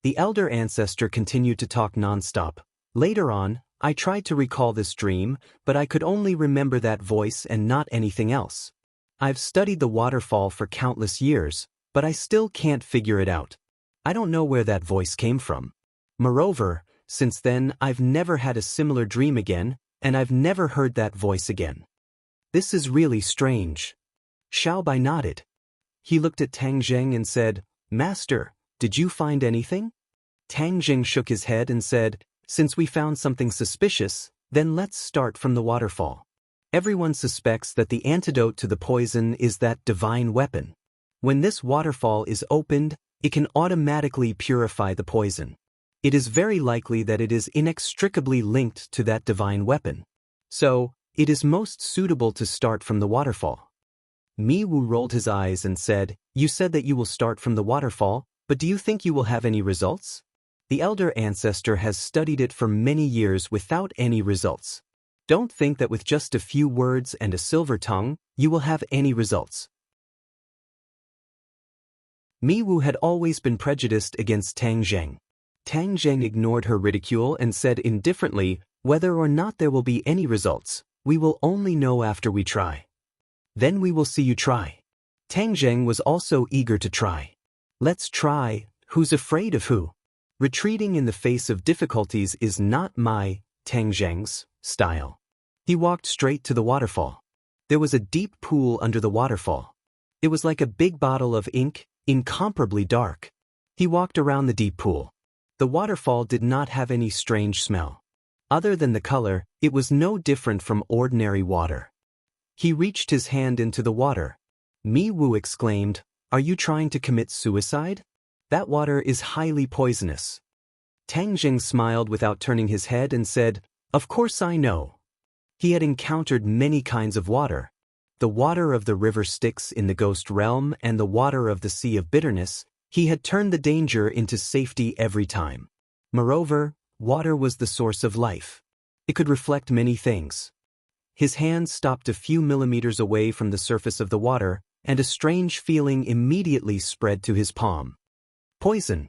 The elder ancestor continued to talk nonstop. "Later on, I tried to recall this dream, but I could only remember that voice and not anything else. I've studied the waterfall for countless years, but I still can't figure it out. I don't know where that voice came from. Moreover, since then I've never had a similar dream again, and I've never heard that voice again. This is really strange." Xiaobai nodded. He looked at Tang Zheng and said, "Master, did you find anything?" Tang Zheng shook his head and said, "Since we found something suspicious, then let's start from the waterfall. Everyone suspects that the antidote to the poison is that divine weapon. When this waterfall is opened, it can automatically purify the poison. It is very likely that it is inextricably linked to that divine weapon. So, it is most suitable to start from the waterfall." Mi Wu rolled his eyes and said, "You said that you will start from the waterfall, but do you think you will have any results?" The elder ancestor has studied it for many years without any results. Don't think that with just a few words and a silver tongue, you will have any results. Mi Wu had always been prejudiced against Tang Zheng. Tang Zheng ignored her ridicule and said indifferently, "Whether or not there will be any results, we will only know after we try." "Then we will see you try." Tang Zheng was also eager to try. Let's try, who's afraid of who? Retreating in the face of difficulties is not my, Tang Zheng's, style. He walked straight to the waterfall. There was a deep pool under the waterfall. It was like a big bottle of ink, incomparably dark. He walked around the deep pool. The waterfall did not have any strange smell. Other than the color, it was no different from ordinary water. He reached his hand into the water. Mi Wu exclaimed, "Are you trying to commit suicide? That water is highly poisonous." Tang Zheng smiled without turning his head and said, "Of course I know." He had encountered many kinds of water. The water of the river Styx in the ghost realm and the water of the sea of bitterness. He had turned the danger into safety every time. Moreover, water was the source of life. It could reflect many things. His hand stopped a few millimeters away from the surface of the water, and a strange feeling immediately spread to his palm. Poison.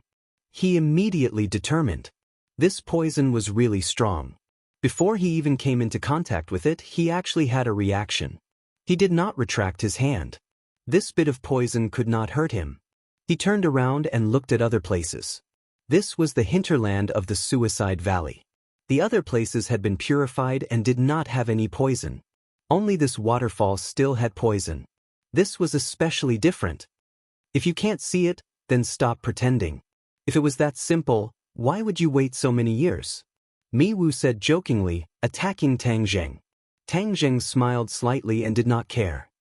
He immediately determined. This poison was really strong. Before he even came into contact with it, he actually had a reaction. He did not retract his hand. This bit of poison could not hurt him. He turned around and looked at other places. This was the hinterland of the Suicide Valley. The other places had been purified and did not have any poison. Only this waterfall still had poison. This was especially different. If you can't see it, then stop pretending. If it was that simple, why would you wait so many years? Mi Wu said jokingly, attacking Tang Zheng. Tang Zheng smiled slightly and did not care.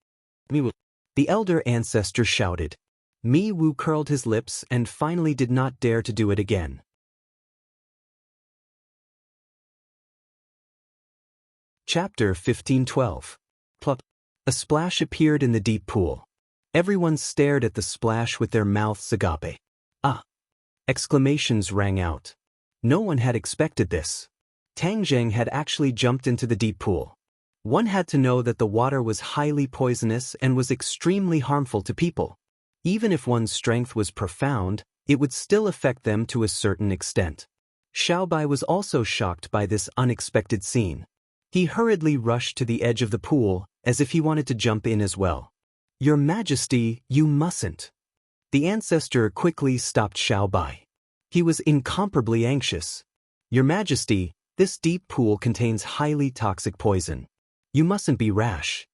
Mi Wu. The elder ancestor shouted. Mi Wu curled his lips and finally did not dare to do it again. Chapter 1512. Plop. A splash appeared in the deep pool. Everyone stared at the splash with their mouths agape. Ah! Exclamations rang out. No one had expected this. Tang Zheng had actually jumped into the deep pool. One had to know that the water was highly poisonous and was extremely harmful to people. Even if one's strength was profound, it would still affect them to a certain extent. Xiaobai was also shocked by this unexpected scene. He hurriedly rushed to the edge of the pool, as if he wanted to jump in as well. "Your Majesty, you mustn't." The ancestor quickly stopped Xiaobai. He was incomparably anxious. "Your Majesty, this deep pool contains highly toxic poison. You mustn't be rash."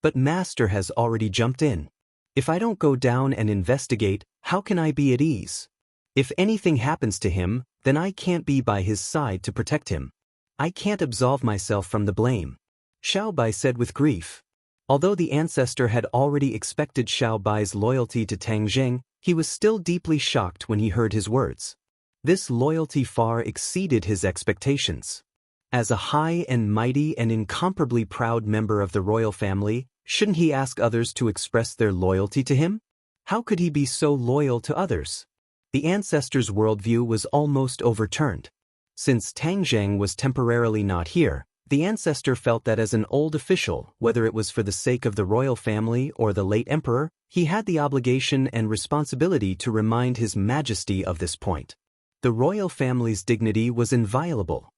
"But Master has already jumped in. If I don't go down and investigate, how can I be at ease? If anything happens to him, then I can't be by his side to protect him. I can't absolve myself from the blame," Xiaobai said with grief. Although the ancestor had already expected Xiaobai's loyalty to Tang Zheng, he was still deeply shocked when he heard his words. This loyalty far exceeded his expectations. As a high and mighty and incomparably proud member of the royal family, shouldn't he ask others to express their loyalty to him? How could he be so loyal to others? The ancestor's worldview was almost overturned. Since Tang Zheng was temporarily not here, the ancestor felt that as an old official, whether it was for the sake of the royal family or the late emperor, he had the obligation and responsibility to remind His Majesty of this point. The royal family's dignity was inviolable.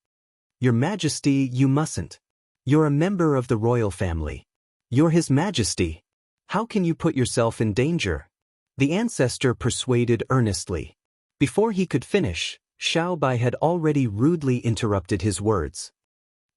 "Your Majesty, you mustn't. You're a member of the royal family. You're His Majesty. How can you put yourself in danger?" The ancestor persuaded earnestly. Before he could finish, Xiaobai had already rudely interrupted his words.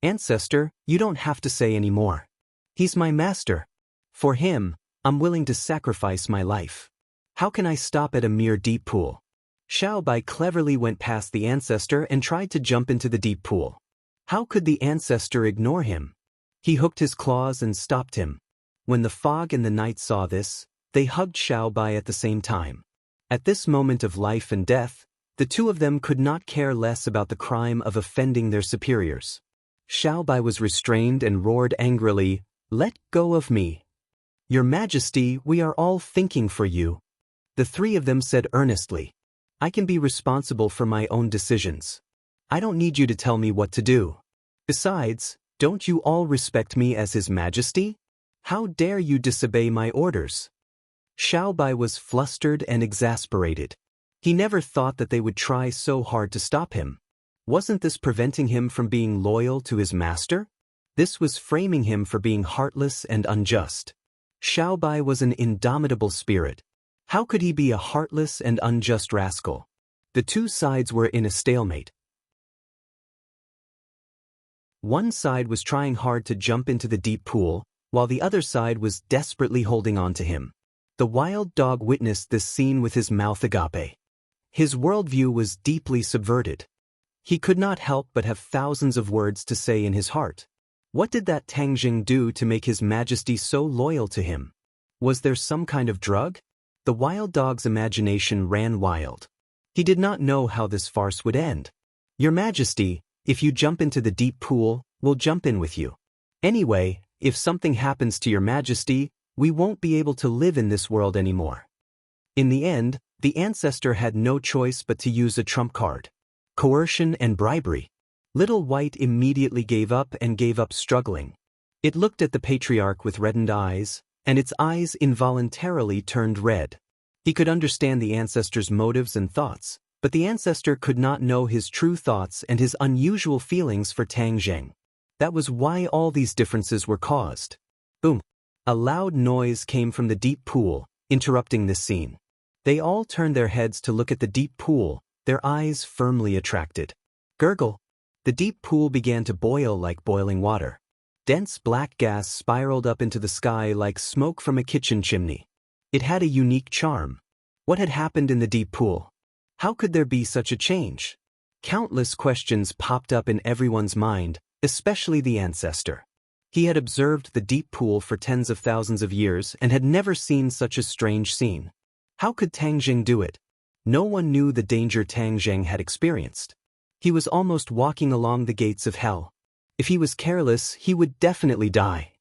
"Ancestor, you don't have to say any more. He's my master. For him, I'm willing to sacrifice my life. How can I stop at a mere deep pool?" Xiaobai cleverly went past the ancestor and tried to jump into the deep pool. How could the ancestor ignore him? He hooked his claws and stopped him. When the fog and the night saw this, they hugged Xiaobai at the same time. At this moment of life and death, the two of them could not care less about the crime of offending their superiors. Xiaobai was restrained and roared angrily, "Let go of me. Your Majesty, we are all thinking for you." The three of them said earnestly, "I can be responsible for my own decisions. I don't need you to tell me what to do. Besides, don't you all respect me as His Majesty? How dare you disobey my orders?" Xiaobai was flustered and exasperated. He never thought that they would try so hard to stop him. Wasn't this preventing him from being loyal to his master? This was framing him for being heartless and unjust. Xiaobai was an indomitable spirit. How could he be a heartless and unjust rascal? The two sides were in a stalemate. One side was trying hard to jump into the deep pool, while the other side was desperately holding on to him. The wild dog witnessed this scene with his mouth agape. His worldview was deeply subverted. He could not help but have thousands of words to say in his heart. What did that Tangjing do to make his majesty so loyal to him? Was there some kind of drug? The wild dog's imagination ran wild. He did not know how this farce would end. Your Majesty, if you jump into the deep pool, we'll jump in with you. Anyway, if something happens to your Majesty, we won't be able to live in this world anymore. In the end, the ancestor had no choice but to use a trump card. Coercion and bribery. Little White immediately gave up struggling. It looked at the patriarch with reddened eyes, and its eyes involuntarily turned red. He could understand the ancestor's motives and thoughts, but the ancestor could not know his true thoughts and his unusual feelings for Tang Zheng. That was why all these differences were caused. Boom! A loud noise came from the deep pool, interrupting this scene. They all turned their heads to look at the deep pool, their eyes firmly attracted. Gurgle! The deep pool began to boil like boiling water. Dense black gas spiraled up into the sky like smoke from a kitchen chimney. It had a unique charm. What had happened in the deep pool? How could there be such a change? Countless questions popped up in everyone's mind, especially the ancestor. He had observed the deep pool for tens of thousands of years and had never seen such a strange scene. How could Tang Zheng do it? No one knew the danger Tang Zheng had experienced. He was almost walking along the gates of hell. If he was careless, he would definitely die.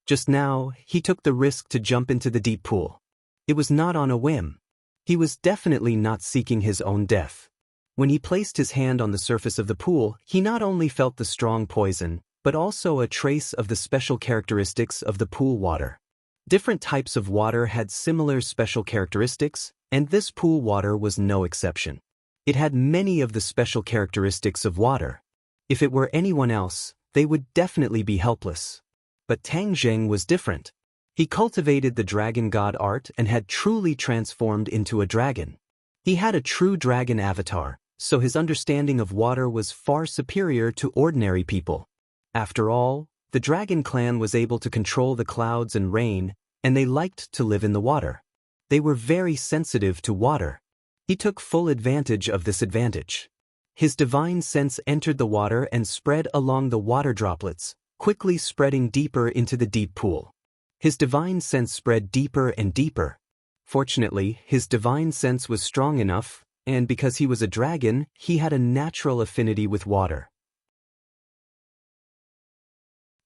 Just now, he took the risk to jump into the deep pool. It was not on a whim. He was definitely not seeking his own death. When he placed his hand on the surface of the pool, he not only felt the strong poison, but also a trace of the special characteristics of the pool water. Different types of water had similar special characteristics, and this pool water was no exception. It had many of the special characteristics of water. If it were anyone else, they would definitely be helpless. But Tang Zheng was different. He cultivated the dragon god art and had truly transformed into a dragon. He had a true dragon avatar, so his understanding of water was far superior to ordinary people. After all, the dragon clan was able to control the clouds and rain, and they liked to live in the water. They were very sensitive to water. He took full advantage of this advantage. His divine sense entered the water and spread along the water droplets, quickly spreading deeper into the deep pool. His divine sense spread deeper and deeper. Fortunately, his divine sense was strong enough, and because he was a dragon, he had a natural affinity with water.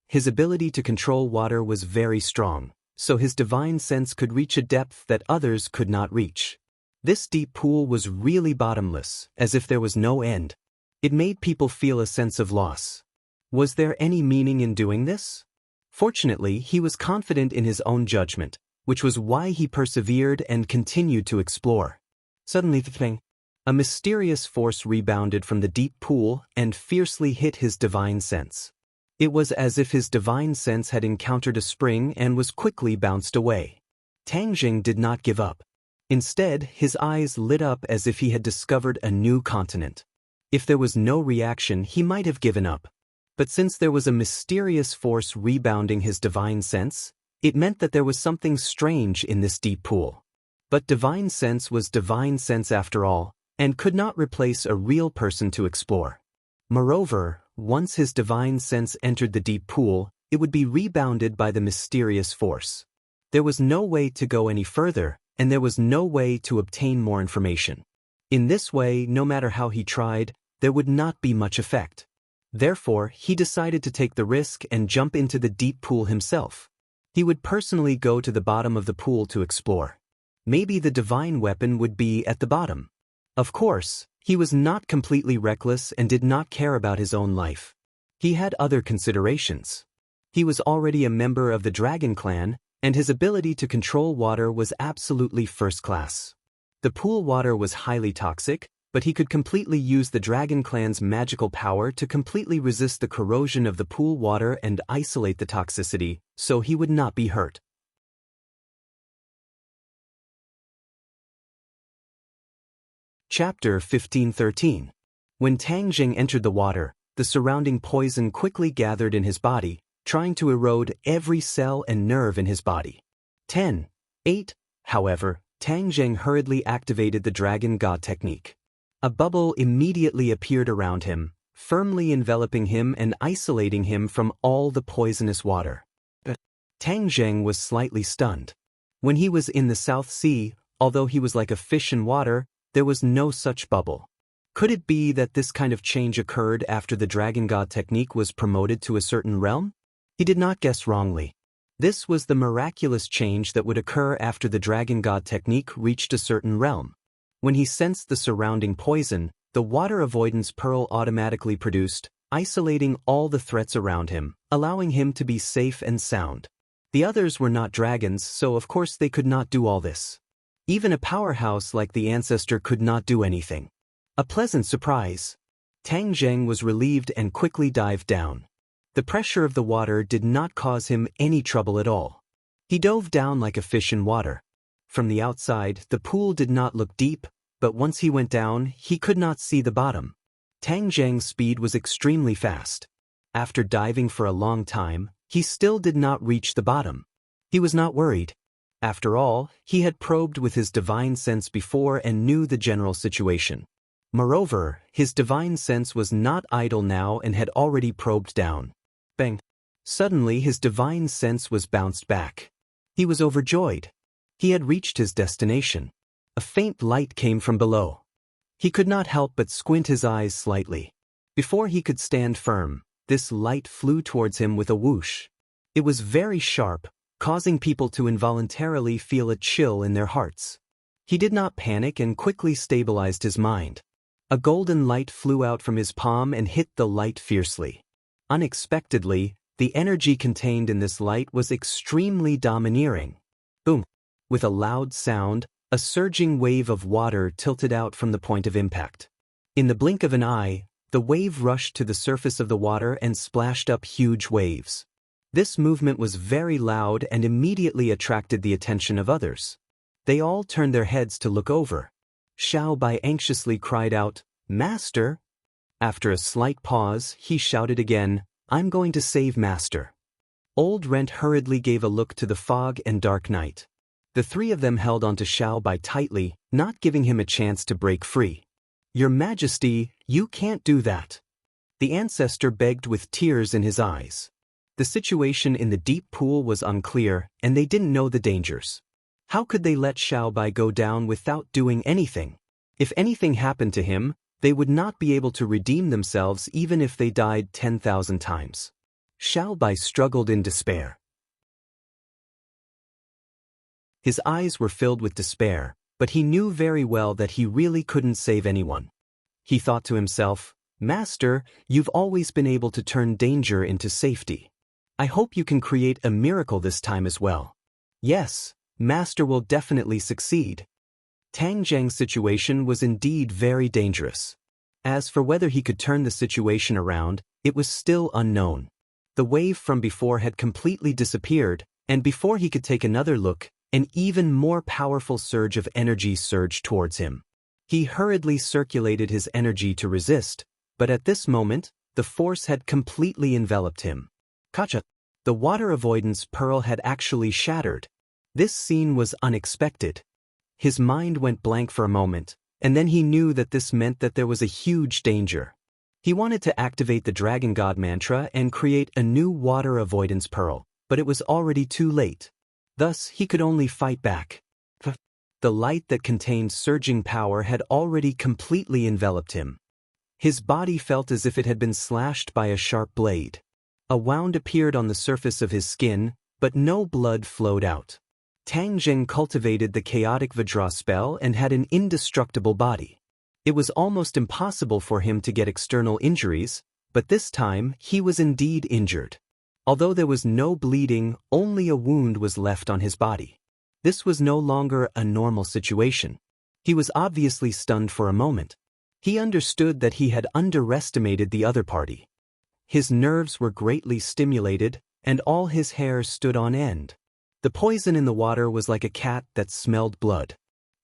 His ability to control water was very strong, so his divine sense could reach a depth that others could not reach. This deep pool was really bottomless, as if there was no end. It made people feel a sense of loss. Was there any meaning in doing this? Fortunately, he was confident in his own judgment, which was why he persevered and continued to explore. Suddenly, a mysterious force rebounded from the deep pool and fiercely hit his divine sense. It was as if his divine sense had encountered a spring and was quickly bounced away. Tang Zheng did not give up. Instead, his eyes lit up as if he had discovered a new continent. If there was no reaction, he might have given up. But since there was a mysterious force rebounding his divine sense, it meant that there was something strange in this deep pool. But divine sense was divine sense after all, and could not replace a real person to explore. Moreover, once his divine sense entered the deep pool, it would be rebounded by the mysterious force. There was no way to go any further, and there was no way to obtain more information. In this way, no matter how he tried, there would not be much effect. Therefore, he decided to take the risk and jump into the deep pool himself. He would personally go to the bottom of the pool to explore. Maybe the divine weapon would be at the bottom. Of course, he was not completely reckless and did not care about his own life. He had other considerations. He was already a member of the Dragon Clan, and his ability to control water was absolutely first class. The pool water was highly toxic, but he could completely use the Dragon Clan's magical power to completely resist the corrosion of the pool water and isolate the toxicity, so he would not be hurt. Chapter 1513. When Tang Jing entered the water, the surrounding poison quickly gathered in his body, trying to erode every cell and nerve in his body. 10:8. However, Tang Jing hurriedly activated the Dragon God technique. A bubble immediately appeared around him, firmly enveloping him and isolating him from all the poisonous water. Tang Jing was slightly stunned. When he was in the South Sea, although he was like a fish in water, there was no such bubble. Could it be that this kind of change occurred after the Dragon God technique was promoted to a certain realm? He did not guess wrongly. This was the miraculous change that would occur after the Dragon God technique reached a certain realm. When he sensed the surrounding poison, the water avoidance pearl automatically produced, isolating all the threats around him, allowing him to be safe and sound. The others were not dragons, so of course they could not do all this. Even a powerhouse like the ancestor could not do anything. A pleasant surprise. Tang Jing was relieved and quickly dived down. The pressure of the water did not cause him any trouble at all. He dove down like a fish in water. From the outside, the pool did not look deep, but once he went down, he could not see the bottom. Tang Jing's speed was extremely fast. After diving for a long time, he still did not reach the bottom. He was not worried. After all, he had probed with his divine sense before and knew the general situation. Moreover, his divine sense was not idle now and had already probed down. Bang! Suddenly his divine sense was bounced back. He was overjoyed. He had reached his destination. A faint light came from below. He could not help but squint his eyes slightly. Before he could stand firm, this light flew towards him with a whoosh. It was very sharp, causing people to involuntarily feel a chill in their hearts. He did not panic and quickly stabilized his mind. A golden light flew out from his palm and hit the light fiercely. Unexpectedly, the energy contained in this light was extremely domineering. Boom! With a loud sound, a surging wave of water tilted out from the point of impact. In the blink of an eye, the wave rushed to the surface of the water and splashed up huge waves. This movement was very loud and immediately attracted the attention of others. They all turned their heads to look over. Xiao Bai anxiously cried out, "Master!" After a slight pause, he shouted again, "I'm going to save Master." Old Rent hurriedly gave a look to the fog and dark night. The three of them held onto Xiao Bai tightly, not giving him a chance to break free. "Your Majesty, you can't do that." The ancestor begged with tears in his eyes. The situation in the deep pool was unclear, and they didn't know the dangers. How could they let Xiao Bai go down without doing anything? If anything happened to him, they would not be able to redeem themselves even if they died 10,000 times. Xiao Bai struggled in despair. His eyes were filled with despair, but he knew very well that he really couldn't save anyone. He thought to himself, "Master, you've always been able to turn danger into safety. I hope you can create a miracle this time as well." Yes, Master will definitely succeed. Tang Jing's situation was indeed very dangerous. As for whether he could turn the situation around, it was still unknown. The wave from before had completely disappeared, and before he could take another look, an even more powerful surge of energy surged towards him. He hurriedly circulated his energy to resist, but at this moment, the force had completely enveloped him. Kacha! The water avoidance pearl had actually shattered. This scene was unexpected. His mind went blank for a moment, and then he knew that this meant that there was a huge danger. He wanted to activate the Dragon God mantra and create a new water avoidance pearl, but it was already too late. Thus, he could only fight back. The light that contained surging power had already completely enveloped him. His body felt as if it had been slashed by a sharp blade. A wound appeared on the surface of his skin, but no blood flowed out. Tang Jing cultivated the chaotic Vajra spell and had an indestructible body. It was almost impossible for him to get external injuries, but this time he was indeed injured. Although there was no bleeding, only a wound was left on his body. This was no longer a normal situation. He was obviously stunned for a moment. He understood that he had underestimated the other party. His nerves were greatly stimulated, and all his hair stood on end. The poison in the water was like a cat that smelled blood.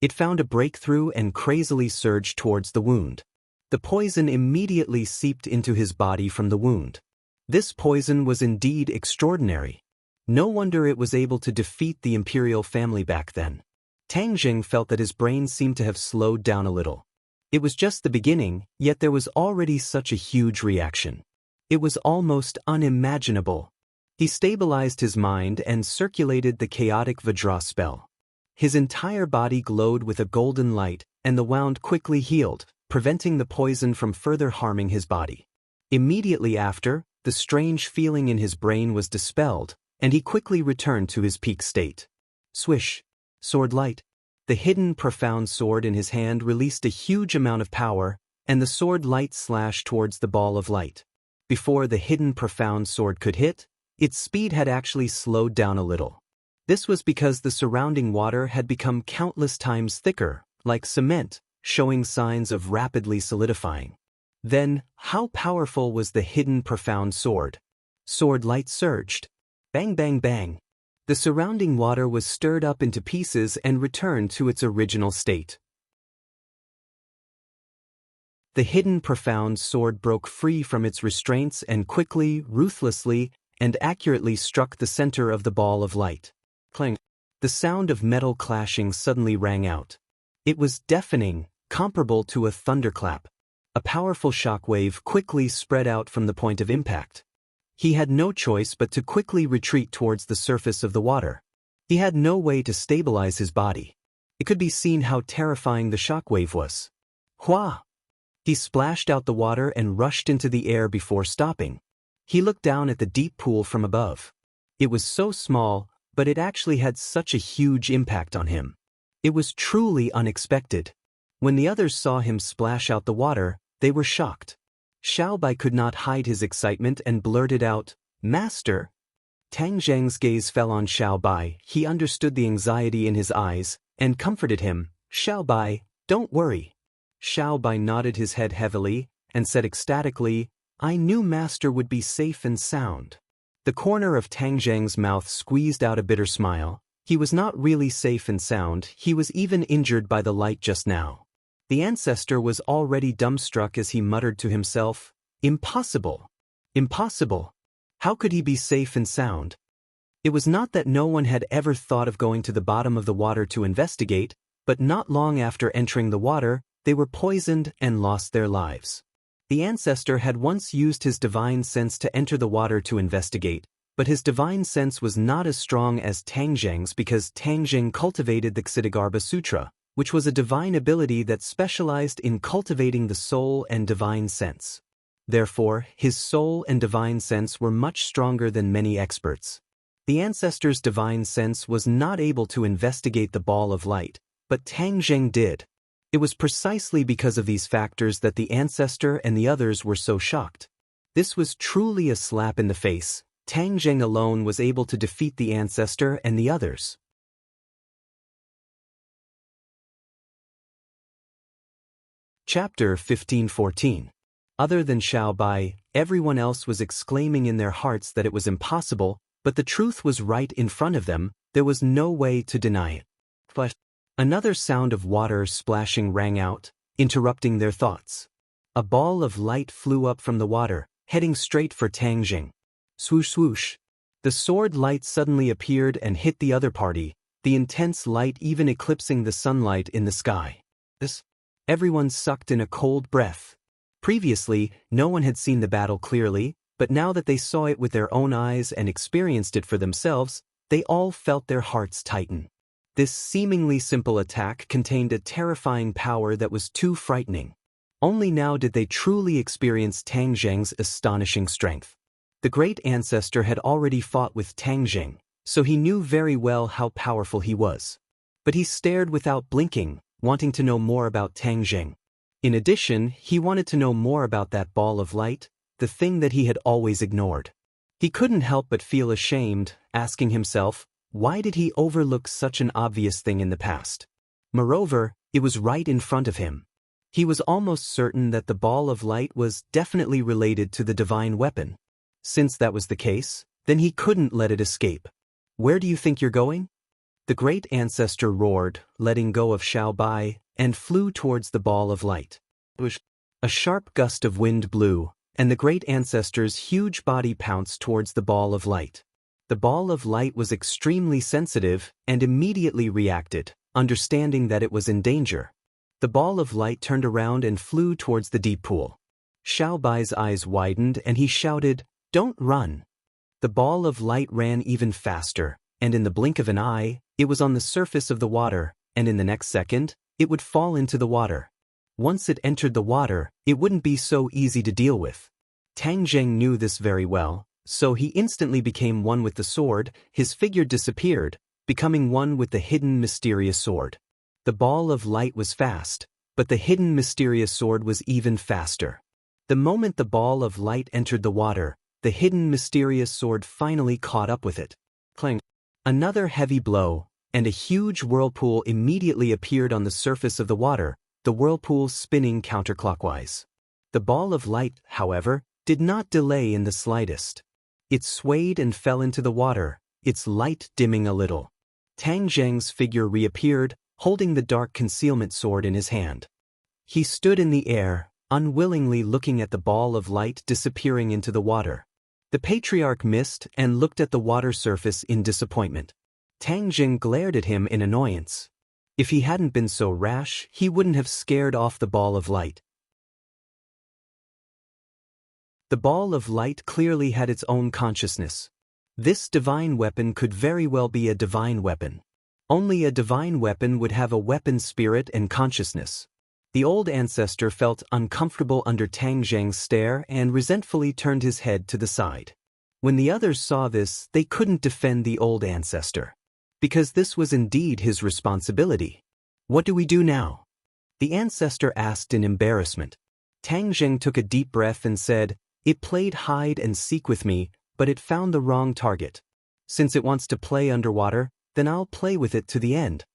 It found a breakthrough and crazily surged towards the wound. The poison immediately seeped into his body from the wound. This poison was indeed extraordinary. No wonder it was able to defeat the imperial family back then. Tang Jing felt that his brain seemed to have slowed down a little. It was just the beginning, yet there was already such a huge reaction. It was almost unimaginable. He stabilized his mind and circulated the chaotic Vajra spell. His entire body glowed with a golden light, and the wound quickly healed, preventing the poison from further harming his body. Immediately after, the strange feeling in his brain was dispelled, and he quickly returned to his peak state. Swish! Sword light. The hidden profound sword in his hand released a huge amount of power, and the sword light slashed towards the ball of light. Before the hidden profound sword could hit, its speed had actually slowed down a little. This was because the surrounding water had become countless times thicker, like cement, showing signs of rapidly solidifying. Then, how powerful was the hidden profound sword? Sword light surged. Bang bang bang. The surrounding water was stirred up into pieces and returned to its original state. The hidden profound sword broke free from its restraints and quickly, ruthlessly, and accurately struck the center of the ball of light. Clang! The sound of metal clashing suddenly rang out. It was deafening, comparable to a thunderclap. A powerful shockwave quickly spread out from the point of impact. He had no choice but to quickly retreat towards the surface of the water. He had no way to stabilize his body. It could be seen how terrifying the shockwave was. Hua! He splashed out the water and rushed into the air before stopping. He looked down at the deep pool from above. It was so small, but it actually had such a huge impact on him. It was truly unexpected. When the others saw him splash out the water, they were shocked. Xiaobai could not hide his excitement and blurted out, "Master!" Tang Zheng's gaze fell on Xiaobai. He understood the anxiety in his eyes, and comforted him. "Xiaobai, don't worry." Xiaobai nodded his head heavily, and said ecstatically, "I knew Master would be safe and sound." The corner of Tang Zheng's mouth squeezed out a bitter smile. He was not really safe and sound, he was even injured by the light just now. The ancestor was already dumbstruck as he muttered to himself, "Impossible! Impossible! How could he be safe and sound?" It was not that no one had ever thought of going to the bottom of the water to investigate, but not long after entering the water, they were poisoned and lost their lives. The ancestor had once used his divine sense to enter the water to investigate, but his divine sense was not as strong as Tang Zheng's because Tang Zheng cultivated the Ksitigarbha Sutra, which was a divine ability that specialized in cultivating the soul and divine sense. Therefore, his soul and divine sense were much stronger than many experts. The ancestor's divine sense was not able to investigate the ball of light, but Tang Zheng did. It was precisely because of these factors that the ancestor and the others were so shocked. This was truly a slap in the face. Tang Zheng alone was able to defeat the ancestor and the others. Chapter 15-14. Other than Xiaobai, everyone else was exclaiming in their hearts that it was impossible, but the truth was right in front of them. There was no way to deny it. But another sound of water splashing rang out, interrupting their thoughts. A ball of light flew up from the water, heading straight for Tang Zheng. Swoosh swoosh. The sword light suddenly appeared and hit the other party, the intense light even eclipsing the sunlight in the sky. Everyone sucked in a cold breath. Previously, no one had seen the battle clearly, but now that they saw it with their own eyes and experienced it for themselves, they all felt their hearts tighten. This seemingly simple attack contained a terrifying power that was too frightening. Only now did they truly experience Tang Zheng's astonishing strength. The great ancestor had already fought with Tang Zheng, so he knew very well how powerful he was. But he stared without blinking, wanting to know more about Tang Zheng. In addition, he wanted to know more about that ball of light, the thing that he had always ignored. He couldn't help but feel ashamed, asking himself, why did he overlook such an obvious thing in the past? Moreover, it was right in front of him. He was almost certain that the ball of light was definitely related to the divine weapon. Since that was the case, then he couldn't let it escape. Where do you think you're going? The great ancestor roared, letting go of Xiao Bai, and flew towards the ball of light. A sharp gust of wind blew, and the great ancestor's huge body pounced towards the ball of light. The ball of light was extremely sensitive and immediately reacted, understanding that it was in danger. The ball of light turned around and flew towards the deep pool. Xiao Bai's eyes widened and he shouted, "Don't run!" The ball of light ran even faster, and in the blink of an eye, it was on the surface of the water, and in the next second, it would fall into the water. Once it entered the water, it wouldn't be so easy to deal with. Tang Zheng knew this very well, so he instantly became one with the sword. His figure disappeared, becoming one with the hidden mysterious sword. The ball of light was fast, but the hidden mysterious sword was even faster. The moment the ball of light entered the water, the hidden mysterious sword finally caught up with it. Clang! Another heavy blow, and a huge whirlpool immediately appeared on the surface of the water, the whirlpool spinning counterclockwise. The ball of light, however, did not delay in the slightest. It swayed and fell into the water, its light dimming a little. Tang Zheng's figure reappeared, holding the dark concealment sword in his hand. He stood in the air, unwillingly looking at the ball of light disappearing into the water. The patriarch missed and looked at the water surface in disappointment. Tang Zheng glared at him in annoyance. If he hadn't been so rash, he wouldn't have scared off the ball of light. The ball of light clearly had its own consciousness. This divine weapon could very well be a divine weapon. Only a divine weapon would have a weapon spirit and consciousness. The old ancestor felt uncomfortable under Tang Zheng's stare and resentfully turned his head to the side. When the others saw this, they couldn't defend the old ancestor. Because this was indeed his responsibility. "What do we do now?" the ancestor asked in embarrassment. Tang Zheng took a deep breath and said, "It played hide and seek with me, but it found the wrong target. Since it wants to play underwater, then I'll play with it to the end."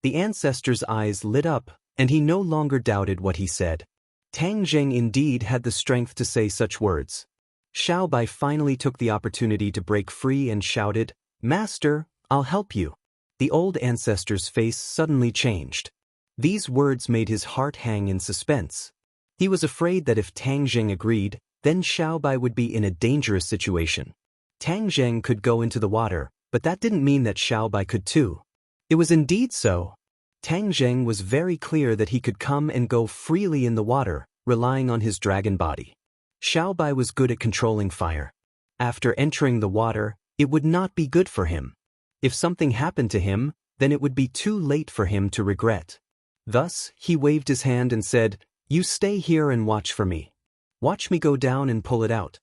The ancestor's eyes lit up, and he no longer doubted what he said. Tang Zheng indeed had the strength to say such words. Xiao Bai finally took the opportunity to break free and shouted, "Master, I'll help you." The old ancestor's face suddenly changed. These words made his heart hang in suspense. He was afraid that if Tang Zheng agreed, then Xiao Bai would be in a dangerous situation. Tang Zheng could go into the water, but that didn't mean that Xiao Bai could too. It was indeed so. Tang Zheng was very clear that he could come and go freely in the water, relying on his dragon body. Xiao Bai was good at controlling fire. After entering the water, it would not be good for him. If something happened to him, then it would be too late for him to regret. Thus, he waved his hand and said, "You stay here and watch for me. Watch me go down and pull it out."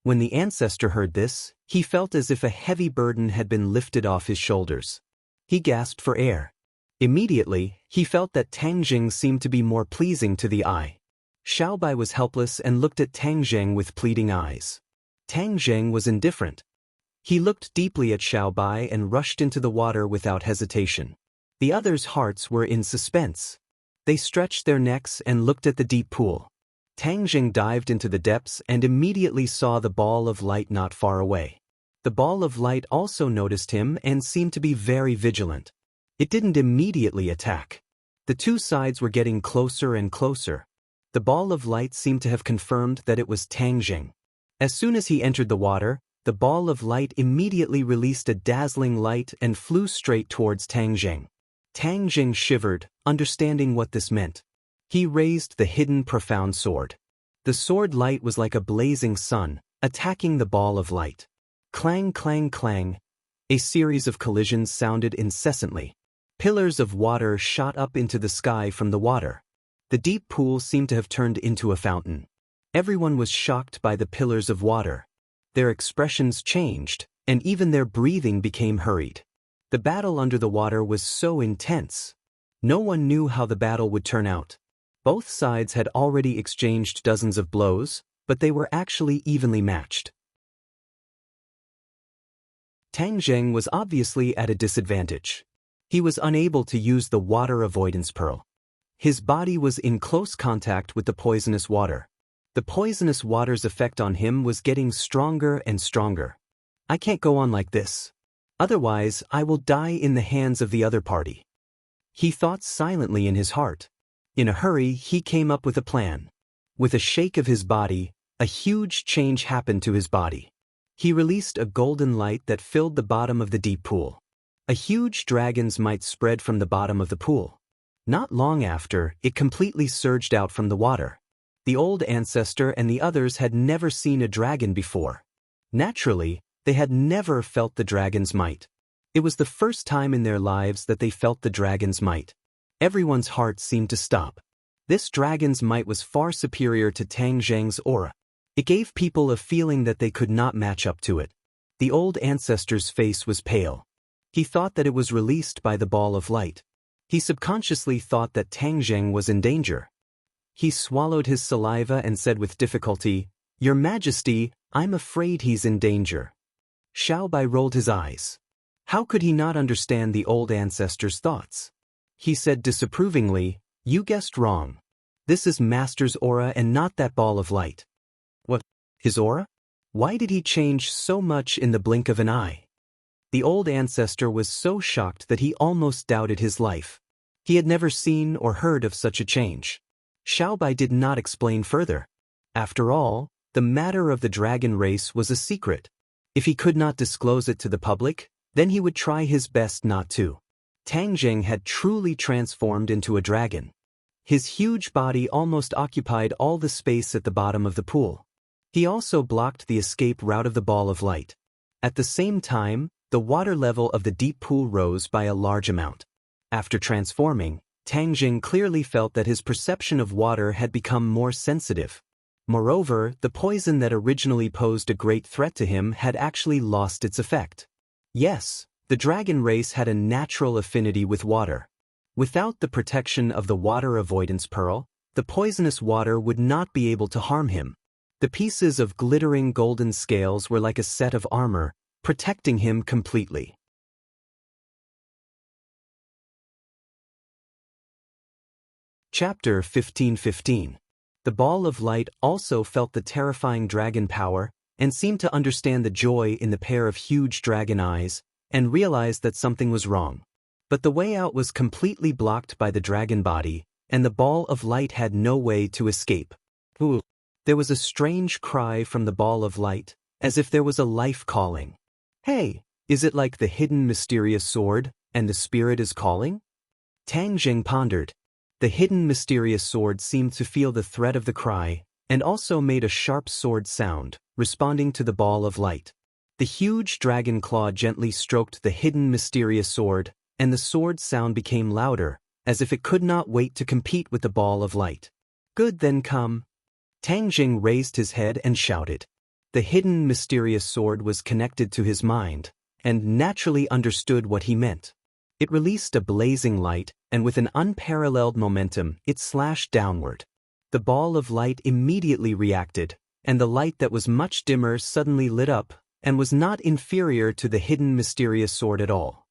When the ancestor heard this, he felt as if a heavy burden had been lifted off his shoulders. He gasped for air. Immediately, he felt that Tang Zheng seemed to be more pleasing to the eye. Xiao Bai was helpless and looked at Tang Zheng with pleading eyes. Tang Zheng was indifferent. He looked deeply at Xiao Bai and rushed into the water without hesitation. The others' hearts were in suspense. They stretched their necks and looked at the deep pool. Tang Zheng dived into the depths and immediately saw the ball of light not far away. The ball of light also noticed him and seemed to be very vigilant. It didn't immediately attack. The two sides were getting closer and closer. The ball of light seemed to have confirmed that it was Tang Zheng. As soon as he entered the water, the ball of light immediately released a dazzling light and flew straight towards Tang Zheng. Tang Zheng shivered, understanding what this meant. He raised the hidden profound sword. The sword light was like a blazing sun, attacking the ball of light. Clang, clang, clang. A series of collisions sounded incessantly. Pillars of water shot up into the sky from the water. The deep pool seemed to have turned into a fountain. Everyone was shocked by the pillars of water. Their expressions changed, and even their breathing became hurried. The battle under the water was so intense. No one knew how the battle would turn out. Both sides had already exchanged dozens of blows, but they were actually evenly matched. Tang Zheng was obviously at a disadvantage. He was unable to use the water avoidance pearl. His body was in close contact with the poisonous water. The poisonous water's effect on him was getting stronger and stronger. "I can't go on like this. Otherwise, I will die in the hands of the other party. He thought silently in his heart. In a hurry, he came up with a plan. With a shake of his body, a huge change happened to his body. He released a golden light that filled the bottom of the deep pool. A huge dragon's might spread from the bottom of the pool. Not long after, it completely surged out from the water. The old ancestor and the others had never seen a dragon before. Naturally, they had never felt the dragon's might. It was the first time in their lives that they felt the dragon's might. Everyone's heart seemed to stop. This dragon's might was far superior to Tang Zheng's aura. It gave people a feeling that they could not match up to it. The old ancestor's face was pale. He thought that it was released by the ball of light. He subconsciously thought that Tang Zheng was in danger. He swallowed his saliva and said with difficulty, "Your Majesty, I'm afraid he's in danger." Xiaobai rolled his eyes. How could he not understand the old ancestor's thoughts? He said disapprovingly, "You guessed wrong. This is Master's aura and not that ball of light." What? His aura? Why did he change so much in the blink of an eye? The old ancestor was so shocked that he almost doubted his life. He had never seen or heard of such a change. Xiaobai did not explain further. After all, the matter of the dragon race was a secret. If he could not disclose it to the public, then he would try his best not to. Tang Zheng had truly transformed into a dragon. His huge body almost occupied all the space at the bottom of the pool. He also blocked the escape route of the ball of light. At the same time, the water level of the deep pool rose by a large amount. After transforming, Tang Zheng clearly felt that his perception of water had become more sensitive. Moreover, the poison that originally posed a great threat to him had actually lost its effect. Yes, the dragon race had a natural affinity with water. Without the protection of the water avoidance pearl, the poisonous water would not be able to harm him. The pieces of glittering golden scales were like a set of armor, protecting him completely. Chapter 15:15. The ball of light also felt the terrifying dragon power and seemed to understand the joy in the pair of huge dragon eyes and realized that something was wrong. But the way out was completely blocked by the dragon body, and the ball of light had no way to escape. Ooh! There was a strange cry from the ball of light, as if there was a life calling. Hey, is it like the hidden mysterious sword, and the spirit is calling? Tang Zheng pondered. The hidden mysterious sword seemed to feel the threat of the cry, and also made a sharp sword sound, responding to the ball of light. The huge dragon claw gently stroked the hidden mysterious sword, and the sword sound became louder, as if it could not wait to compete with the ball of light. Good, then come. Tang Zheng raised his head and shouted. The hidden mysterious sword was connected to his mind, and naturally understood what he meant. It released a blazing light, and with an unparalleled momentum, it slashed downward. The ball of light immediately reacted, and the light that was much dimmer suddenly lit up, and was not inferior to the hidden mysterious sword at all.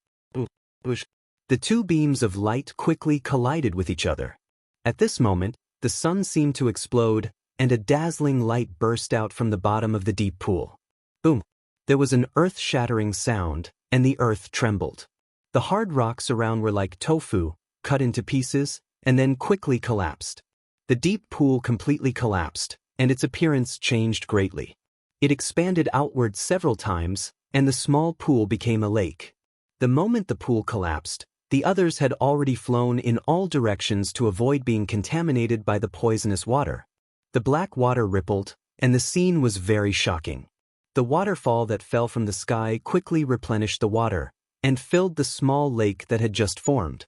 The two beams of light quickly collided with each other. At this moment, the sun seemed to explode, and a dazzling light burst out from the bottom of the deep pool. Boom! There was an earth-shattering sound, and the earth trembled. The hard rocks around were like tofu, cut into pieces, and then quickly collapsed. The deep pool completely collapsed, and its appearance changed greatly. It expanded outward several times, and the small pool became a lake. The moment the pool collapsed, the others had already flown in all directions to avoid being contaminated by the poisonous water. The black water rippled, and the scene was very shocking. The waterfall that fell from the sky quickly replenished the water, and filled the small lake that had just formed.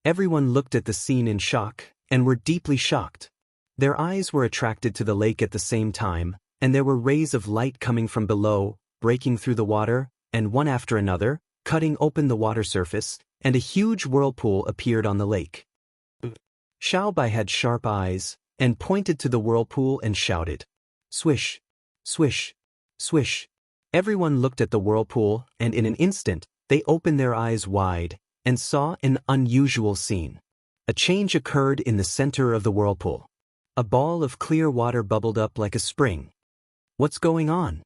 Everyone looked at the scene in shock, and were deeply shocked. Their eyes were attracted to the lake at the same time, and there were rays of light coming from below, breaking through the water, and one after another, cutting open the water surface, and a huge whirlpool appeared on the lake. Xiaobai had sharp eyes, and pointed to the whirlpool and shouted, "Swish! Swish! Swish!" Everyone looked at the whirlpool, and in an instant, they opened their eyes wide, and saw an unusual scene. A change occurred in the center of the whirlpool. A ball of clear water bubbled up like a spring. What's going on?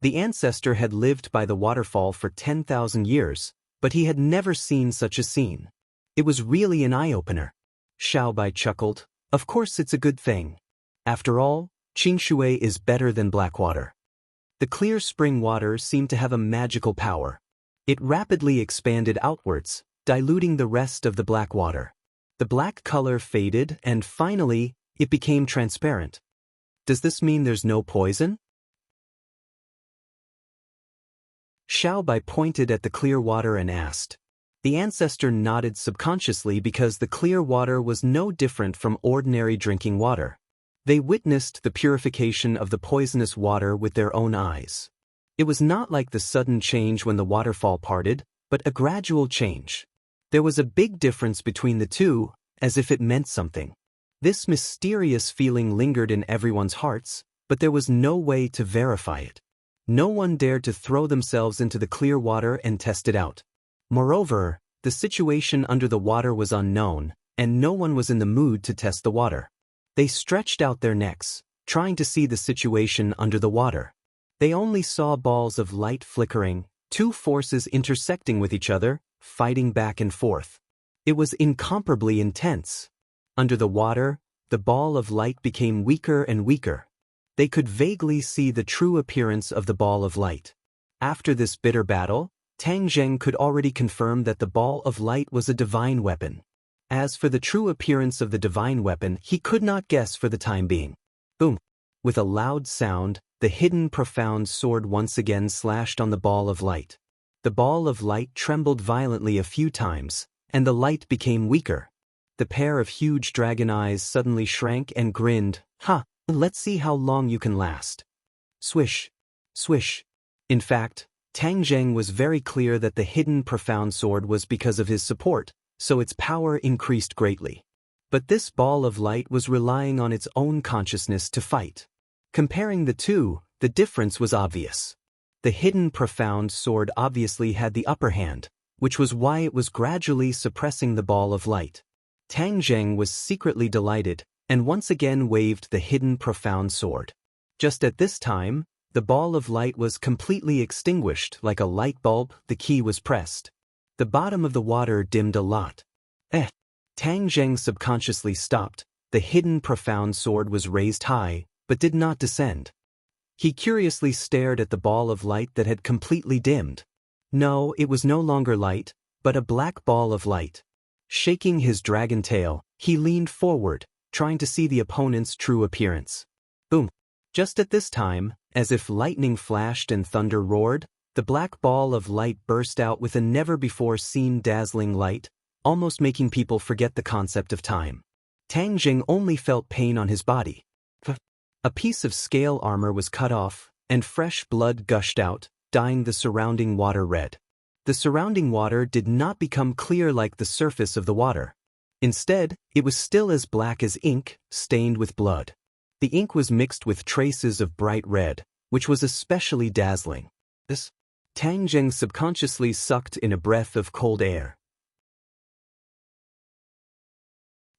The ancestor had lived by the waterfall for 10,000 years, but he had never seen such a scene. It was really an eye-opener. Xiaobai chuckled. Of course it's a good thing. After all, Qingshui is better than black water. The clear spring water seemed to have a magical power. It rapidly expanded outwards, diluting the rest of the black water. The black color faded and finally, it became transparent. Does this mean there's no poison? Xiaobai pointed at the clear water and asked. The ancestor nodded subconsciously because the clear water was no different from ordinary drinking water. They witnessed the purification of the poisonous water with their own eyes. It was not like the sudden change when the waterfall parted, but a gradual change. There was a big difference between the two, as if it meant something. This mysterious feeling lingered in everyone's hearts, but there was no way to verify it. No one dared to throw themselves into the clear water and test it out. Moreover, the situation under the water was unknown, and no one was in the mood to test the water. They stretched out their necks, trying to see the situation under the water. They only saw balls of light flickering, two forces intersecting with each other, fighting back and forth. It was incomparably intense. Under the water, the ball of light became weaker and weaker. They could vaguely see the true appearance of the ball of light. After this bitter battle, Tang Zheng could already confirm that the ball of light was a divine weapon. As for the true appearance of the divine weapon, he could not guess for the time being. Boom! With a loud sound, the hidden profound sword once again slashed on the ball of light. The ball of light trembled violently a few times, and the light became weaker. The pair of huge dragon eyes suddenly shrank and grinned. Ha! Let's see how long you can last. Swish! Swish! In fact, Tang Zheng was very clear that the hidden profound sword was because of his support, so its power increased greatly. But this ball of light was relying on its own consciousness to fight. Comparing the two, the difference was obvious. The hidden profound sword obviously had the upper hand, which was why it was gradually suppressing the ball of light. Tang Zheng was secretly delighted, and once again waved the hidden profound sword. Just at this time, the ball of light was completely extinguished like a light bulb. The key was pressed. The bottom of the water dimmed a lot. Tang Zheng subconsciously stopped. The hidden profound sword was raised high, but did not descend. He curiously stared at the ball of light that had completely dimmed. No, it was no longer light, but a black ball of light. Shaking his dragon tail, he leaned forward, trying to see the opponent's true appearance. Boom! Just at this time, as if lightning flashed and thunder roared, the black ball of light burst out with a never-before-seen dazzling light, almost making people forget the concept of time. Tang Zheng only felt pain on his body. A piece of scale armor was cut off, and fresh blood gushed out, dyeing the surrounding water red. The surrounding water did not become clear like the surface of the water. Instead, it was still as black as ink, stained with blood. The ink was mixed with traces of bright red, which was especially dazzling. Tang Zheng subconsciously sucked in a breath of cold air.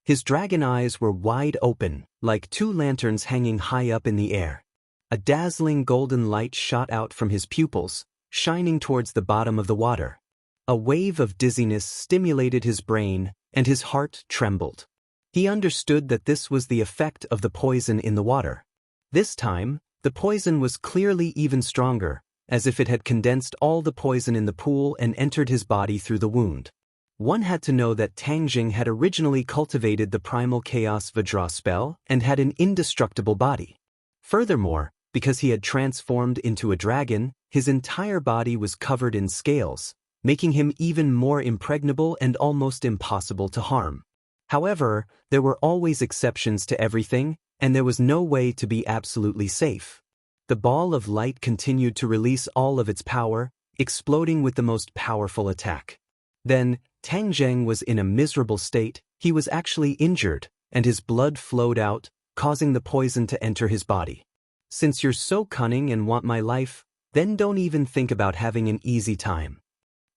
His dragon eyes were wide open, like two lanterns hanging high up in the air. A dazzling golden light shot out from his pupils, shining towards the bottom of the water. A wave of dizziness stimulated his brain, and his heart trembled. He understood that this was the effect of the poison in the water. This time, the poison was clearly even stronger, as if it had condensed all the poison in the pool and entered his body through the wound. One had to know that Tang Zheng had originally cultivated the primal chaos Vajra spell and had an indestructible body. Furthermore, because he had transformed into a dragon, his entire body was covered in scales, making him even more impregnable and almost impossible to harm. However, there were always exceptions to everything, and there was no way to be absolutely safe. The ball of light continued to release all of its power, exploding with the most powerful attack. Then, Tang Zheng was in a miserable state. He was actually injured, and his blood flowed out, causing the poison to enter his body. Since you're so cunning and want my life, then don't even think about having an easy time.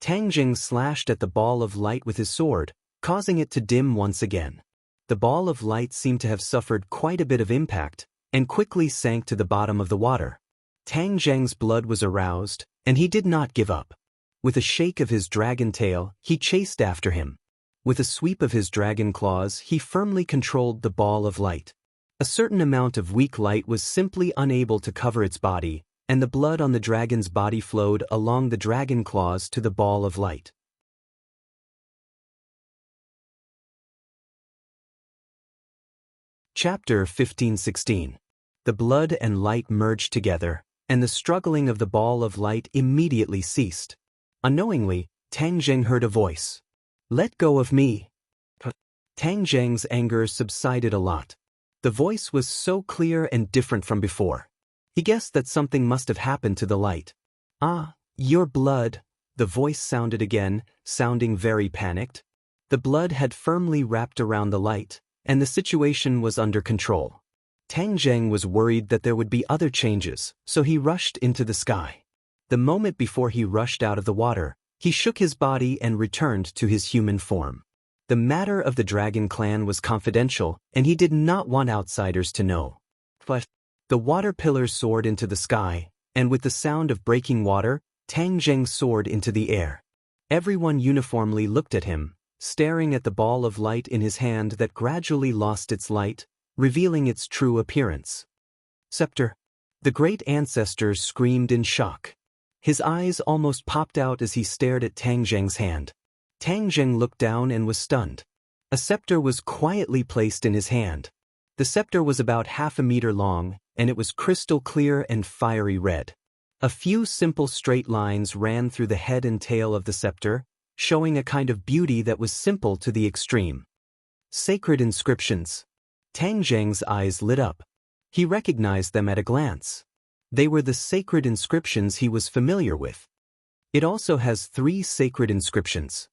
Tang Zheng slashed at the ball of light with his sword, causing it to dim once again. The ball of light seemed to have suffered quite a bit of impact, and quickly sank to the bottom of the water. Tang Zheng's blood was aroused, and he did not give up. With a shake of his dragon tail, he chased after him. With a sweep of his dragon claws, he firmly controlled the ball of light. A certain amount of weak light was simply unable to cover its body, and the blood on the dragon's body flowed along the dragon claws to the ball of light. Chapter 15-16. The blood and light merged together, and the struggling of the ball of light immediately ceased. Unknowingly, Tang Zheng heard a voice. "Let go of me." Tang Zheng's anger subsided a lot. The voice was so clear and different from before. He guessed that something must have happened to the light. "Ah, your blood," the voice sounded again, sounding very panicked. The blood had firmly wrapped around the light, and the situation was under control. Tang Zheng was worried that there would be other changes, so he rushed into the sky. The moment before he rushed out of the water, he shook his body and returned to his human form. The matter of the dragon clan was confidential, and he did not want outsiders to know. But the water pillars soared into the sky, and with the sound of breaking water, Tang Zheng soared into the air. Everyone uniformly looked at him, staring at the ball of light in his hand that gradually lost its light, revealing its true appearance. Scepter. The great ancestor screamed in shock. His eyes almost popped out as he stared at Tang Zheng's hand. Tang Zheng looked down and was stunned. A scepter was quietly placed in his hand. The scepter was about 1/2 meter long, and it was crystal clear and fiery red. A few simple straight lines ran through the head and tail of the scepter, showing a kind of beauty that was simple to the extreme. Sacred inscriptions. Tang Zheng's eyes lit up. He recognized them at a glance. They were the sacred inscriptions he was familiar with. It also has 3 sacred inscriptions.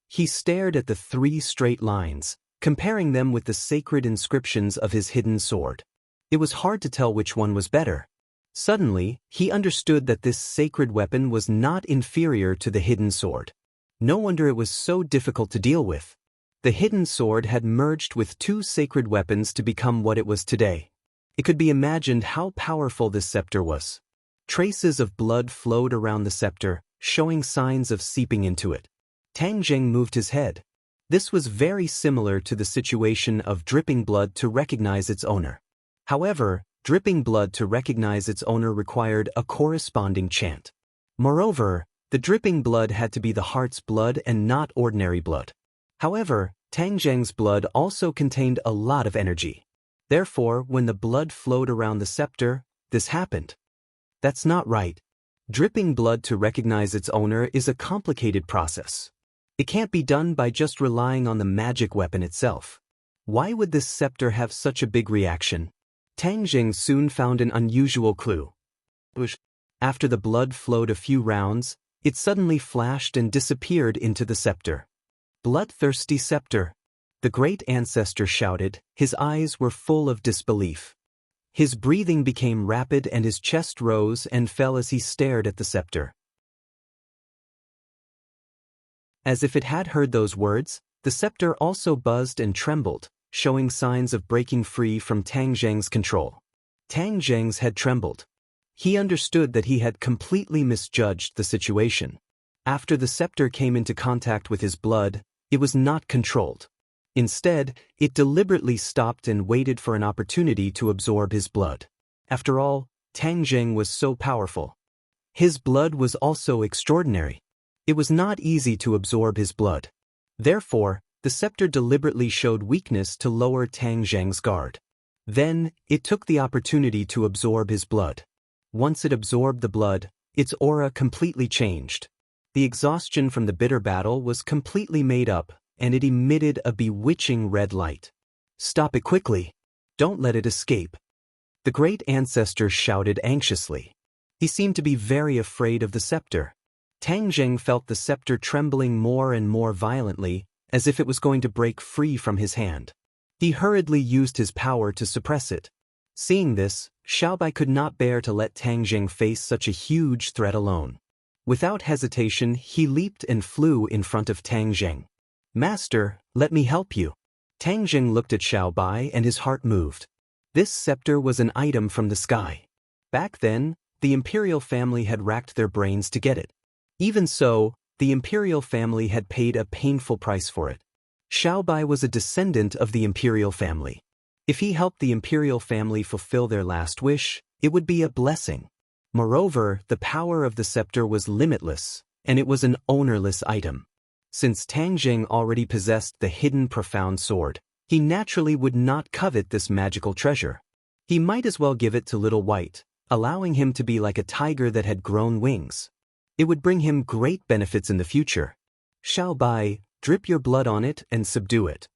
He stared at the 3 straight lines, comparing them with the sacred inscriptions of his hidden sword. It was hard to tell which one was better. Suddenly, he understood that this sacred weapon was not inferior to the hidden sword. No wonder it was so difficult to deal with. The hidden sword had merged with 2 sacred weapons to become what it was today. It could be imagined how powerful this scepter was. Traces of blood flowed around the scepter, showing signs of seeping into it. Tang Zheng moved his head. This was very similar to the situation of dripping blood to recognize its owner. However, dripping blood to recognize its owner required a corresponding chant. Moreover, the dripping blood had to be the heart's blood and not ordinary blood. However, Tang Zheng's blood also contained a lot of energy. Therefore, when the blood flowed around the scepter, this happened. That's not right. Dripping blood to recognize its owner is a complicated process. It can't be done by just relying on the magic weapon itself. Why would this scepter have such a big reaction? Tang Zheng soon found an unusual clue. After the blood flowed a few rounds, it suddenly flashed and disappeared into the scepter. Bloodthirsty scepter. The great ancestor shouted, his eyes were full of disbelief. His breathing became rapid and his chest rose and fell as he stared at the scepter. As if it had heard those words, the scepter also buzzed and trembled, showing signs of breaking free from Tang Zheng's control. Tang Zheng's head trembled. He understood that he had completely misjudged the situation. After the scepter came into contact with his blood, it was not controlled. Instead, it deliberately stopped and waited for an opportunity to absorb his blood. After all, Tang Zheng was so powerful. His blood was also extraordinary. It was not easy to absorb his blood. Therefore, the scepter deliberately showed weakness to lower Tang Zheng's guard. Then, it took the opportunity to absorb his blood. Once it absorbed the blood, its aura completely changed. The exhaustion from the bitter battle was completely made up, and it emitted a bewitching red light. Stop it quickly. Don't let it escape. The great ancestor shouted anxiously. He seemed to be very afraid of the scepter. Tang Zheng felt the scepter trembling more and more violently, as if it was going to break free from his hand. He hurriedly used his power to suppress it. Seeing this, Xiaobai could not bear to let Tang Zheng face such a huge threat alone. Without hesitation, he leaped and flew in front of Tang Zheng. "Master, let me help you." Tang Zheng looked at Xiaobai and his heart moved. This scepter was an item from the sky. Back then, the imperial family had racked their brains to get it. Even so, the imperial family had paid a painful price for it. Xiaobai was a descendant of the imperial family. If he helped the imperial family fulfill their last wish, it would be a blessing. Moreover, the power of the scepter was limitless, and it was an ownerless item. Since Tang Jing already possessed the hidden profound sword, he naturally would not covet this magical treasure. He might as well give it to Little White, allowing him to be like a tiger that had grown wings. It would bring him great benefits in the future. Xiaobai, drip your blood on it and subdue it.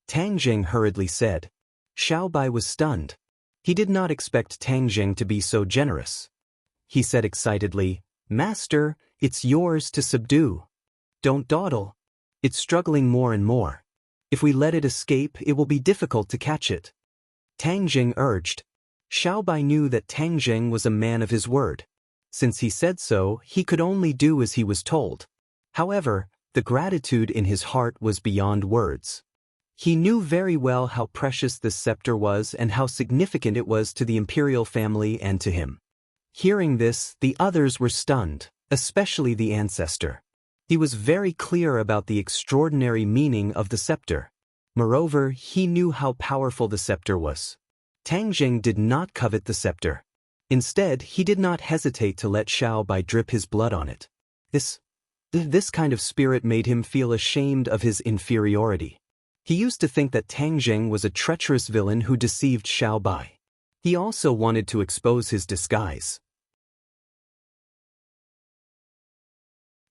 Tang Jing hurriedly said. Xiaobai was stunned. He did not expect Tang Jing to be so generous. He said excitedly, Master, it's yours to subdue. Don't dawdle. It's struggling more and more. If we let it escape, it will be difficult to catch it. Tang Jing urged. Xiaobai knew that Tang Jing was a man of his word. Since he said so, he could only do as he was told. However, the gratitude in his heart was beyond words. He knew very well how precious this scepter was and how significant it was to the imperial family and to him. Hearing this, the others were stunned, especially the ancestor. He was very clear about the extraordinary meaning of the scepter. Moreover, he knew how powerful the scepter was. Tang Jing did not covet the scepter. Instead, he did not hesitate to let Xiaobai drip his blood on it. This kind of spirit made him feel ashamed of his inferiority. He used to think that Tang Jing was a treacherous villain who deceived Xiaobai. He also wanted to expose his disguise.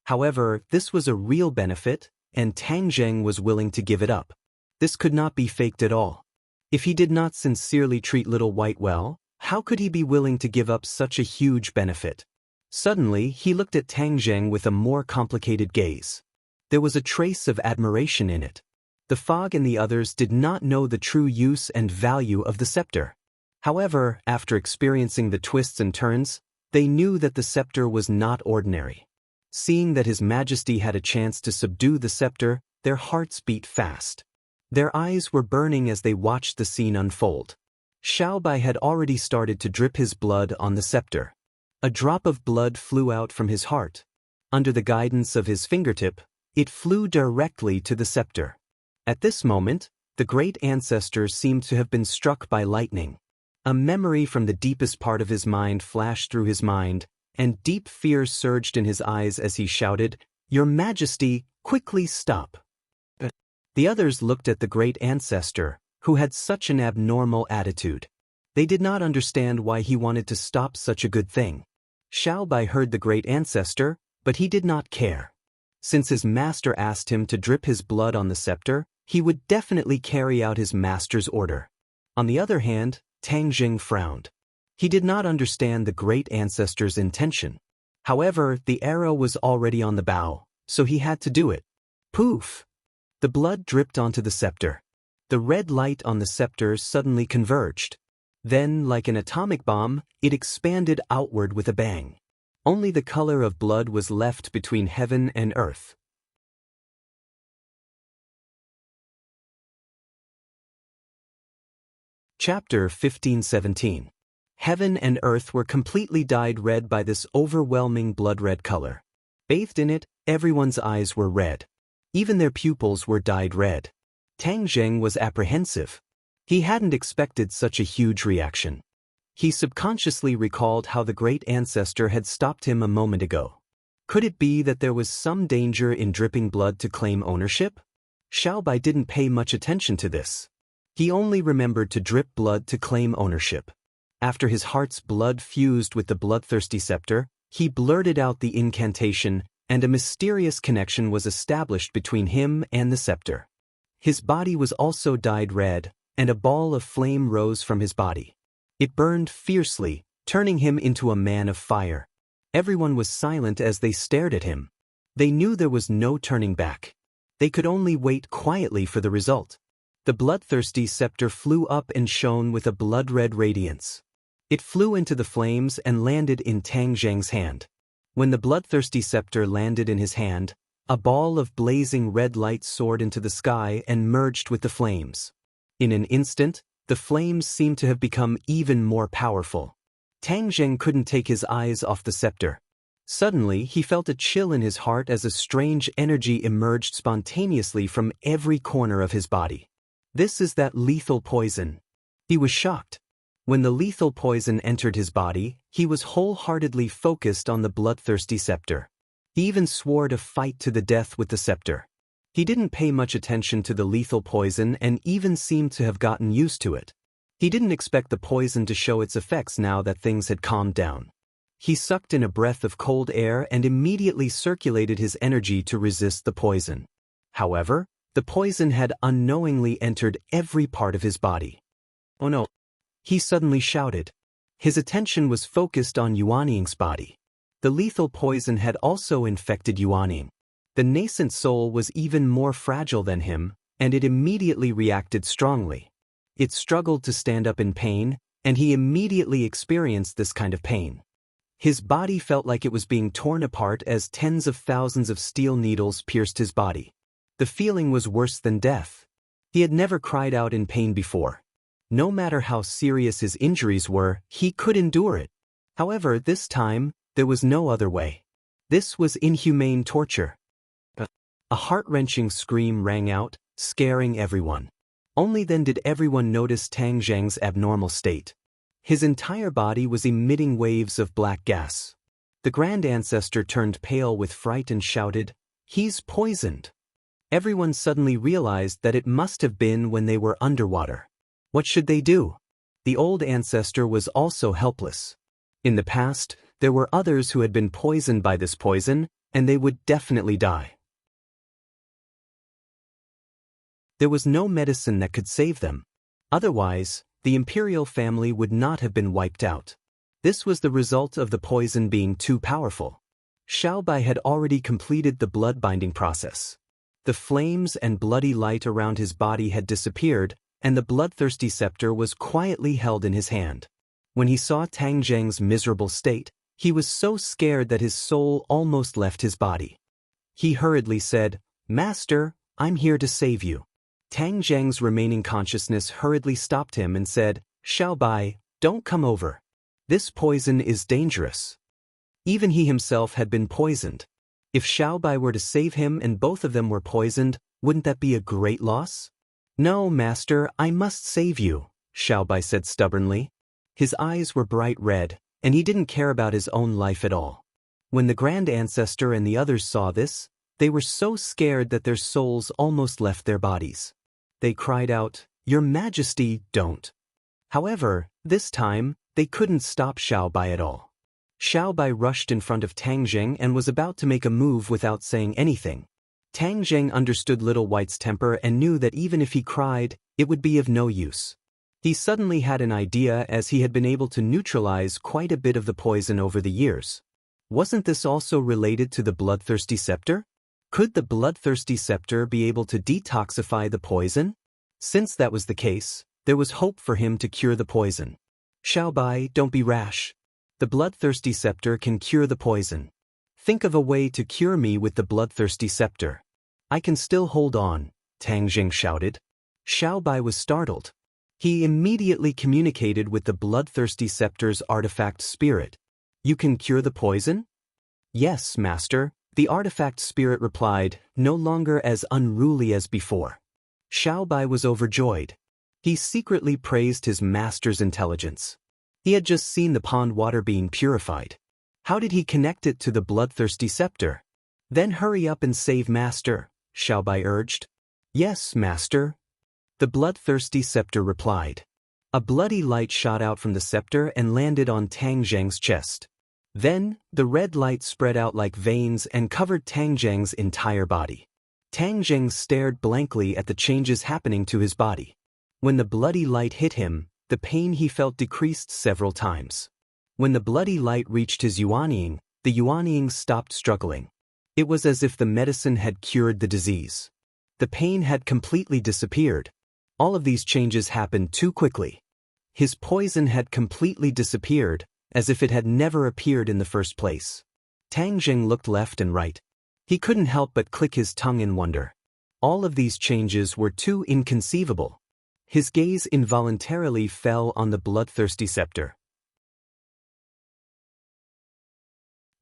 However, this was a real benefit, and Tang Jing was willing to give it up. This could not be faked at all. If he did not sincerely treat Little White well, how could he be willing to give up such a huge benefit? Suddenly, he looked at Tang Jing with a more complicated gaze. There was a trace of admiration in it. The fog and the others did not know the true use and value of the scepter. However, after experiencing the twists and turns, they knew that the scepter was not ordinary. Seeing that His Majesty had a chance to subdue the scepter, their hearts beat fast. Their eyes were burning as they watched the scene unfold. Xiaobai had already started to drip his blood on the scepter. A drop of blood flew out from his heart. Under the guidance of his fingertip, it flew directly to the scepter. At this moment, the great ancestor seemed to have been struck by lightning. A memory from the deepest part of his mind flashed through his mind, and deep fear surged in his eyes as he shouted, "Your Majesty, quickly stop!" The others looked at the great ancestor, who had such an abnormal attitude. They did not understand why he wanted to stop such a good thing. Xiaobai heard the great ancestor, but he did not care. Since his master asked him to drip his blood on the scepter, he would definitely carry out his master's order. On the other hand, Tang Jing frowned. He did not understand the great ancestor's intention. However, the arrow was already on the bow, so he had to do it. Poof! The blood dripped onto the scepter. The red light on the scepter suddenly converged. Then, like an atomic bomb, it expanded outward with a bang. Only the color of blood was left between heaven and earth. Chapter 15-17. Heaven and earth were completely dyed red by this overwhelming blood-red color. Bathed in it, everyone's eyes were red. Even their pupils were dyed red. Tang Jing was apprehensive. He hadn't expected such a huge reaction. He subconsciously recalled how the great ancestor had stopped him a moment ago. Could it be that there was some danger in dripping blood to claim ownership? Xiaobai didn't pay much attention to this. He only remembered to drip blood to claim ownership. After his heart's blood fused with the bloodthirsty scepter, he blurted out the incantation, and a mysterious connection was established between him and the scepter. His body was also dyed red, and a ball of flame rose from his body. It burned fiercely, turning him into a man of fire. Everyone was silent as they stared at him. They knew there was no turning back. They could only wait quietly for the result. The bloodthirsty scepter flew up and shone with a blood-red radiance. It flew into the flames and landed in Tang Jing's hand. When the bloodthirsty scepter landed in his hand, a ball of blazing red light soared into the sky and merged with the flames. In an instant, the flames seemed to have become even more powerful. Tang Zheng couldn't take his eyes off the scepter. Suddenly, he felt a chill in his heart as a strange energy emerged spontaneously from every corner of his body. This is that lethal poison. He was shocked. When the lethal poison entered his body, he was wholeheartedly focused on the bloodthirsty scepter. He even swore to fight to the death with the scepter. He didn't pay much attention to the lethal poison and even seemed to have gotten used to it. He didn't expect the poison to show its effects now that things had calmed down. He sucked in a breath of cold air and immediately circulated his energy to resist the poison. However, the poison had unknowingly entered every part of his body. "Oh no!" he suddenly shouted. His attention was focused on Yuanying's body. The lethal poison had also infected Yuanying. The nascent soul was even more fragile than him, and it immediately reacted strongly. It struggled to stand up in pain, and he immediately experienced this kind of pain. His body felt like it was being torn apart as tens of thousands of steel needles pierced his body. The feeling was worse than death. He had never cried out in pain before. No matter how serious his injuries were, he could endure it. However, this time, there was no other way. This was inhumane torture. A heart-wrenching scream rang out, scaring everyone. Only then did everyone notice Tang Zheng's abnormal state. His entire body was emitting waves of black gas. The Grand Ancestor turned pale with fright and shouted, "He's poisoned!" Everyone suddenly realized that it must have been when they were underwater. What should they do? The old ancestor was also helpless. In the past, there were others who had been poisoned by this poison, and they would definitely die. There was no medicine that could save them. Otherwise, the imperial family would not have been wiped out. This was the result of the poison being too powerful. Xiaobai had already completed the blood-binding process. The flames and bloody light around his body had disappeared, and the bloodthirsty scepter was quietly held in his hand. When he saw Tang Zheng's miserable state, he was so scared that his soul almost left his body. He hurriedly said, "Master, I'm here to save you." Tang Zheng's remaining consciousness hurriedly stopped him and said, "Xiaobai, don't come over. This poison is dangerous." Even he himself had been poisoned. If Xiaobai were to save him and both of them were poisoned, wouldn't that be a great loss? "No, master, I must save you," Xiaobai said stubbornly. His eyes were bright red, and he didn't care about his own life at all. When the Grand Ancestor and the others saw this, they were so scared that their souls almost left their bodies. They cried out, "Your Majesty, don't." However, this time, they couldn't stop Xiaobai at all. Xiaobai rushed in front of Tang Zheng and was about to make a move without saying anything. Tang Zheng understood Little White's temper and knew that even if he cried, it would be of no use. He suddenly had an idea as he had been able to neutralize quite a bit of the poison over the years. Wasn't this also related to the bloodthirsty scepter? Could the bloodthirsty scepter be able to detoxify the poison? Since that was the case, there was hope for him to cure the poison. "Xiaobai, don't be rash. The bloodthirsty scepter can cure the poison. Think of a way to cure me with the bloodthirsty scepter." "I can still hold on," Tang Zheng shouted. Xiaobai was startled. He immediately communicated with the bloodthirsty scepter's artifact spirit. "You can cure the poison?" "Yes, master," the artifact spirit replied, no longer as unruly as before. Xiaobai was overjoyed. He secretly praised his master's intelligence. He had just seen the pond water being purified. How did he connect it to the bloodthirsty scepter? "Then hurry up and save master," Xiaobai urged. "Yes, master," the bloodthirsty scepter replied. A bloody light shot out from the scepter and landed on Tang Zheng's chest. Then, the red light spread out like veins and covered Tang Zheng's entire body. Tang Zheng stared blankly at the changes happening to his body. When the bloody light hit him, the pain he felt decreased several times. When the bloody light reached his Yuanying, the Yuanying stopped struggling. It was as if the medicine had cured the disease. The pain had completely disappeared. All of these changes happened too quickly. His poison had completely disappeared, as if it had never appeared in the first place. Tang Zheng looked left and right. He couldn't help but click his tongue in wonder. All of these changes were too inconceivable. His gaze involuntarily fell on the bloodthirsty scepter.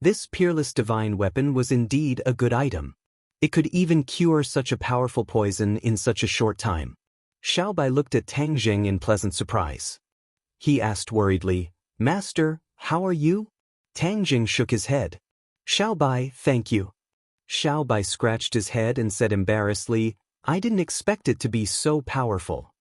This peerless divine weapon was indeed a good item. It could even cure such a powerful poison in such a short time. Xiaobai looked at Tang Jing in pleasant surprise. He asked worriedly, "Master, how are you?" Tang Jing shook his head. "Xiaobai, thank you." Xiaobai scratched his head and said embarrassedly, "I didn't expect it to be so powerful."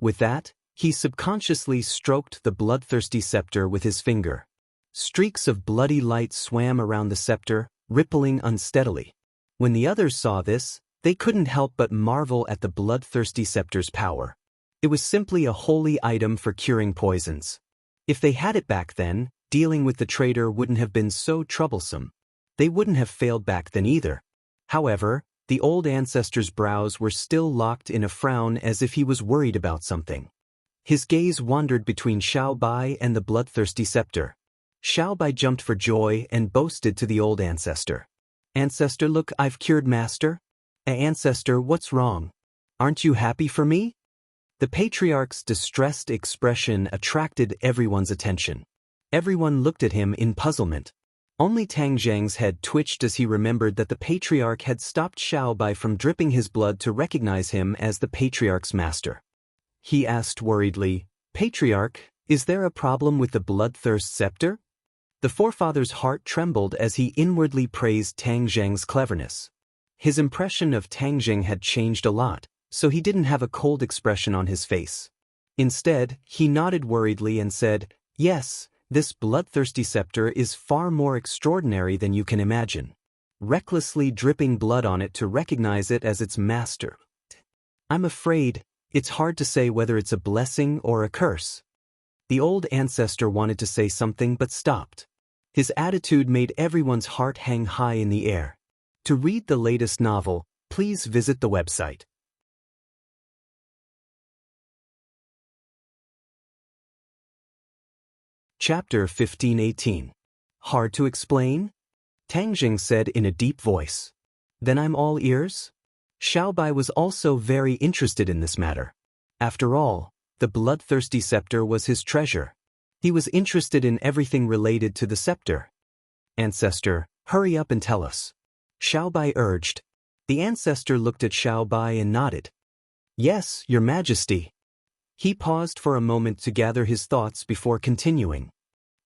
With that, he subconsciously stroked the bloodthirsty scepter with his finger. Streaks of bloody light swam around the scepter, rippling unsteadily. When the others saw this, they couldn't help but marvel at the bloodthirsty scepter's power. It was simply a holy item for curing poisons. If they had it back then, dealing with the traitor wouldn't have been so troublesome. They wouldn't have failed back then either. However, the old ancestor's brows were still locked in a frown as if he was worried about something. His gaze wandered between Xiaobai and the bloodthirsty scepter. Xiaobai jumped for joy and boasted to the old ancestor. "Ancestor, look, I've cured Master." "Ancestor, what's wrong? Aren't you happy for me?" The patriarch's distressed expression attracted everyone's attention. Everyone looked at him in puzzlement. Only Tang Zhang's head twitched as he remembered that the patriarch had stopped Xiaobai from dripping his blood to recognize him as the patriarch's master. He asked worriedly, "Patriarch, is there a problem with the bloodthirst scepter?" The forefather's heart trembled as he inwardly praised Tang Zhang's cleverness. His impression of Tang Zhang had changed a lot, so he didn't have a cold expression on his face. Instead, he nodded worriedly and said, "Yes, this bloodthirsty scepter is far more extraordinary than you can imagine. Recklessly dripping blood on it to recognize it as its master. I'm afraid it's hard to say whether it's a blessing or a curse." The old ancestor wanted to say something but stopped. His attitude made everyone's heart hang high in the air. To read the latest novel, please visit the website. Chapter 1518. Hard to explain? Tang Jing said in a deep voice. "Then I'm all ears?" Xiaobai was also very interested in this matter. After all, the bloodthirsty scepter was his treasure. He was interested in everything related to the scepter. "Ancestor, hurry up and tell us," Xiaobai urged. The ancestor looked at Xiaobai and nodded. "Yes, Your Majesty." He paused for a moment to gather his thoughts before continuing.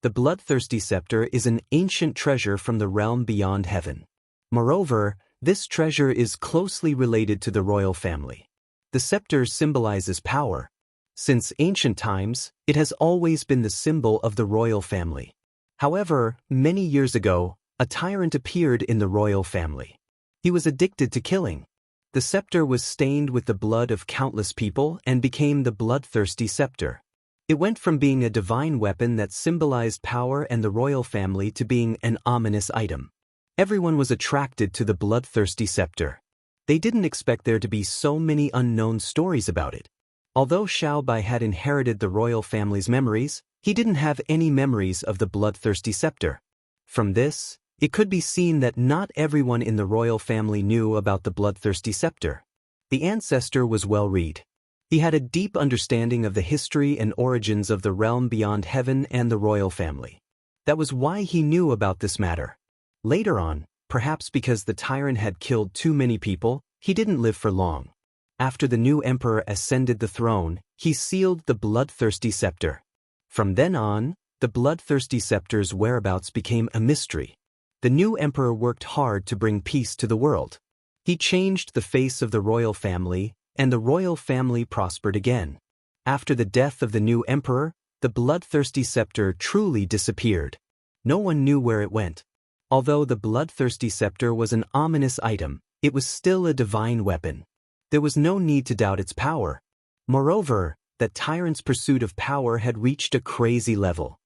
The bloodthirsty scepter is an ancient treasure from the realm beyond heaven. Moreover, this treasure is closely related to the royal family. The scepter symbolizes power. Since ancient times, it has always been the symbol of the royal family. However, many years ago, a tyrant appeared in the royal family. He was addicted to killing. The scepter was stained with the blood of countless people and became the bloodthirsty scepter. It went from being a divine weapon that symbolized power and the royal family to being an ominous item. Everyone was attracted to the bloodthirsty scepter. They didn't expect there to be so many unknown stories about it. Although Xiaobai had inherited the royal family's memories, he didn't have any memories of the bloodthirsty scepter. From this, it could be seen that not everyone in the royal family knew about the bloodthirsty scepter. The ancestor was well-read. He had a deep understanding of the history and origins of the realm beyond heaven and the royal family. That was why he knew about this matter. Later on, perhaps because the tyrant had killed too many people, he didn't live for long. After the new emperor ascended the throne, he sealed the bloodthirsty scepter. From then on, the bloodthirsty scepter's whereabouts became a mystery. The new emperor worked hard to bring peace to the world. He changed the face of the royal family, and the royal family prospered again. After the death of the new emperor, the bloodthirsty scepter truly disappeared. No one knew where it went. Although the bloodthirsty scepter was an ominous item, it was still a divine weapon. There was no need to doubt its power. Moreover, that tyrant's pursuit of power had reached a crazy level.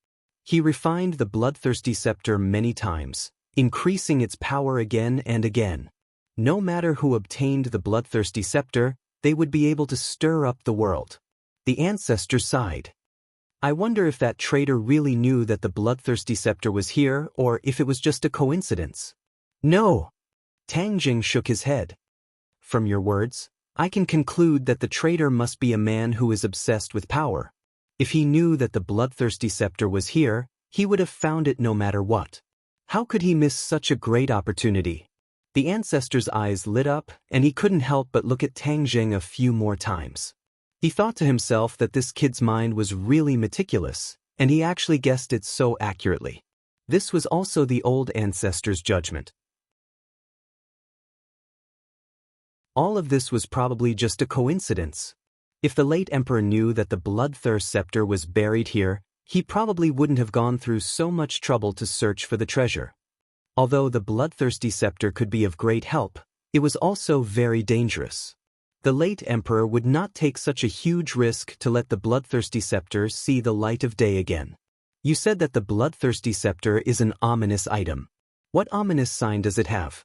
He refined the bloodthirsty scepter many times, increasing its power again and again. No matter who obtained the bloodthirsty scepter, they would be able to stir up the world. The ancestor sighed. "I wonder if that traitor really knew that the bloodthirsty scepter was here, or if it was just a coincidence." "No!" Tang Jing shook his head. "From your words, I can conclude that the traitor must be a man who is obsessed with power. If he knew that the bloodthirsty scepter was here, he would have found it no matter what." How could he miss such a great opportunity? The ancestor's eyes lit up, and he couldn't help but look at Tang Jing a few more times. He thought to himself that this kid's mind was really meticulous, and he actually guessed it so accurately. This was also the old ancestor's judgment. All of this was probably just a coincidence. If the late emperor knew that the bloodthirst scepter was buried here, he probably wouldn't have gone through so much trouble to search for the treasure. Although the bloodthirsty scepter could be of great help, it was also very dangerous. The late emperor would not take such a huge risk to let the bloodthirsty scepter see the light of day again. You said that the bloodthirsty scepter is an ominous item. What ominous sign does it have?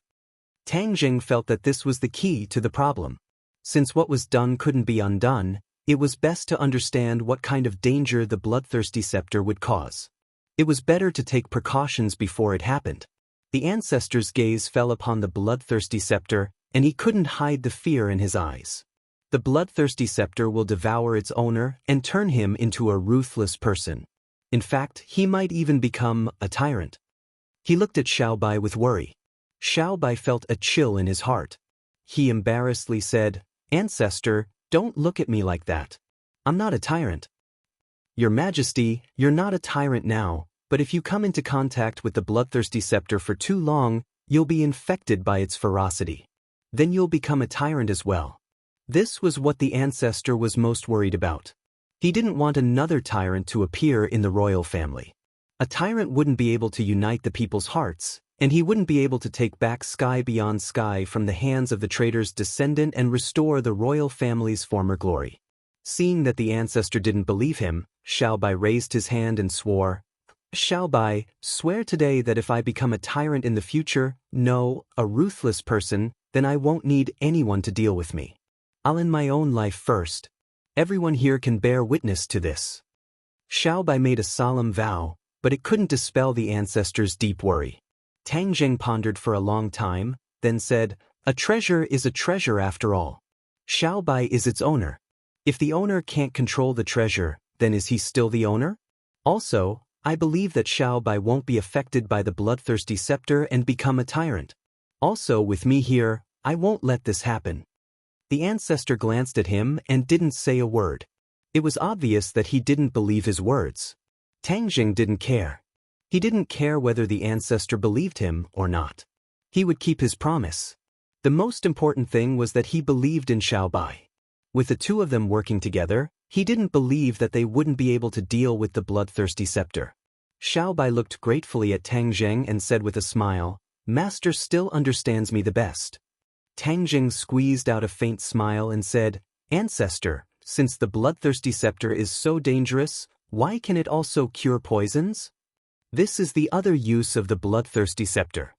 Tang Jing felt that this was the key to the problem. Since what was done couldn't be undone, it was best to understand what kind of danger the bloodthirsty scepter would cause. It was better to take precautions before it happened. The ancestor's gaze fell upon the bloodthirsty scepter, and he couldn't hide the fear in his eyes. The bloodthirsty scepter will devour its owner and turn him into a ruthless person. In fact, he might even become a tyrant. He looked at Xiaobai with worry. Xiaobai felt a chill in his heart. He embarrassedly said, "Ancestor, don't look at me like that. I'm not a tyrant." "Your Majesty, you're not a tyrant now, but if you come into contact with the bloodthirsty scepter for too long, you'll be infected by its ferocity. Then you'll become a tyrant as well." This was what the ancestor was most worried about. He didn't want another tyrant to appear in the royal family. A tyrant wouldn't be able to unite the people's hearts, and he wouldn't be able to take back sky beyond sky from the hands of the traitor's descendant and restore the royal family's former glory. Seeing that the ancestor didn't believe him, Xiaobai raised his hand and swore, "Xiaobai, swear today that if I become a tyrant in the future, no, a ruthless person, then I won't need anyone to deal with me. I'll end my own life first. Everyone here can bear witness to this." Xiaobai made a solemn vow, but it couldn't dispel the ancestor's deep worry. Tang Jing pondered for a long time, then said, "A treasure is a treasure after all. Xiaobai is its owner. If the owner can't control the treasure, then is he still the owner? Also, I believe that Xiaobai won't be affected by the bloodthirsty scepter and become a tyrant. Also, with me here, I won't let this happen." The ancestor glanced at him and didn't say a word. It was obvious that he didn't believe his words. Tang Jing didn't care. He didn't care whether the ancestor believed him or not. He would keep his promise. The most important thing was that he believed in Xiaobai. With the two of them working together, he didn't believe that they wouldn't be able to deal with the bloodthirsty scepter. Xiaobai looked gratefully at Tang Jing and said with a smile, "Master still understands me the best." Tang Jing squeezed out a faint smile and said, "Ancestor, since the bloodthirsty scepter is so dangerous, why can it also cure poisons? This is the other use of the bloodthirsty scepter."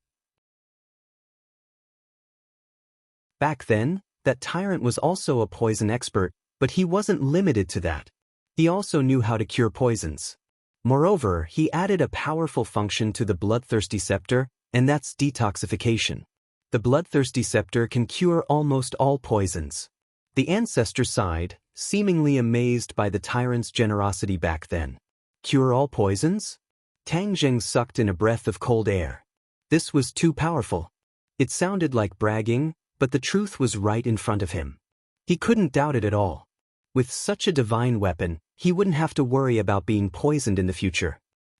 Back then, that tyrant was also a poison expert, but he wasn't limited to that. He also knew how to cure poisons. Moreover, he added a powerful function to the bloodthirsty scepter, and that's detoxification. The bloodthirsty scepter can cure almost all poisons. The ancestor sighed, seemingly amazed by the tyrant's generosity back then. Cure all poisons? Tang Jing sucked in a breath of cold air. This was too powerful. It sounded like bragging, but the truth was right in front of him. He couldn't doubt it at all. With such a divine weapon, he wouldn't have to worry about being poisoned in the future.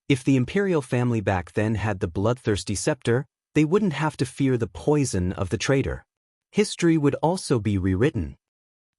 If the imperial family back then had the bloodthirsty scepter, they wouldn't have to fear the poison of the traitor. History would also be rewritten.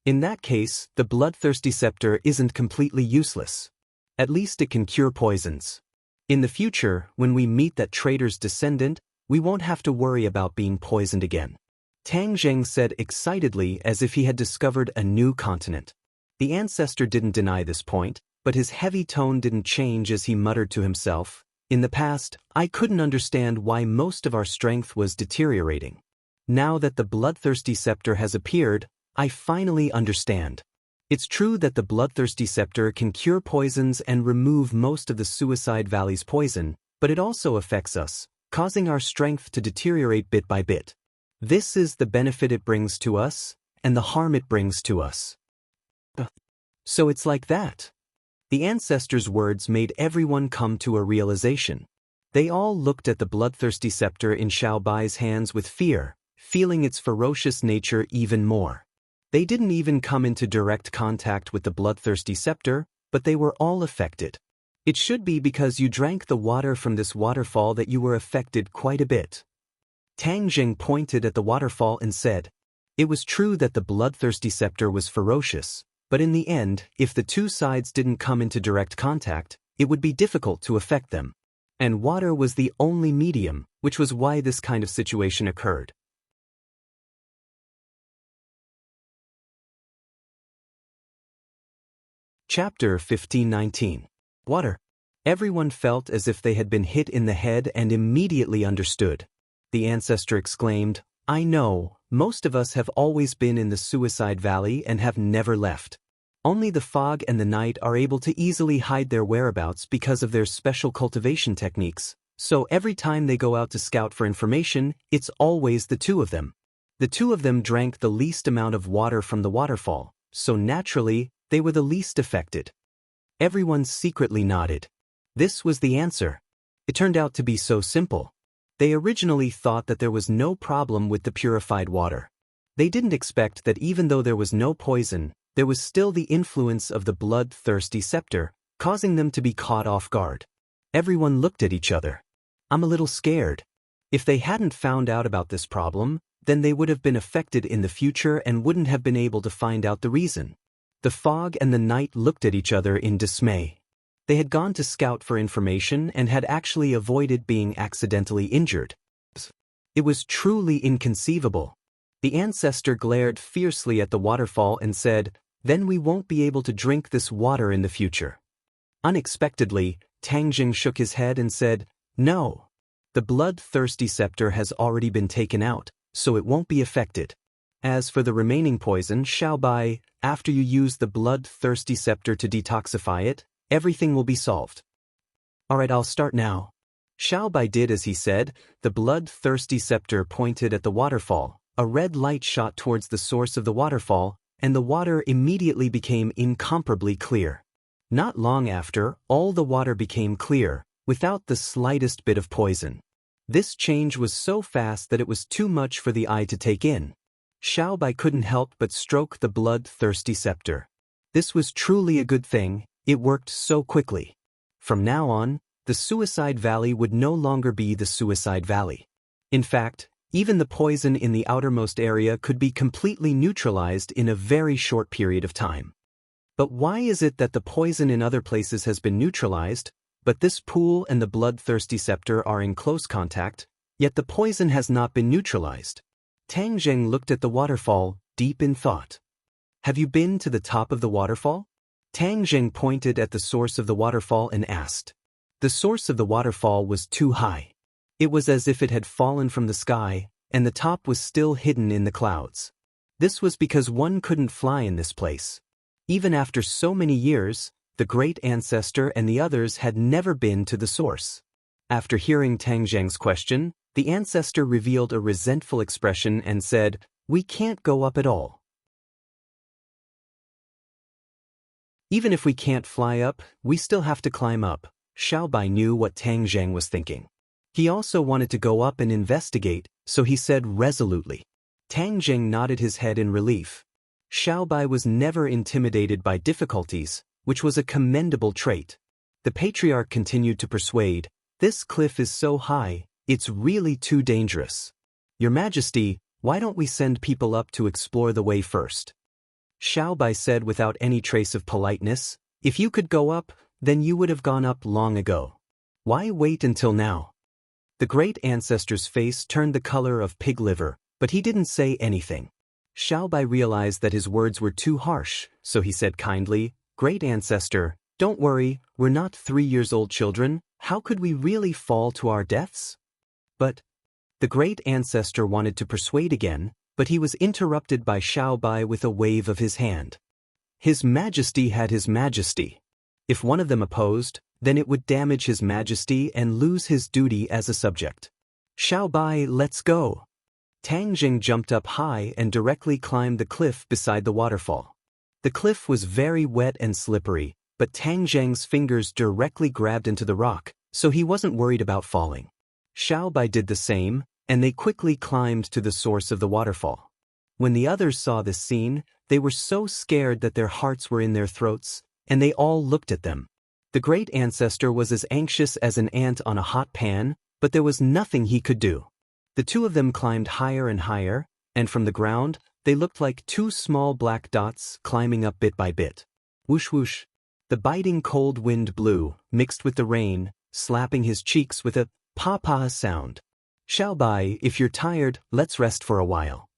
In that case, the bloodthirsty scepter isn't completely useless. At least it can cure poisons. In the future, when we meet that traitor's descendant, we won't have to worry about being poisoned again. Tang Jing said excitedly as if he had discovered a new continent. The ancestor didn't deny this point, but his heavy tone didn't change as he muttered to himself, "In the past, I couldn't understand why most of our strength was deteriorating. Now that the bloodthirsty scepter has appeared, I finally understand. It's true that the bloodthirsty scepter can cure poisons and remove most of the Suicide Valley's poison, but it also affects us, causing our strength to deteriorate bit by bit. This is the benefit it brings to us, and the harm it brings to us." So it's like that. The ancestor's words made everyone come to a realization. They all looked at the bloodthirsty scepter in Xiao Bai's hands with fear, feeling its ferocious nature even more. They didn't even come into direct contact with the bloodthirsty scepter, but they were all affected. It should be because you drank the water from this waterfall that you were affected quite a bit. Tang Jing pointed at the waterfall and said, it was true that the bloodthirsty scepter was ferocious, but in the end, if the two sides didn't come into direct contact, it would be difficult to affect them. And water was the only medium, which was why this kind of situation occurred. Chapter 1519. Water. Everyone felt as if they had been hit in the head and immediately understood. The ancestor exclaimed, I know, most of us have always been in the Suicide Valley and have never left. Only the fog and the night are able to easily hide their whereabouts because of their special cultivation techniques, so every time they go out to scout for information, it's always the two of them. The two of them drank the least amount of water from the waterfall, so naturally, they were the least affected. Everyone secretly nodded. This was the answer. It turned out to be so simple. They originally thought that there was no problem with the purified water. They didn't expect that even though there was no poison, there was still the influence of the blood-thirsty scepter, causing them to be caught off guard. Everyone looked at each other. I'm a little scared. If they hadn't found out about this problem, then they would have been affected in the future and wouldn't have been able to find out the reason. The fog and the night looked at each other in dismay. They had gone to scout for information and had actually avoided being accidentally injured. It was truly inconceivable. The ancestor glared fiercely at the waterfall and said, then we won't be able to drink this water in the future. Unexpectedly, Tang Jing shook his head and said, no. The blood-thirsty scepter has already been taken out, so it won't be affected. As for the remaining poison, Xiao Bai, after you use the blood-thirsty scepter to detoxify it, everything will be solved. Alright, I'll start now. Xiao Bai did as he said. The blood-thirsty scepter pointed at the waterfall. A red light shot towards the source of the waterfall, and the water immediately became incomparably clear. Not long after, all the water became clear, without the slightest bit of poison. This change was so fast that it was too much for the eye to take in. Xiao Bai couldn't help but stroke the blood-thirsty scepter. This was truly a good thing, it worked so quickly. From now on, the Suicide Valley would no longer be the Suicide Valley. In fact, even the poison in the outermost area could be completely neutralized in a very short period of time. But why is it that the poison in other places has been neutralized, but this pool and the bloodthirsty scepter are in close contact, yet the poison has not been neutralized? Tang Jing looked at the waterfall, deep in thought. Have you been to the top of the waterfall? Tang Jing pointed at the source of the waterfall and asked. The source of the waterfall was too high. It was as if it had fallen from the sky, and the top was still hidden in the clouds. This was because one couldn't fly in this place. Even after so many years, the great ancestor and the others had never been to the source. After hearing Tang Jing's question, the ancestor revealed a resentful expression and said, we can't go up at all. Even if we can't fly up, we still have to climb up. Xiao Bai knew what Tang Jing was thinking. He also wanted to go up and investigate, so he said resolutely. Tang Jing nodded his head in relief. Xiao Bai was never intimidated by difficulties, which was a commendable trait. The patriarch continued to persuade, this cliff is so high, it's really too dangerous. Your Majesty, why don't we send people up to explore the way first? Xiao Bai said without any trace of politeness, if you could go up, then you would have gone up long ago. Why wait until now? The great ancestor's face turned the color of pig liver, but he didn't say anything. Xiao Bai realized that his words were too harsh, so he said kindly, Great ancestor, don't worry, we're not 3-year-old children, how could we really fall to our deaths? But the great ancestor wanted to persuade again, but he was interrupted by Xiao Bai with a wave of his hand. His Majesty had His Majesty. If one of them opposed, then it would damage His Majesty and lose his duty as a subject. Xiao Bai, let's go. Tang Jing jumped up high and directly climbed the cliff beside the waterfall. The cliff was very wet and slippery, but Tang Jing's fingers directly grabbed into the rock, so he wasn't worried about falling. Xiaobai did the same, and they quickly climbed to the source of the waterfall. When the others saw this scene, they were so scared that their hearts were in their throats, and they all looked at them. The great ancestor was as anxious as an ant on a hot pan, but there was nothing he could do. The two of them climbed higher and higher, and from the ground, they looked like two small black dots climbing up bit by bit. Whoosh whoosh. The biting cold wind blew, mixed with the rain, slapping his cheeks with a pa-pa sound. Xiaobai, if you're tired, let's rest for a while.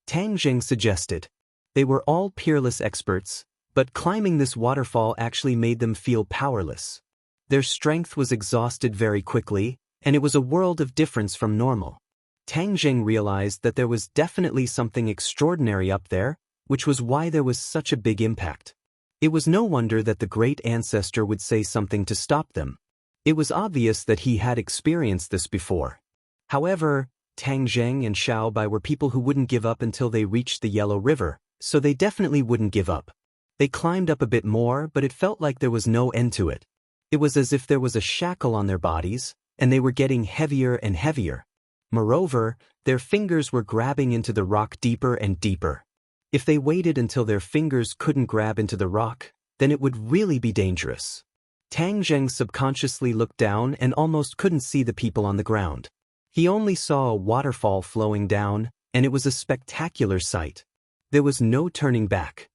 Tang Jing suggested. They were all peerless experts, but climbing this waterfall actually made them feel powerless. Their strength was exhausted very quickly, and it was a world of difference from normal. Tang Jing realized that there was definitely something extraordinary up there, which was why there was such a big impact. It was no wonder that the great ancestor would say something to stop them. It was obvious that he had experienced this before. However, Tang Jing and Xiaobai were people who wouldn't give up until they reached the Yellow River, so they definitely wouldn't give up. They climbed up a bit more, but it felt like there was no end to it. It was as if there was a shackle on their bodies, and they were getting heavier and heavier. Moreover, their fingers were grabbing into the rock deeper and deeper. If they waited until their fingers couldn't grab into the rock, then it would really be dangerous. Tang Jing subconsciously looked down and almost couldn't see the people on the ground. He only saw a waterfall flowing down, and it was a spectacular sight. There was no turning back.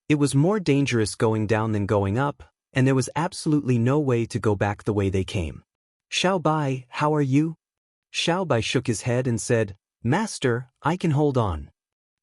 It was more dangerous going down than going up, and there was absolutely no way to go back the way they came. Xiaobai, how are you? Xiaobai shook his head and said, Master, I can hold on.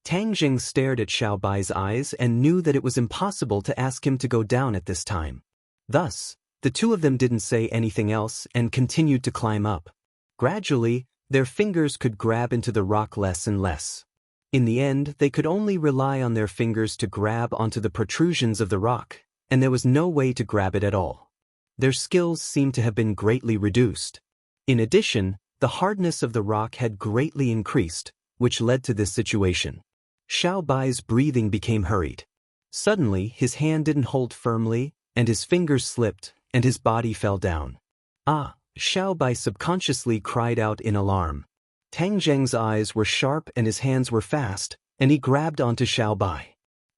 Tang Jing stared at Xiaobai's eyes and knew that it was impossible to ask him to go down at this time. Thus, the two of them didn't say anything else and continued to climb up. Gradually, their fingers could grab into the rock less and less. In the end, they could only rely on their fingers to grab onto the protrusions of the rock, and there was no way to grab it at all. Their skills seemed to have been greatly reduced. In addition, the hardness of the rock had greatly increased, which led to this situation. Xiaobai's breathing became hurried. Suddenly, his hand didn't hold firmly, and his fingers slipped, and his body fell down. Ah! Xiaobai subconsciously cried out in alarm. Tang Jing's eyes were sharp and his hands were fast, and he grabbed onto Xiaobai.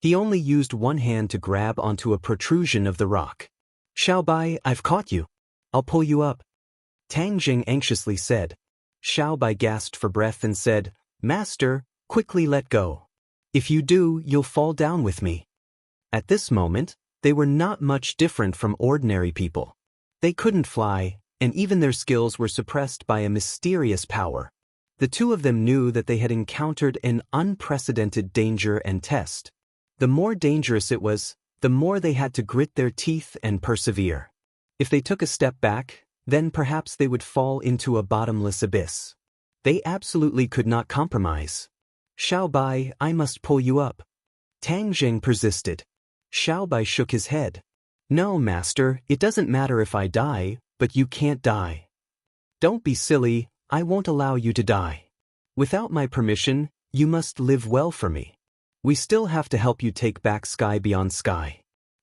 He only used one hand to grab onto a protrusion of the rock. Xiaobai, I've caught you. I'll pull you up. Tang Jing anxiously said. Xiaobai gasped for breath and said, Master, quickly let go. If you do, you'll fall down with me. At this moment, they were not much different from ordinary people. They couldn't fly, and even their skills were suppressed by a mysterious power. The two of them knew that they had encountered an unprecedented danger and test. The more dangerous it was, the more they had to grit their teeth and persevere. If they took a step back, then perhaps they would fall into a bottomless abyss. They absolutely could not compromise. Xiaobai, I must pull you up. Tang Jing persisted. Xiaobai shook his head. No, master, it doesn't matter if I die, but you can't die. Don't be silly, I won't allow you to die. Without my permission, you must live well for me. We still have to help you take back Sky Beyond Sky.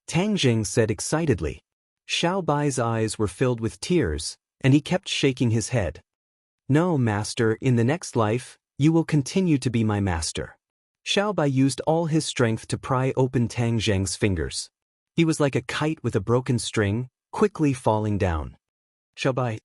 Tang Jing said excitedly. Xiaobai's eyes were filled with tears, and he kept shaking his head. No, master, in the next life, you will continue to be my master. Xiaobai used all his strength to pry open Tang Jing's fingers. He was like a kite with a broken string, quickly falling down. Xiaobai.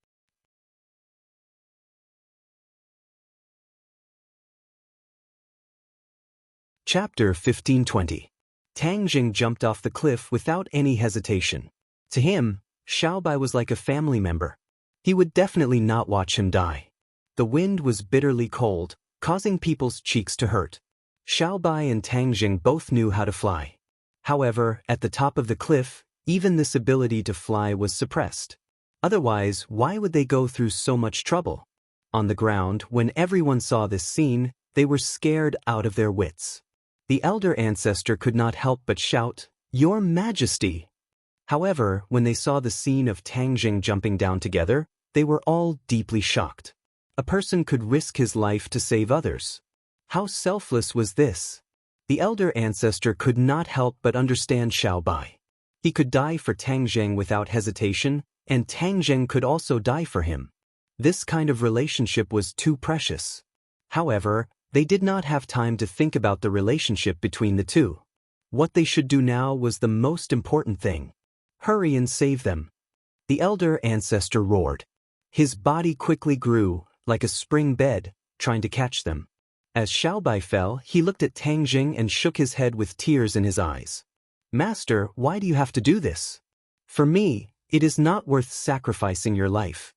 Chapter 1520. Tang Jing jumped off the cliff without any hesitation. To him, Xiaobai was like a family member. He would definitely not watch him die. The wind was bitterly cold, causing people's cheeks to hurt. Xiaobai and Tang Jing both knew how to fly. However, at the top of the cliff, even this ability to fly was suppressed. Otherwise, why would they go through so much trouble? On the ground, when everyone saw this scene, they were scared out of their wits. The elder ancestor could not help but shout, Your Majesty! However, when they saw the scene of Tang Jing jumping down together, they were all deeply shocked. A person could risk his life to save others. How selfless was this? The elder ancestor could not help but understand Xiaobai. He could die for Tang Zheng without hesitation, and Tang Zheng could also die for him. This kind of relationship was too precious. However, they did not have time to think about the relationship between the two. What they should do now was the most important thing. Hurry and save them. The elder ancestor roared. His body quickly grew, like a spring bed, trying to catch them. As Xiaobai fell, he looked at Tang Jing and shook his head with tears in his eyes. Master, why do you have to do this? For me, it is not worth sacrificing your life.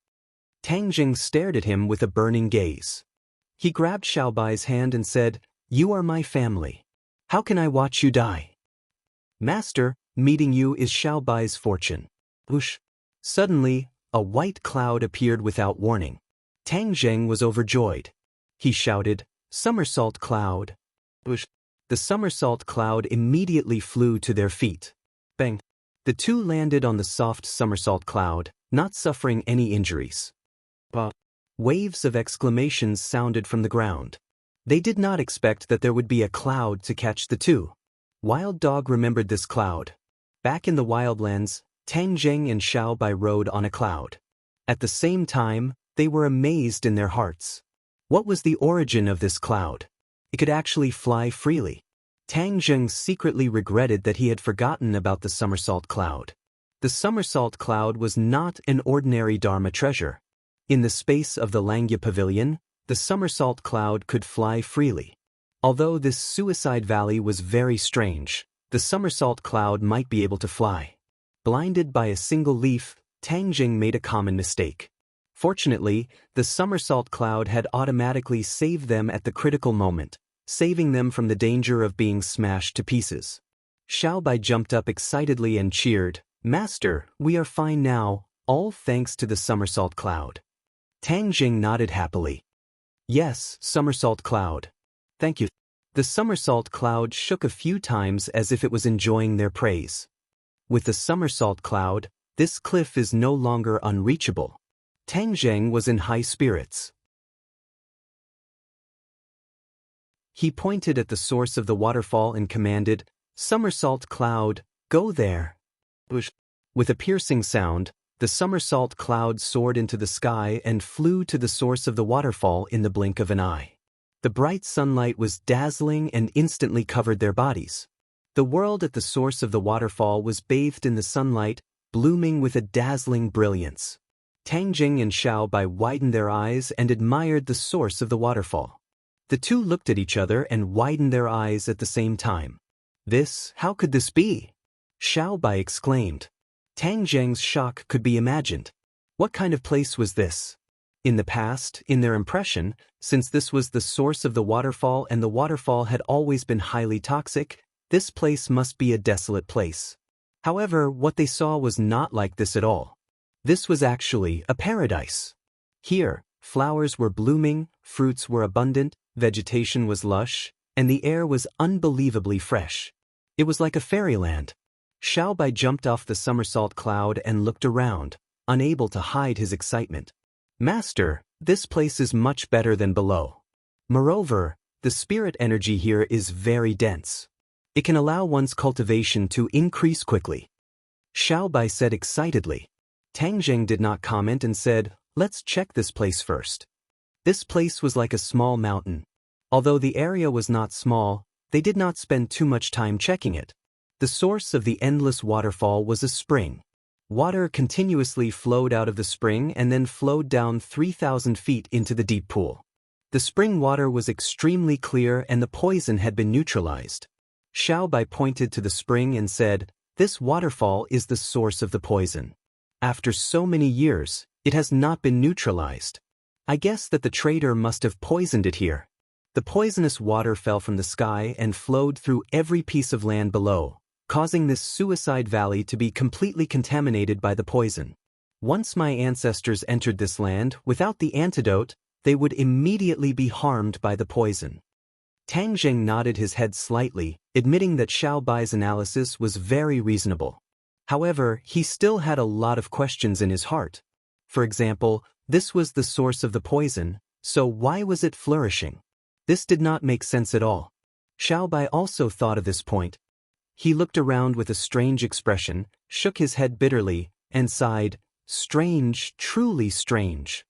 Tang Jing stared at him with a burning gaze. He grabbed Xiaobai's hand and said, You are my family. How can I watch you die? Master, meeting you is Xiaobai's fortune. Whoosh! Suddenly, a white cloud appeared without warning. Tang Zheng was overjoyed. He shouted, Somersault cloud. Whoosh! The somersault cloud immediately flew to their feet. Bang! The two landed on the soft somersault cloud, not suffering any injuries. But waves of exclamations sounded from the ground. They did not expect that there would be a cloud to catch the two. Wild Dog remembered this cloud. Back in the wildlands, Tang Zheng and Xiaobai rode on a cloud. At the same time, they were amazed in their hearts. What was the origin of this cloud? It could actually fly freely. Tang Zheng secretly regretted that he had forgotten about the somersault cloud. The somersault cloud was not an ordinary Dharma treasure. In the space of the Langya Pavilion, the somersault cloud could fly freely. Although this suicide valley was very strange, the somersault cloud might be able to fly. Blinded by a single leaf, Tang Jing made a common mistake. Fortunately, the somersault cloud had automatically saved them at the critical moment, saving them from the danger of being smashed to pieces. Xiaobai jumped up excitedly and cheered, Master, we are fine now, all thanks to the somersault cloud. Tang Jing nodded happily. Yes, somersault cloud. Thank you. The somersault cloud shook a few times as if it was enjoying their praise. With the somersault cloud, this cliff is no longer unreachable. Tang Zheng was in high spirits. He pointed at the source of the waterfall and commanded, Somersault cloud, go there. With a piercing sound, the somersault cloud soared into the sky and flew to the source of the waterfall in the blink of an eye. The bright sunlight was dazzling and instantly covered their bodies. The world at the source of the waterfall was bathed in the sunlight, blooming with a dazzling brilliance. Tang Jing and Xiaobai widened their eyes and admired the source of the waterfall. The two looked at each other and widened their eyes at the same time. How could this be? Xiaobai exclaimed. Tang Zheng's shock could be imagined. What kind of place was this? In the past, in their impression, since this was the source of the waterfall and the waterfall had always been highly toxic, this place must be a desolate place. However, what they saw was not like this at all. This was actually a paradise. Here, flowers were blooming, fruits were abundant, vegetation was lush, and the air was unbelievably fresh. It was like a fairyland. Xiaobai jumped off the somersault cloud and looked around, unable to hide his excitement. Master, this place is much better than below. Moreover, the spirit energy here is very dense. It can allow one's cultivation to increase quickly. Xiaobai said excitedly. Tang Zheng did not comment and said, Let's check this place first. This place was like a small mountain. Although the area was not small, they did not spend too much time checking it. The source of the endless waterfall was a spring. Water continuously flowed out of the spring and then flowed down 3,000 feet into the deep pool. The spring water was extremely clear and the poison had been neutralized. Xiaobai pointed to the spring and said, This waterfall is the source of the poison. After so many years, it has not been neutralized. I guess that the trader must have poisoned it here. The poisonous water fell from the sky and flowed through every piece of land below, causing this suicide valley to be completely contaminated by the poison. Once my ancestors entered this land without the antidote, they would immediately be harmed by the poison. Tang Zheng nodded his head slightly, admitting that Xiaobai's analysis was very reasonable. However, he still had a lot of questions in his heart. For example, this was the source of the poison, so why was it flourishing? This did not make sense at all. Xiaobai also thought of this point. He looked around with a strange expression, shook his head bitterly, and sighed, "Strange, truly strange.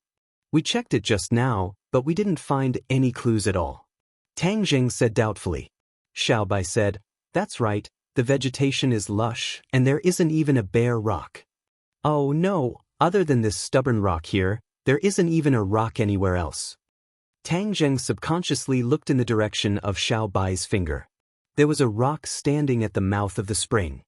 We checked it just now, but we didn't find any clues at all." Tang Jing said doubtfully. Xiao Bai said, "That's right, the vegetation is lush, and there isn't even a bare rock." "Oh no, other than this stubborn rock here, there isn't even a rock anywhere else." Tang Jing subconsciously looked in the direction of Xiao Bai's finger. There was a rock standing at the mouth of the spring.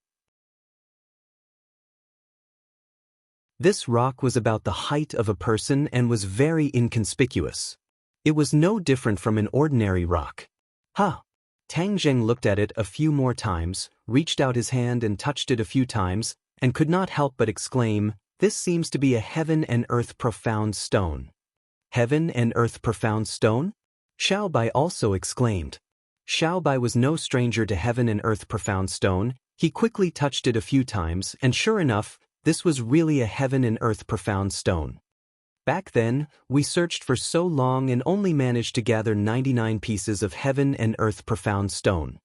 This rock was about the height of a person and was very inconspicuous. It was no different from an ordinary rock. "Huh." Tang Jing looked at it a few more times, reached out his hand and touched it a few times, and could not help but exclaim, "This seems to be a heaven and earth profound stone." "Heaven and earth profound stone?" Xiao Bai also exclaimed. Xiao Bai was no stranger to heaven and earth profound stone. He quickly touched it a few times, and sure enough, this was really a heaven and earth profound stone. "Back then, we searched for so long and only managed to gather 99 pieces of heaven and earth profound stone.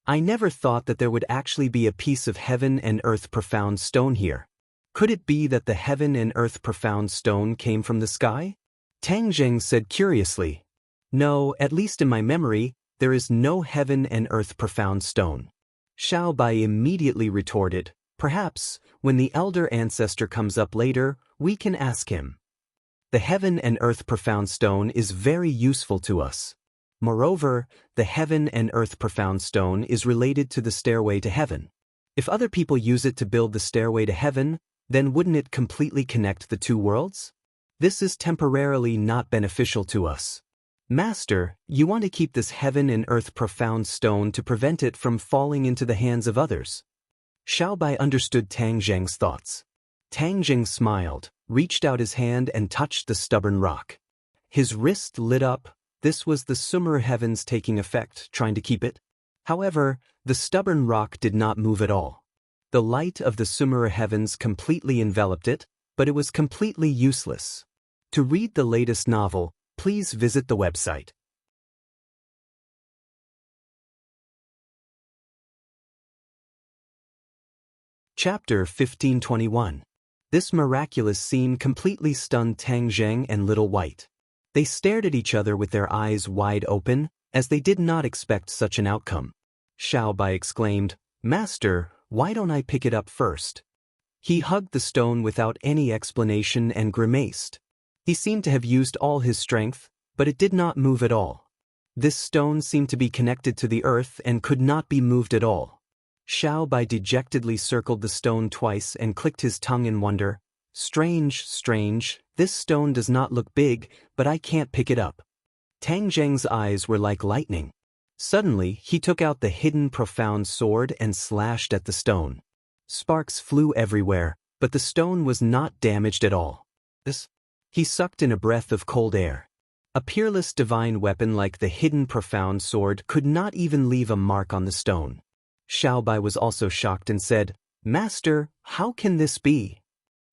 I never thought that there would actually be a piece of heaven and earth profound stone here. Could it be that the heaven and earth profound stone came from the sky?" Tang Jing said curiously. "No, at least in my memory, there is no heaven and earth profound stone." Xiao Bai immediately retorted, "Perhaps, when the elder ancestor comes up later, we can ask him. The heaven and earth profound stone is very useful to us. Moreover, the heaven and earth profound stone is related to the stairway to heaven. If other people use it to build the stairway to heaven, then wouldn't it completely connect the two worlds? This is temporarily not beneficial to us. Master, you want to keep this heaven and earth profound stone to prevent it from falling into the hands of others." Xiao Bai understood Tang Jing's thoughts. Tang Jing smiled, reached out his hand and touched the stubborn rock. His wrist lit up. This was the Sumer heavens taking effect, trying to keep it. However, the stubborn rock did not move at all. The light of the Sumer heavens completely enveloped it, but it was completely useless. To read the latest novel, please visit the website. Chapter 1521. This miraculous scene completely stunned Tang Jing and Little White. They stared at each other with their eyes wide open, as they did not expect such an outcome. Xiao Bai exclaimed, "Master, why don't I pick it up first?" He hugged the stone without any explanation and grimaced. He seemed to have used all his strength, but it did not move at all. This stone seemed to be connected to the earth and could not be moved at all. Xiao Bai dejectedly circled the stone twice and clicked his tongue in wonder. "Strange, strange, this stone does not look big, but I can't pick it up." Tang Jing's eyes were like lightning. Suddenly, he took out the hidden profound sword and slashed at the stone. Sparks flew everywhere, but the stone was not damaged at all. He sucked in a breath of cold air. A peerless divine weapon like the hidden profound sword could not even leave a mark on the stone. Xiao Bai was also shocked and said, "Master, how can this be?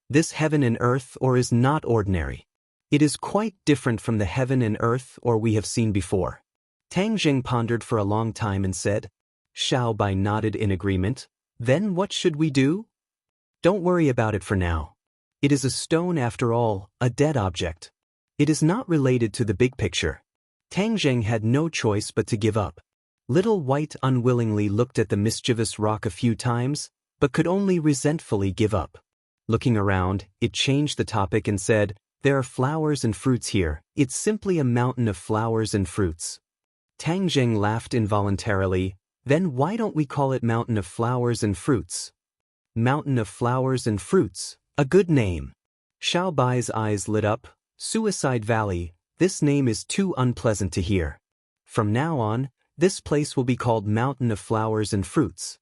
This heaven and earth or is not ordinary. It is quite different from the heaven and earth or we have seen before." Tang Jing pondered for a long time and said. Xiao Bai nodded in agreement. "Then what should we do?" "Don't worry about it for now. It is a stone after all, a dead object. It is not related to the big picture." Tang Jing had no choice but to give up. Little White unwillingly looked at the mischievous rock a few times, but could only resentfully give up. Looking around, it changed the topic and said, "There are flowers and fruits here. It's simply a mountain of flowers and fruits." Tang Jing laughed involuntarily. "Then why don't we call it Mountain of Flowers and Fruits?" Mountain of Flowers and Fruits, a good name. Xiao Bai's eyes lit up. Suicide Valley, this name is too unpleasant to hear. From now on, this place will be called Mountain of Flowers and Fruits.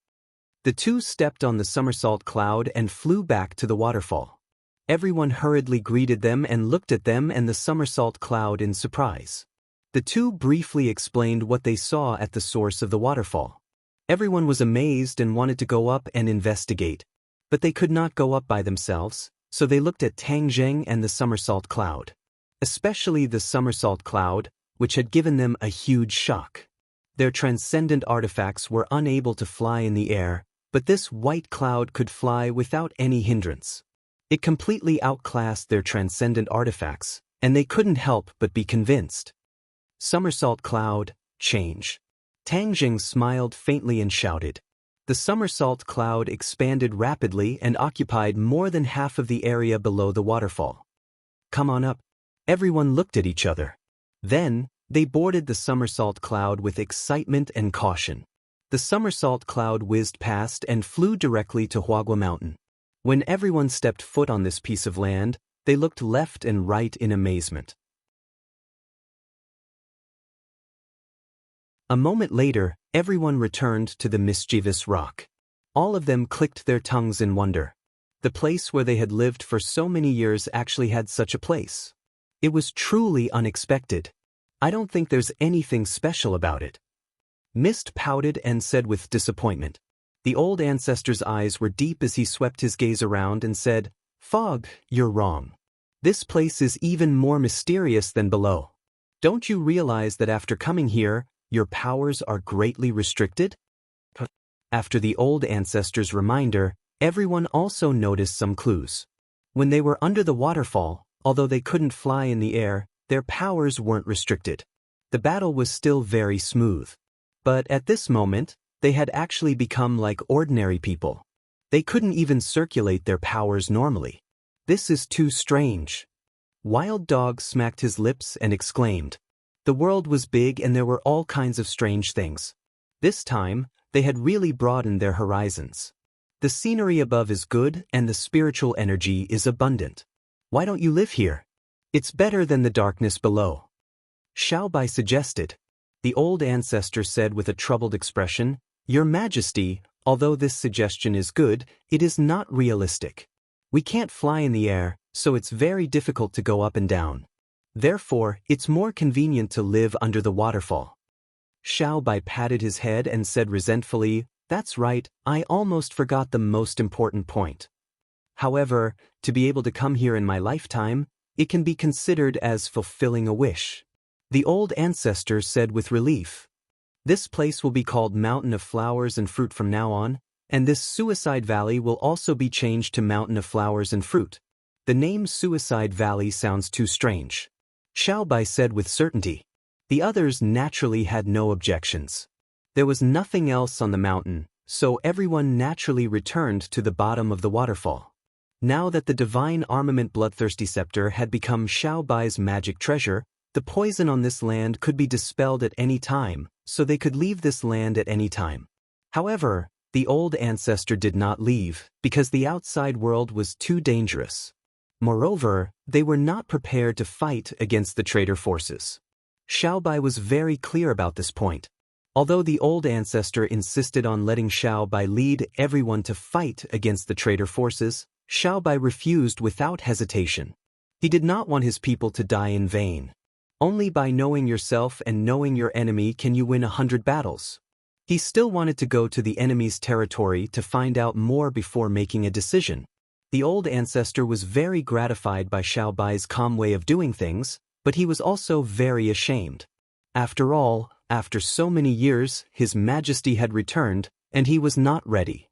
The two stepped on the somersault cloud and flew back to the waterfall. Everyone hurriedly greeted them and looked at them and the somersault cloud in surprise. The two briefly explained what they saw at the source of the waterfall. Everyone was amazed and wanted to go up and investigate, but they could not go up by themselves, so they looked at Tang Jing and the somersault cloud. Especially the somersault cloud, which had given them a huge shock. Their transcendent artifacts were unable to fly in the air, but this white cloud could fly without any hindrance. It completely outclassed their transcendent artifacts, and they couldn't help but be convinced. Somersault cloud, change. Tang Jing smiled faintly and shouted. The somersault cloud expanded rapidly and occupied more than half of the area below the waterfall. Come on up. Everyone looked at each other. Then, they boarded the somersault cloud with excitement and caution. The somersault cloud whizzed past and flew directly to Huagua Mountain. When everyone stepped foot on this piece of land, they looked left and right in amazement. A moment later, everyone returned to the mischievous rock. All of them clicked their tongues in wonder. The place where they had lived for so many years actually had such a place. It was truly unexpected. I don't think there's anything special about it. Mist pouted and said with disappointment. The old ancestor's eyes were deep as he swept his gaze around and said, Fog, you're wrong. This place is even more mysterious than below. Don't you realize that after coming here, your powers are greatly restricted? After the old ancestor's reminder, everyone also noticed some clues. When they were under the waterfall, although they couldn't fly in the air, their powers weren't restricted. The battle was still very smooth. But at this moment, they had actually become like ordinary people. They couldn't even circulate their powers normally. This is too strange. Wild Dog smacked his lips and exclaimed. The world was big and there were all kinds of strange things. This time, they had really broadened their horizons. The scenery above is good and the spiritual energy is abundant. Why don't you live here? It's better than the darkness below. Xiao Bai suggested. The old ancestor said with a troubled expression, Your Majesty, although this suggestion is good, it is not realistic. We can't fly in the air, so it's very difficult to go up and down. Therefore, it's more convenient to live under the waterfall. Xiao Bai patted his head and said resentfully, That's right, I almost forgot the most important point. However, to be able to come here in my lifetime, it can be considered as fulfilling a wish. The old ancestor said with relief. This place will be called Mountain of Flowers and Fruit from now on, and this Suicide Valley will also be changed to Mountain of Flowers and Fruit. The name Suicide Valley sounds too strange. Xiao Bai said with certainty. The others naturally had no objections. There was nothing else on the mountain, so everyone naturally returned to the bottom of the waterfall. Now that the divine armament Bloodthirsty Scepter had become Xiao Bai's magic treasure, the poison on this land could be dispelled at any time, so they could leave this land at any time. However, the old ancestor did not leave, because the outside world was too dangerous. Moreover, they were not prepared to fight against the traitor forces. Xiao Bai was very clear about this point. Although the old ancestor insisted on letting Xiao Bai lead everyone to fight against the traitor forces, Xiao Bai refused without hesitation. He did not want his people to die in vain. Only by knowing yourself and knowing your enemy can you win 100 battles. He still wanted to go to the enemy's territory to find out more before making a decision. The old ancestor was very gratified by Xiao Bai's calm way of doing things, but he was also very ashamed. After all, after so many years, His Majesty had returned, and he was not ready.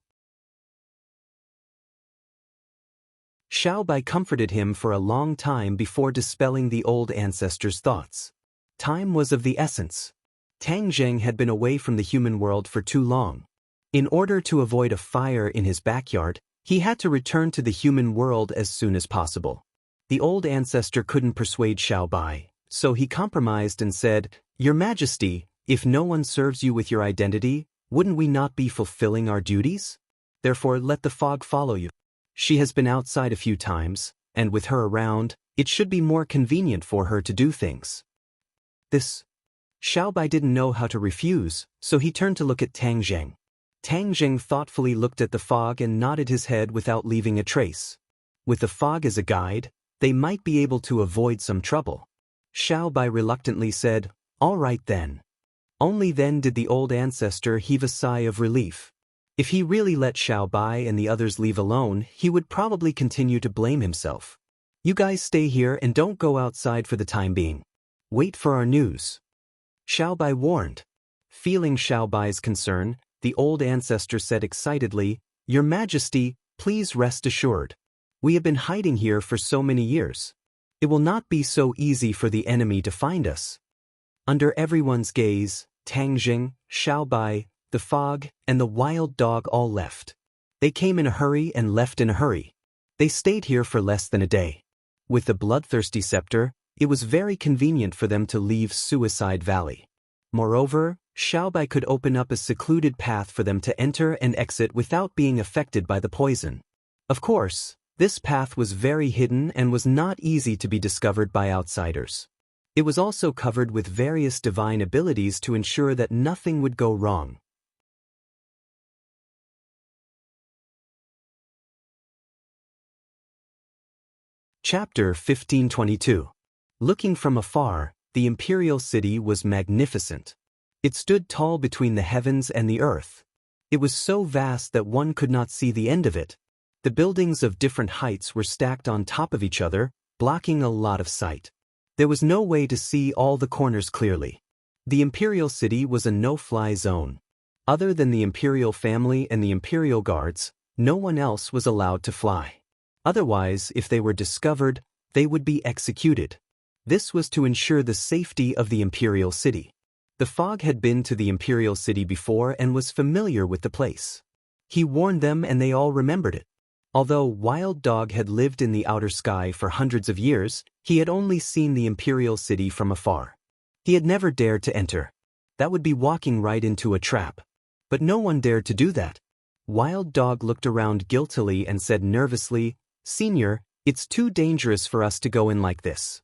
Xiao Bai comforted him for a long time before dispelling the old ancestor's thoughts. Time was of the essence. Tang Zheng had been away from the human world for too long. In order to avoid a fire in his backyard, he had to return to the human world as soon as possible. The old ancestor couldn't persuade Xiao Bai, so he compromised and said, Your Majesty, if no one serves you with your identity, wouldn't we not be fulfilling our duties? Therefore let the fog follow you. She has been outside a few times, and with her around, it should be more convenient for her to do things. Xiao Bai didn't know how to refuse, so he turned to look at Tang Zheng. Tang Zheng thoughtfully looked at the fog and nodded his head without leaving a trace. With the fog as a guide, they might be able to avoid some trouble. Xiao Bai reluctantly said, All right then. Only then did the old ancestor heave a sigh of relief. If he really let Xiao Bai and the others leave alone, he would probably continue to blame himself. You guys stay here and don't go outside for the time being. Wait for our news. Xiao Bai warned. Feeling Xiaobai's concern, the old ancestor said excitedly, "Your Majesty, please rest assured. We have been hiding here for so many years. It will not be so easy for the enemy to find us." Under everyone's gaze, Tang Jing, Xiaobai, the fog, and the wild dog all left. They came in a hurry and left in a hurry. They stayed here for less than a day. With the bloodthirsty scepter, it was very convenient for them to leave Suicide Valley. Moreover, Xiaobai could open up a secluded path for them to enter and exit without being affected by the poison. Of course, this path was very hidden and was not easy to be discovered by outsiders. It was also covered with various divine abilities to ensure that nothing would go wrong. Chapter 1522. Looking from afar, the imperial city was magnificent. It stood tall between the heavens and the earth. It was so vast that one could not see the end of it. The buildings of different heights were stacked on top of each other, blocking a lot of sight. There was no way to see all the corners clearly. The imperial city was a no-fly zone. Other than the imperial family and the imperial guards, no one else was allowed to fly. Otherwise, if they were discovered, they would be executed. This was to ensure the safety of the imperial city. The fog had been to the imperial city before and was familiar with the place. He warned them and they all remembered it. Although Wild Dog had lived in the outer sky for hundreds of years, he had only seen the imperial city from afar. He had never dared to enter. That would be walking right into a trap. But no one dared to do that. Wild Dog looked around guiltily and said nervously, "Senior, it's too dangerous for us to go in like this."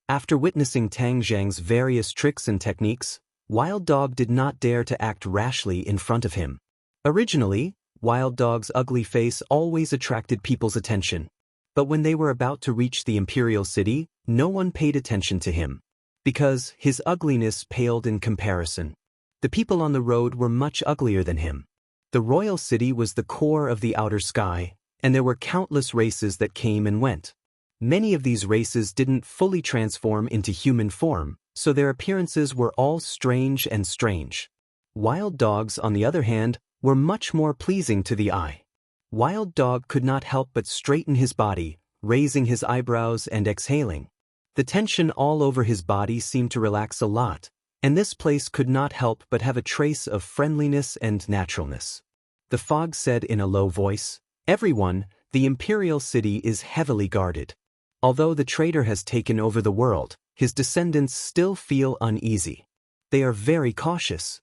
After witnessing Tang Zhang's various tricks and techniques, Wild Dog did not dare to act rashly in front of him. Originally, Wild Dog's ugly face always attracted people's attention. But when they were about to reach the imperial city, no one paid attention to him. Because his ugliness paled in comparison. The people on the road were much uglier than him. The royal city was the core of the outer sky, and there were countless races that came and went. Many of these races didn't fully transform into human form, so their appearances were all strange. Wild Dogs, on the other hand, were much more pleasing to the eye. Wild Dog could not help but straighten his body, raising his eyebrows and exhaling. The tension all over his body seemed to relax a lot, and this place could not help but have a trace of friendliness and naturalness. The fog said in a low voice, "Everyone, the imperial city is heavily guarded. Although the traitor has taken over the world, his descendants still feel uneasy. They are very cautious."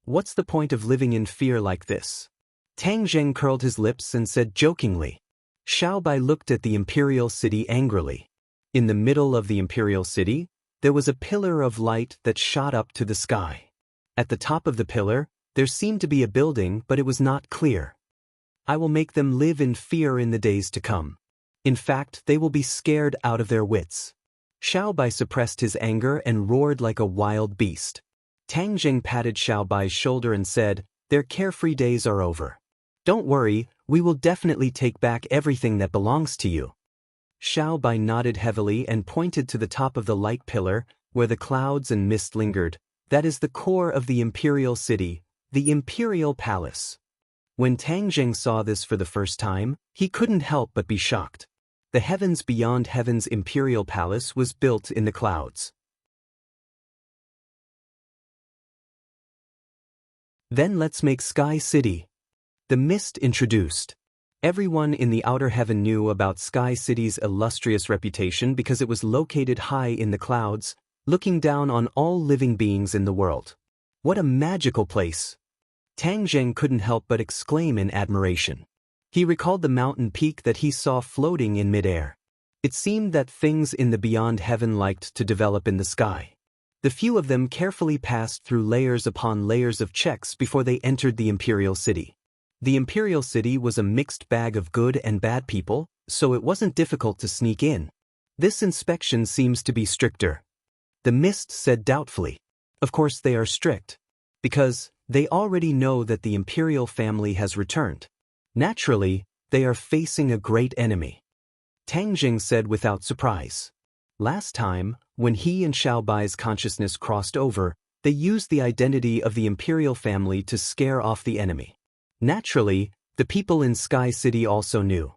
What's the point of living in fear like this? Tang Zheng curled his lips and said jokingly. Xiaobai looked at the imperial city angrily. In the middle of the imperial city, there was a pillar of light that shot up to the sky. At the top of the pillar, there seemed to be a building, but it was not clear. "I will make them live in fear in the days to come. In fact, they will be scared out of their wits." Xiaobai suppressed his anger and roared like a wild beast. Tang Jing patted Xiaobai's shoulder and said, "Their carefree days are over. Don't worry, we will definitely take back everything that belongs to you." Xiaobai nodded heavily and pointed to the top of the light pillar, where the clouds and mist lingered. "That is the core of the imperial city, the imperial palace." When Tang Jing saw this for the first time, he couldn't help but be shocked. The heavens beyond heaven's imperial palace was built in the clouds. "Then let's make Sky City." The mist introduced. Everyone in the outer heaven knew about Sky City's illustrious reputation because it was located high in the clouds, looking down on all living beings in the world. What a magical place! Tang Zheng couldn't help but exclaim in admiration. He recalled the mountain peak that he saw floating in midair. It seemed that things in the beyond heaven liked to develop in the sky. The few of them carefully passed through layers upon layers of checks before they entered the imperial city. The imperial city was a mixed bag of good and bad people, so it wasn't difficult to sneak in. This inspection seems to be stricter. The mist said doubtfully. Of course they are strict. Because they already know that the imperial family has returned. Naturally, they are facing a great enemy. Tang Jing said without surprise. Last time, when he and Xiaobai's consciousness crossed over, They used the identity of the imperial family to scare off the enemy. Naturally, the people in Sky City also knew.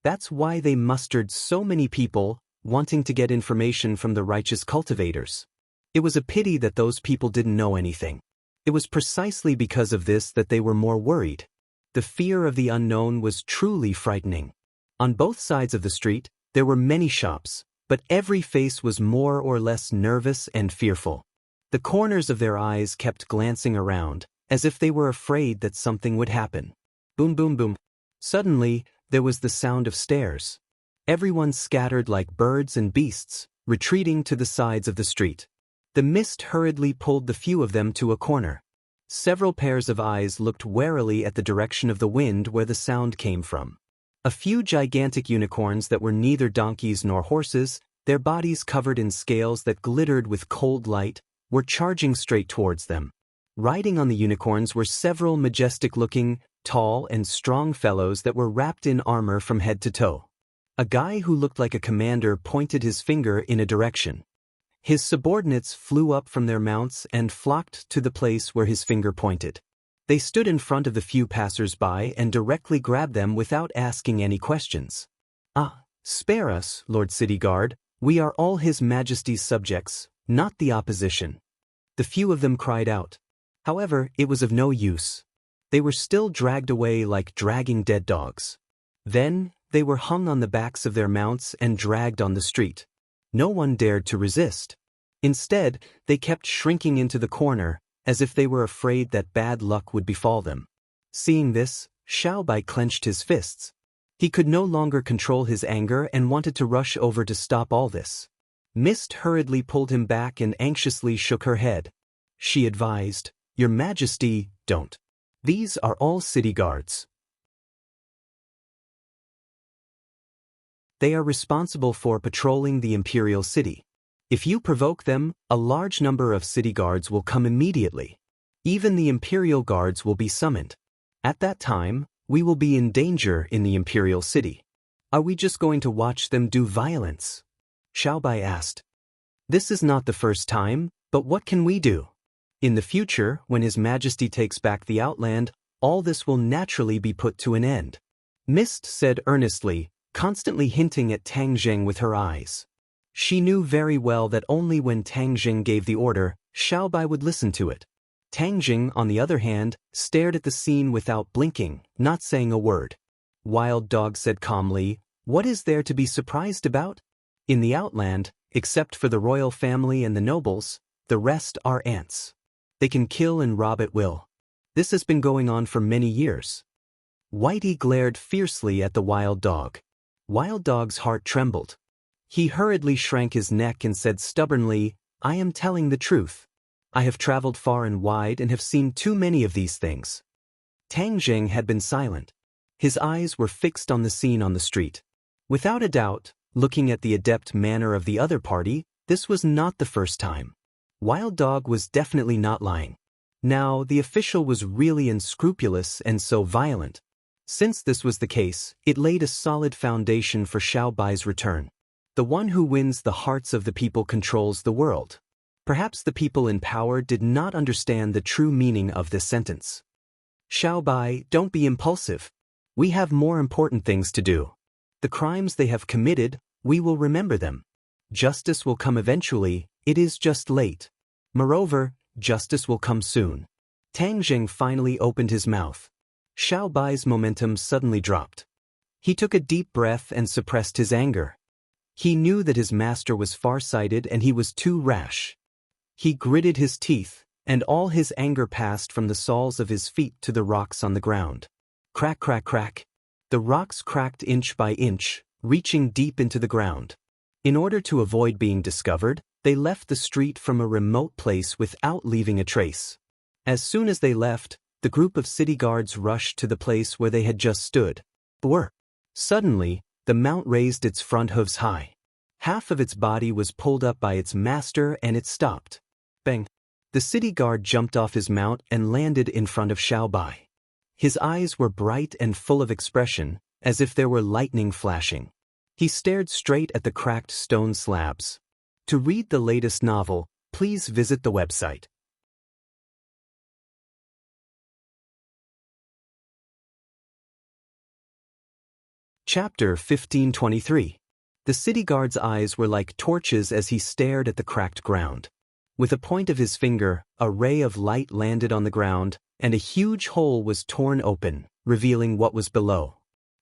That's why they mustered so many people, wanting to get information from the righteous cultivators. It was a pity that those people didn't know anything. It was precisely because of this that they were more worried. The fear of the unknown was truly frightening. On both sides of the street, there were many shops, but every face was more or less nervous and fearful. The corners of their eyes kept glancing around, as if they were afraid that something would happen. Boom, boom, boom. Suddenly, there was the sound of stairs. Everyone scattered like birds and beasts, retreating to the sides of the street. The mist hurriedly pulled the few of them to a corner. Several pairs of eyes looked warily at the direction of the wind where the sound came from. A few gigantic unicorns that were neither donkeys nor horses, their bodies covered in scales that glittered with cold light, were charging straight towards them. Riding on the unicorns were several majestic-looking, tall and strong fellows that were wrapped in armor from head to toe. A guy who looked like a commander pointed his finger in a direction. His subordinates flew up from their mounts and flocked to the place where his finger pointed. They stood in front of the few passers-by and directly grabbed them without asking any questions. "Ah, spare us, Lord City Guard, we are all His Majesty's subjects, not the opposition." The few of them cried out. However, it was of no use. They were still dragged away like dragging dead dogs. Then, they were hung on the backs of their mounts and dragged on the street. No one dared to resist. Instead, they kept shrinking into the corner, as if they were afraid that bad luck would befall them. Seeing this, Xiaobai clenched his fists. He could no longer control his anger and wanted to rush over to stop all this. Mist hurriedly pulled him back and anxiously shook her head. She advised, "Your Majesty, don't. These are all city guards. They are responsible for patrolling the imperial city. If you provoke them, a large number of city guards will come immediately. Even the imperial guards will be summoned. At that time, we will be in danger in the imperial city. Are we just going to watch them do violence?" Xiaobai asked. "This is not the first time, but what can we do? In the future, when His Majesty takes back the Outland, all this will naturally be put to an end," Mist said earnestly, constantly hinting at Tang Zheng with her eyes. She knew very well that only when Tang Zheng gave the order, Xiaobai would listen to it. Tang Zheng, on the other hand, stared at the scene without blinking, not saying a word. Wild Dog said calmly, "What is there to be surprised about? In the Outland, except for the royal family and the nobles, the rest are ants. They can kill and rob at will. This has been going on for many years." Whitey glared fiercely at the Wild Dog. Wild Dog's heart trembled. He hurriedly shrank his neck and said stubbornly, "I am telling the truth. I have traveled far and wide and have seen too many of these things." Tang Zheng had been silent. His eyes were fixed on the scene on the street. Without a doubt, looking at the adept manner of the other party, this was not the first time. Wild Dog was definitely not lying. Now, the official was really unscrupulous and so violent. Since this was the case, it laid a solid foundation for Xiaobai's return. The one who wins the hearts of the people controls the world. Perhaps the people in power did not understand the true meaning of this sentence. "Xiaobai, don't be impulsive. We have more important things to do. The crimes they have committed, we will remember them. Justice will come eventually, it is just late. Moreover, justice will come soon." Tang Zheng finally opened his mouth. Xiaobai's momentum suddenly dropped. He took a deep breath and suppressed his anger. He knew that his master was far-sighted and he was too rash. He gritted his teeth, and all his anger passed from the soles of his feet to the rocks on the ground. Crack, crack, crack. The rocks cracked inch by inch, reaching deep into the ground. In order to avoid being discovered, they left the street from a remote place without leaving a trace. As soon as they left, the group of city guards rushed to the place where they had just stood. Whir! Suddenly, the mount raised its front hooves high. Half of its body was pulled up by its master and it stopped. Bang! The city guard jumped off his mount and landed in front of Xiaobai. His eyes were bright and full of expression, as if there were lightning flashing. He stared straight at the cracked stone slabs. To read the latest novel, please visit the website. Chapter 1523. The city guard's eyes were like torches as he stared at the cracked ground. With a point of his finger, a ray of light landed on the ground, and a huge hole was torn open, revealing what was below.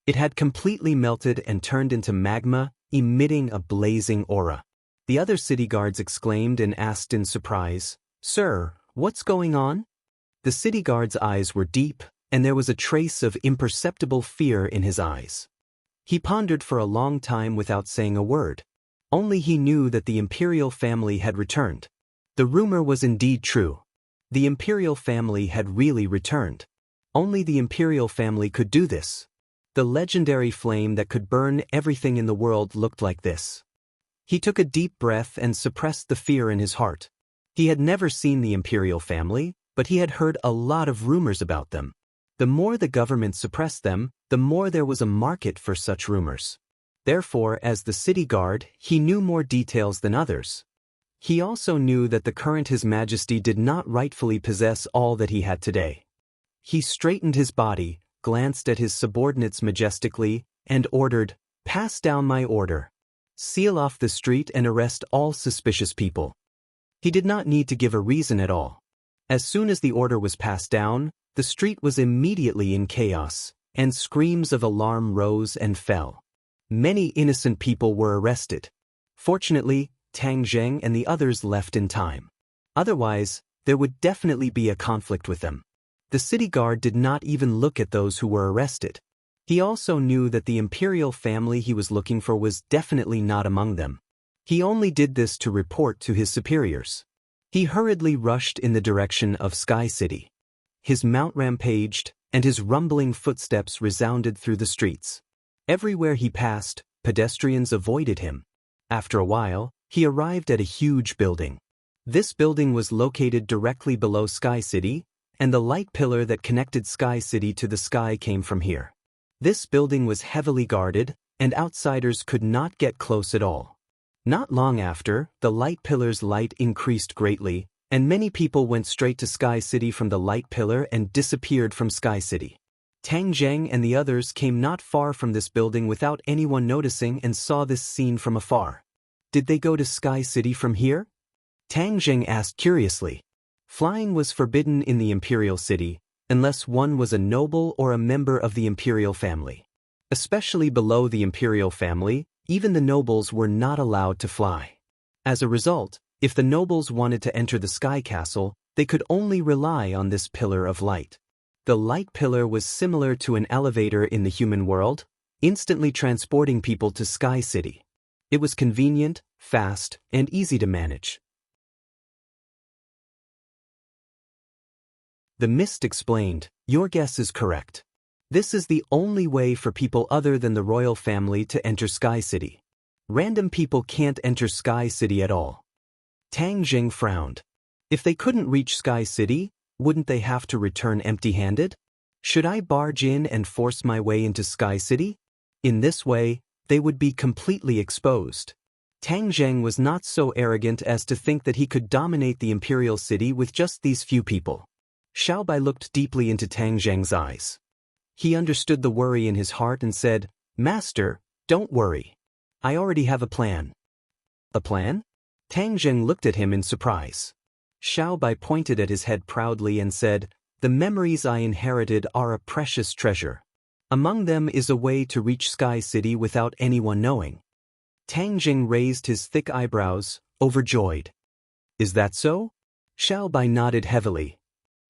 It had completely melted and turned into magma, emitting a blazing aura. The other city guards exclaimed and asked in surprise, "Sir, what's going on?" The city guard's eyes were deep, and there was a trace of imperceptible fear in his eyes. He pondered for a long time without saying a word. Only he knew that the imperial family had returned. The rumor was indeed true. The imperial family had really returned. Only the imperial family could do this. The legendary flame that could burn everything in the world looked like this. He took a deep breath and suppressed the fear in his heart. He had never seen the imperial family, but he had heard a lot of rumors about them. The more the government suppressed them, the more there was a market for such rumors. Therefore, as the city guard, he knew more details than others. He also knew that the current His Majesty did not rightfully possess all that he had today. He straightened his body, glanced at his subordinates majestically, and ordered, "Pass down my order. Seal off the street and arrest all suspicious people." He did not need to give a reason at all. As soon as the order was passed down, the street was immediately in chaos, and screams of alarm rose and fell. Many innocent people were arrested. Fortunately, Tang Zheng and the others left in time. Otherwise, there would definitely be a conflict with them. The city guard did not even look at those who were arrested. He also knew that the imperial family he was looking for was definitely not among them. He only did this to report to his superiors. He hurriedly rushed in the direction of Sky City. His mount rampaged, and his rumbling footsteps resounded through the streets. Everywhere he passed, pedestrians avoided him. After a while, he arrived at a huge building. This building was located directly below Sky City, and the light pillar that connected Sky City to the sky came from here. This building was heavily guarded, and outsiders could not get close at all. Not long after, the light pillar's light increased greatly, and many people went straight to Sky City from the light pillar and disappeared from Sky City. Tang Zheng and the others came not far from this building without anyone noticing and saw this scene from afar. Did they go to Sky City from here? Tang Zheng asked curiously. Flying was forbidden in the imperial city, unless one was a noble or a member of the imperial family. Especially below the imperial family, even the nobles were not allowed to fly. As a result, if the nobles wanted to enter the Sky Castle, they could only rely on this pillar of light. The light pillar was similar to an elevator in the human world, instantly transporting people to Sky City. It was convenient, fast, and easy to manage. The mist explained, "Your guess is correct. This is the only way for people other than the royal family to enter Sky City. Random people can't enter Sky City at all." Tang Zheng frowned. If they couldn't reach Sky City, wouldn't they have to return empty-handed? Should I barge in and force my way into Sky City? In this way, they would be completely exposed. Tang Zheng was not so arrogant as to think that he could dominate the imperial city with just these few people. Xiaobai looked deeply into Tang Zheng's eyes. He understood the worry in his heart and said, "Master, don't worry. I already have a plan." "A plan?" Tang Zheng looked at him in surprise. Xiaobai pointed at his head proudly and said, "The memories I inherited are a precious treasure. Among them is a way to reach Sky City without anyone knowing." Tang Zheng raised his thick eyebrows, overjoyed. "Is that so?" Xiaobai nodded heavily.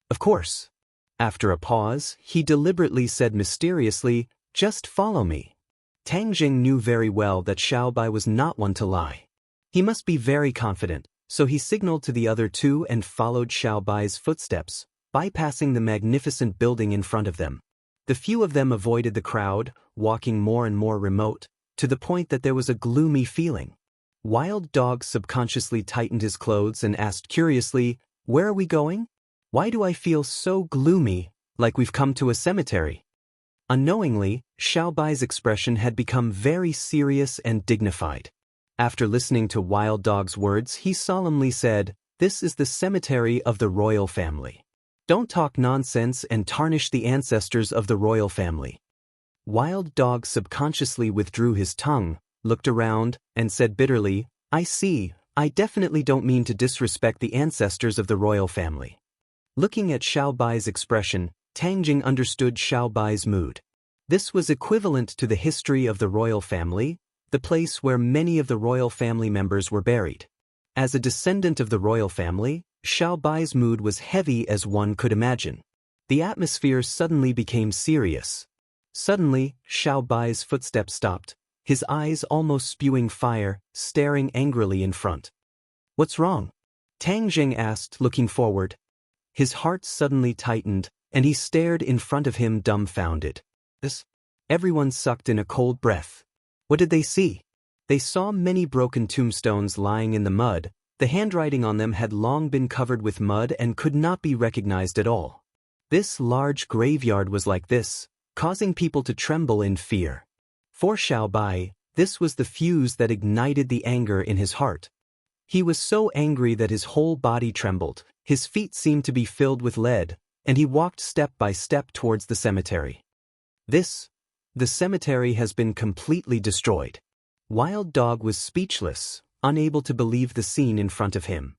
"Of course." After a pause, he deliberately said mysteriously, "Just follow me." Tang Zheng knew very well that Xiaobai was not one to lie. He must be very confident, so he signaled to the other two and followed Xiaobai's footsteps, bypassing the magnificent building in front of them. The few of them avoided the crowd, walking more and more remote, to the point that there was a gloomy feeling. Wild Dog subconsciously tightened his clothes and asked curiously, "Where are we going? Why do I feel so gloomy, like we've come to a cemetery?" Unknowingly, Xiaobai's expression had become very serious and dignified. After listening to Wild Dog's words, he solemnly said, "This is the cemetery of the royal family. Don't talk nonsense and tarnish the ancestors of the royal family." Wild Dog subconsciously withdrew his tongue, looked around, and said bitterly, I see, I definitely don't mean to disrespect the ancestors of the royal family. Looking at Xiao Bai's expression, Tang Jing understood Xiao Bai's mood. This was equivalent to the history of the royal family, the place where many of the royal family members were buried. As a descendant of the royal family, Xiao Bai's mood was heavy as one could imagine. The atmosphere suddenly became serious. Suddenly, Xiao Bai's footsteps stopped, his eyes almost spewing fire, staring angrily in front. What's wrong? Tang Jing asked, looking forward. His heart suddenly tightened, and he stared in front of him dumbfounded. Everyone sucked in a cold breath. What did they see? They saw many broken tombstones lying in the mud. The handwriting on them had long been covered with mud and could not be recognized at all. This large graveyard was like this, causing people to tremble in fear. For Xiao Bai, this was the fuse that ignited the anger in his heart. He was so angry that his whole body trembled, his feet seemed to be filled with lead, and he walked step by step towards the cemetery. The cemetery has been completely destroyed. Wild Dog was speechless, unable to believe the scene in front of him.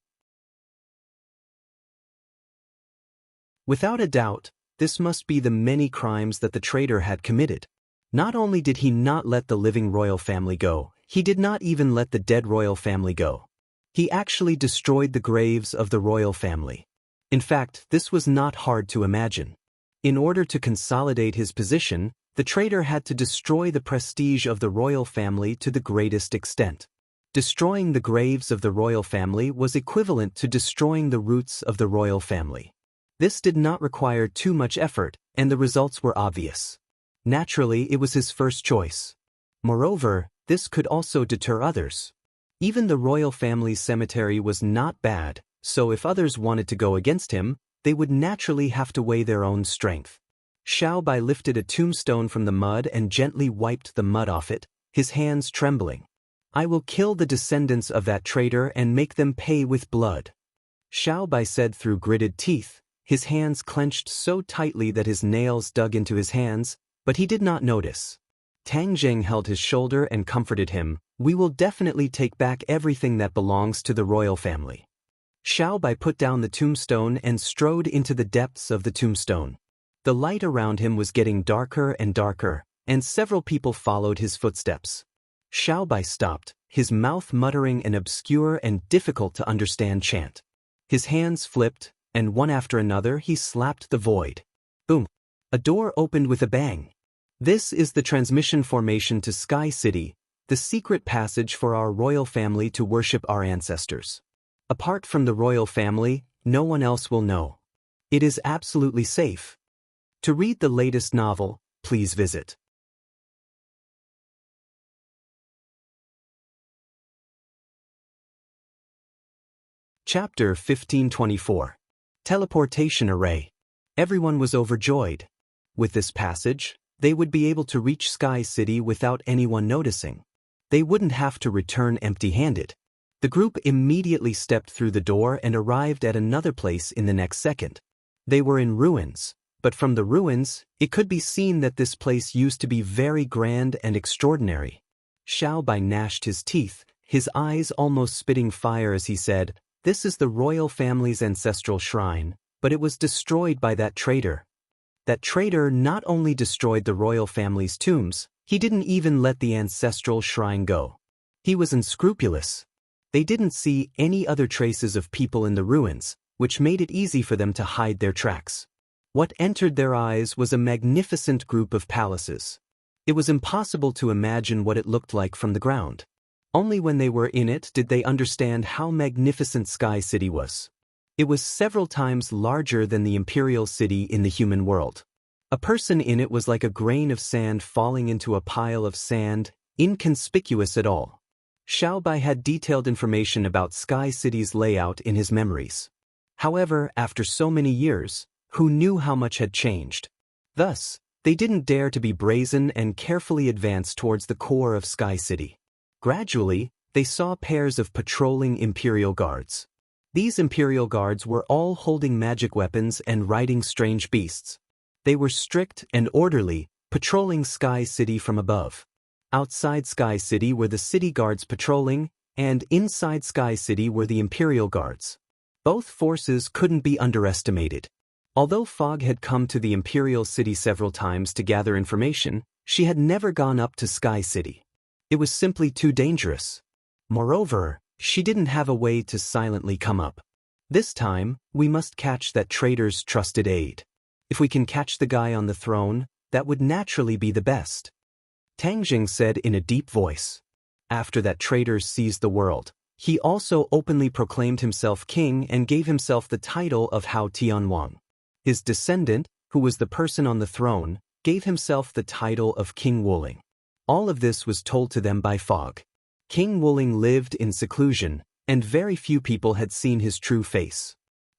Without a doubt, this must be the many crimes that the traitor had committed. Not only did he not let the living royal family go, he did not even let the dead royal family go. He actually destroyed the graves of the royal family. In fact, this was not hard to imagine. In order to consolidate his position, the traitor had to destroy the prestige of the royal family to the greatest extent. Destroying the graves of the royal family was equivalent to destroying the roots of the royal family. This did not require too much effort, and the results were obvious. Naturally, it was his first choice. Moreover, this could also deter others. Even the royal family's cemetery was not bad, so if others wanted to go against him, they would naturally have to weigh their own strength. Xiao Bai lifted a tombstone from the mud and gently wiped the mud off it, his hands trembling. I will kill the descendants of that traitor and make them pay with blood. Xiao Bai said through gritted teeth, his hands clenched so tightly that his nails dug into his hands, but he did not notice. Tang Jing held his shoulder and comforted him. We will definitely take back everything that belongs to the royal family. Xiao Bai put down the tombstone and strode into the depths of the tombstone. The light around him was getting darker and darker, and several people followed his footsteps. Xiao Bai stopped, his mouth muttering an obscure and difficult-to-understand chant. His hands flipped, and one after another he slapped the void. Boom! A door opened with a bang. This is the transmission formation to Sky City, the secret passage for our royal family to worship our ancestors. Apart from the royal family, no one else will know. It is absolutely safe. To read the latest novel, please visit Chapter 1524. Teleportation Array. Everyone was overjoyed. With this passage, they would be able to reach Sky City without anyone noticing. They wouldn't have to return empty-handed. The group immediately stepped through the door and arrived at another place in the next second. They were in ruins, but from the ruins, it could be seen that this place used to be very grand and extraordinary. Xiao Bai gnashed his teeth, his eyes almost spitting fire as he said, "This is the royal family's ancestral shrine, but it was destroyed by that traitor." That traitor not only destroyed the royal family's tombs, he didn't even let the ancestral shrine go. He was unscrupulous. They didn't see any other traces of people in the ruins, which made it easy for them to hide their tracks. What entered their eyes was a magnificent group of palaces. It was impossible to imagine what it looked like from the ground. Only when they were in it did they understand how magnificent Sky City was. It was several times larger than the imperial city in the human world. A person in it was like a grain of sand falling into a pile of sand, inconspicuous at all. Xiao Bai had detailed information about Sky City's layout in his memories. However, after so many years, who knew how much had changed? Thus, they didn't dare to be brazen and carefully advance towards the core of Sky City. Gradually, they saw pairs of patrolling imperial guards. These imperial guards were all holding magic weapons and riding strange beasts. They were strict and orderly, Patrolling Sky City from above. Outside Sky City were the city guards patrolling, and inside Sky City were the Imperial Guards. Both forces couldn't be underestimated. Although Fog had come to the Imperial City several times to gather information, she had never gone up to Sky City. It was simply too dangerous. Moreover, she didn't have a way to silently come up. This time, we must catch that traitor's trusted aide. If we can catch the guy on the throne, that would naturally be the best. Tang Jing said in a deep voice. After that traitor seized the world, he also openly proclaimed himself king and gave himself the title of Hao Tianwang. His descendant, who was the person on the throne, gave himself the title of King Wuling. All of this was told to them by Fog. King Wuling lived in seclusion, and very few people had seen his true face.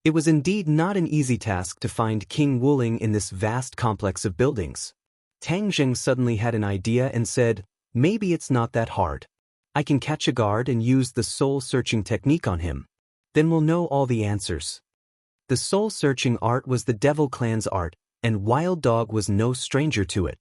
It was indeed not an easy task to find King Wuling in this vast complex of buildings. Tang Jing suddenly had an idea and said, maybe it's not that hard. I can catch a guard and use the soul-searching technique on him. Then we'll know all the answers. The soul-searching art was the Devil Clan's art, and Wild Dog was no stranger to it.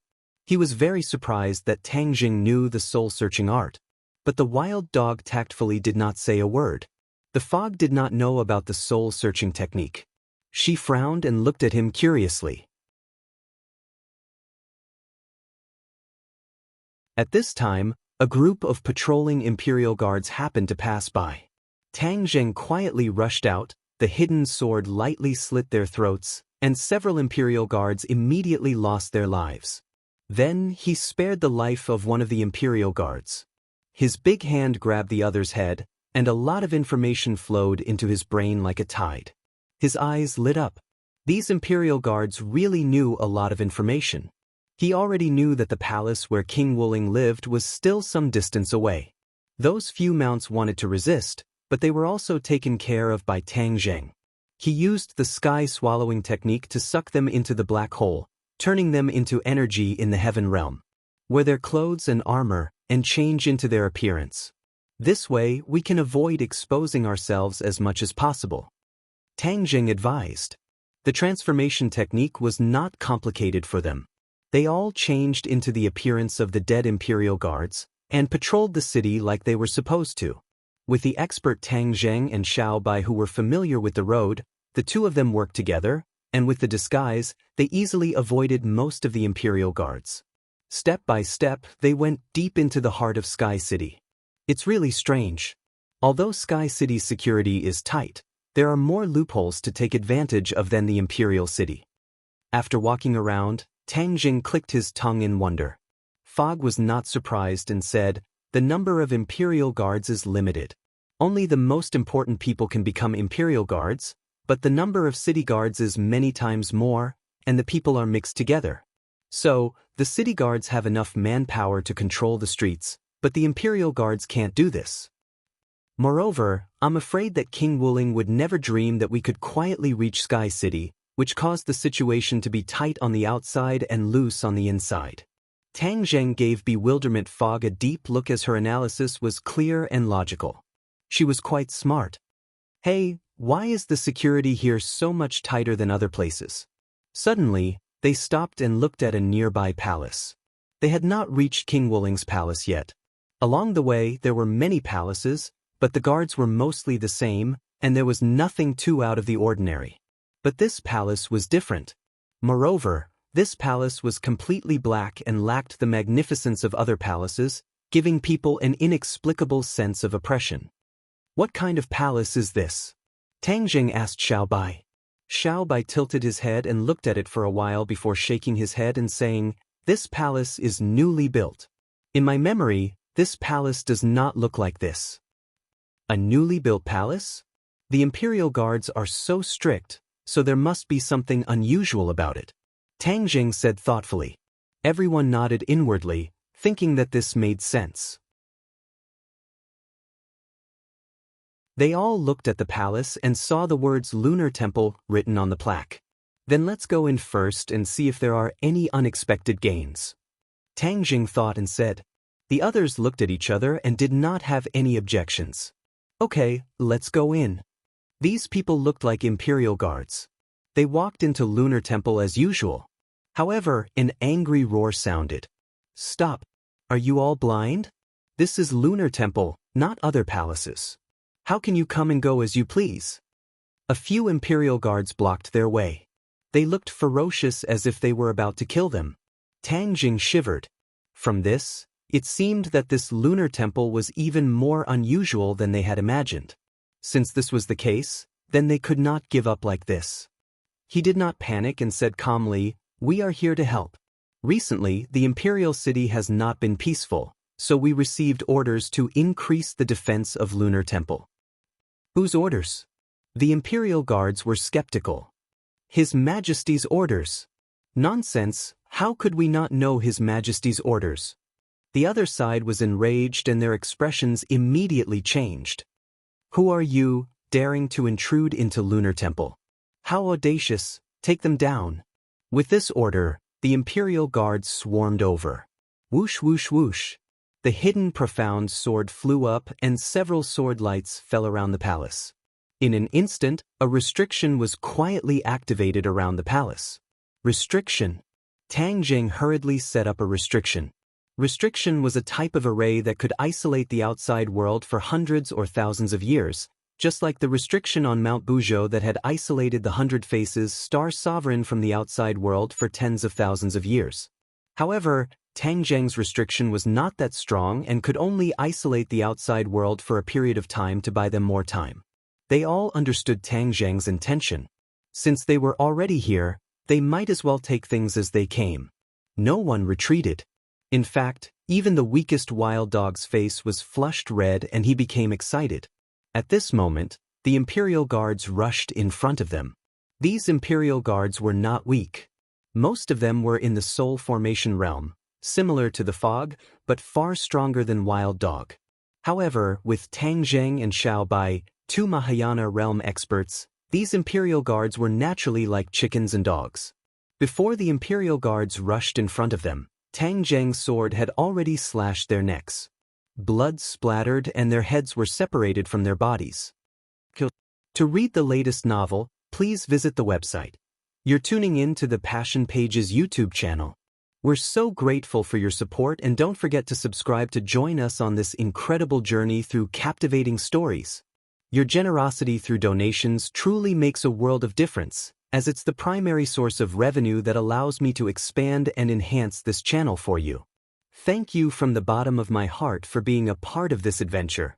He was very surprised that Tang Jing knew the soul-searching art. But the Wild Dog tactfully did not say a word. The Fog did not know about the soul-searching technique. She frowned and looked at him curiously. At this time, a group of patrolling Imperial Guards happened to pass by. Tang Jing quietly rushed out, the hidden sword lightly slit their throats, and several Imperial Guards immediately lost their lives. Then he spared the life of one of the Imperial Guards. His big hand grabbed the other's head, and a lot of information flowed into his brain like a tide. His eyes lit up. These Imperial Guards really knew a lot of information. He already knew that the palace where King Wuling lived was still some distance away. Those few mounts wanted to resist, but they were also taken care of by Tang Jing. He used the sky-swallowing technique to suck them into the black hole, turning them into energy in the heaven realm. Wear their clothes and armor, and change into their appearance. This way, we can avoid exposing ourselves as much as possible. Tang Jing advised. The transformation technique was not complicated for them. They all changed into the appearance of the dead Imperial Guards, and patrolled the city like they were supposed to. With the expert Tang Jing and Xiao Bai who were familiar with the road, the two of them worked together, and with the disguise, they easily avoided most of the Imperial Guards. Step by step, they went deep into the heart of Sky City. It's really strange. Although Sky City's security is tight, there are more loopholes to take advantage of than the Imperial City. After walking around, Tang Jing clicked his tongue in wonder. Fog was not surprised and said, the number of Imperial Guards is limited. Only the most important people can become Imperial Guards, but the number of city guards is many times more, and the people are mixed together. So, the city guards have enough manpower to control the streets, but the Imperial Guards can't do this. Moreover, I'm afraid that King Wuling would never dream that we could quietly reach Sky City, which caused the situation to be tight on the outside and loose on the inside. Tang Jing gave bewilderment Fog a deep look as her analysis was clear and logical. She was quite smart. Hey, why is the security here so much tighter than other places? Suddenly, they stopped and looked at a nearby palace. They had not reached King Wuling's palace yet. Along the way, there were many palaces, but the guards were mostly the same, and there was nothing too out of the ordinary. But this palace was different. Moreover, this palace was completely black and lacked the magnificence of other palaces, giving people an inexplicable sense of oppression. What kind of palace is this? Tang Jing asked Xiao Bai. Xiao Bai tilted his head and looked at it for a while before shaking his head and saying, "This palace is newly built. In my memory, this palace does not look like this." A newly built palace? The Imperial Guards are so strict, so there must be something unusual about it. Tang Jing said thoughtfully. Everyone nodded inwardly, thinking that this made sense. They all looked at the palace and saw the words Lunar Temple written on the plaque. Then let's go in first and see if there are any unexpected gains. Tang Jing thought and said. The others looked at each other and did not have any objections. Okay, let's go in. These people looked like Imperial Guards. They walked into Lunar Temple as usual. However, an angry roar sounded. Stop! Are you all blind? This is Lunar Temple, not other palaces. How can you come and go as you please? A few imperial guards blocked their way. They looked ferocious as if they were about to kill them. Tang Jing shivered. From this, it seemed that this lunar temple was even more unusual than they had imagined. Since this was the case, then they could not give up like this. He did not panic and said calmly, "We are here to help. Recently, the imperial city has not been peaceful, so we received orders to increase the defense of Lunar Temple." Whose orders? The imperial guards were skeptical. His Majesty's orders. Nonsense, how could we not know His Majesty's orders? The other side was enraged and their expressions immediately changed. Who are you, daring to intrude into Lunar Temple? How audacious, take them down. With this order, the imperial guards swarmed over. Whoosh whoosh whoosh. The hidden profound sword flew up and several sword lights fell around the palace. In an instant, a restriction was quietly activated around the palace. Restriction. Tang Jing hurriedly set up a restriction. Restriction was a type of array that could isolate the outside world for hundreds or thousands of years, just like the restriction on Mount Buzhou that had isolated the Hundred Faces Star Sovereign from the outside world for tens of thousands of years. However, Tang Jing's restriction was not that strong and could only isolate the outside world for a period of time to buy them more time. They all understood Tang Jing's intention. Since they were already here, they might as well take things as they came. No one retreated. In fact, even the weakest wild dog's face was flushed red and he became excited. At this moment, the imperial guards rushed in front of them. These imperial guards were not weak. Most of them were in the soul formation realm, similar to the fog, but far stronger than wild dog. However, with Tang Jing and Xiao Bai, two Mahayana realm experts, these imperial guards were naturally like chickens and dogs. Before the imperial guards rushed in front of them, Tang Jing's sword had already slashed their necks. Blood splattered and their heads were separated from their bodies. To read the latest novel, please visit the website. You're tuning in to the Passion Pages YouTube channel. We're so grateful for your support and don't forget to subscribe to join us on this incredible journey through captivating stories. Your generosity through donations truly makes a world of difference, as it's the primary source of revenue that allows me to expand and enhance this channel for you. Thank you from the bottom of my heart for being a part of this adventure.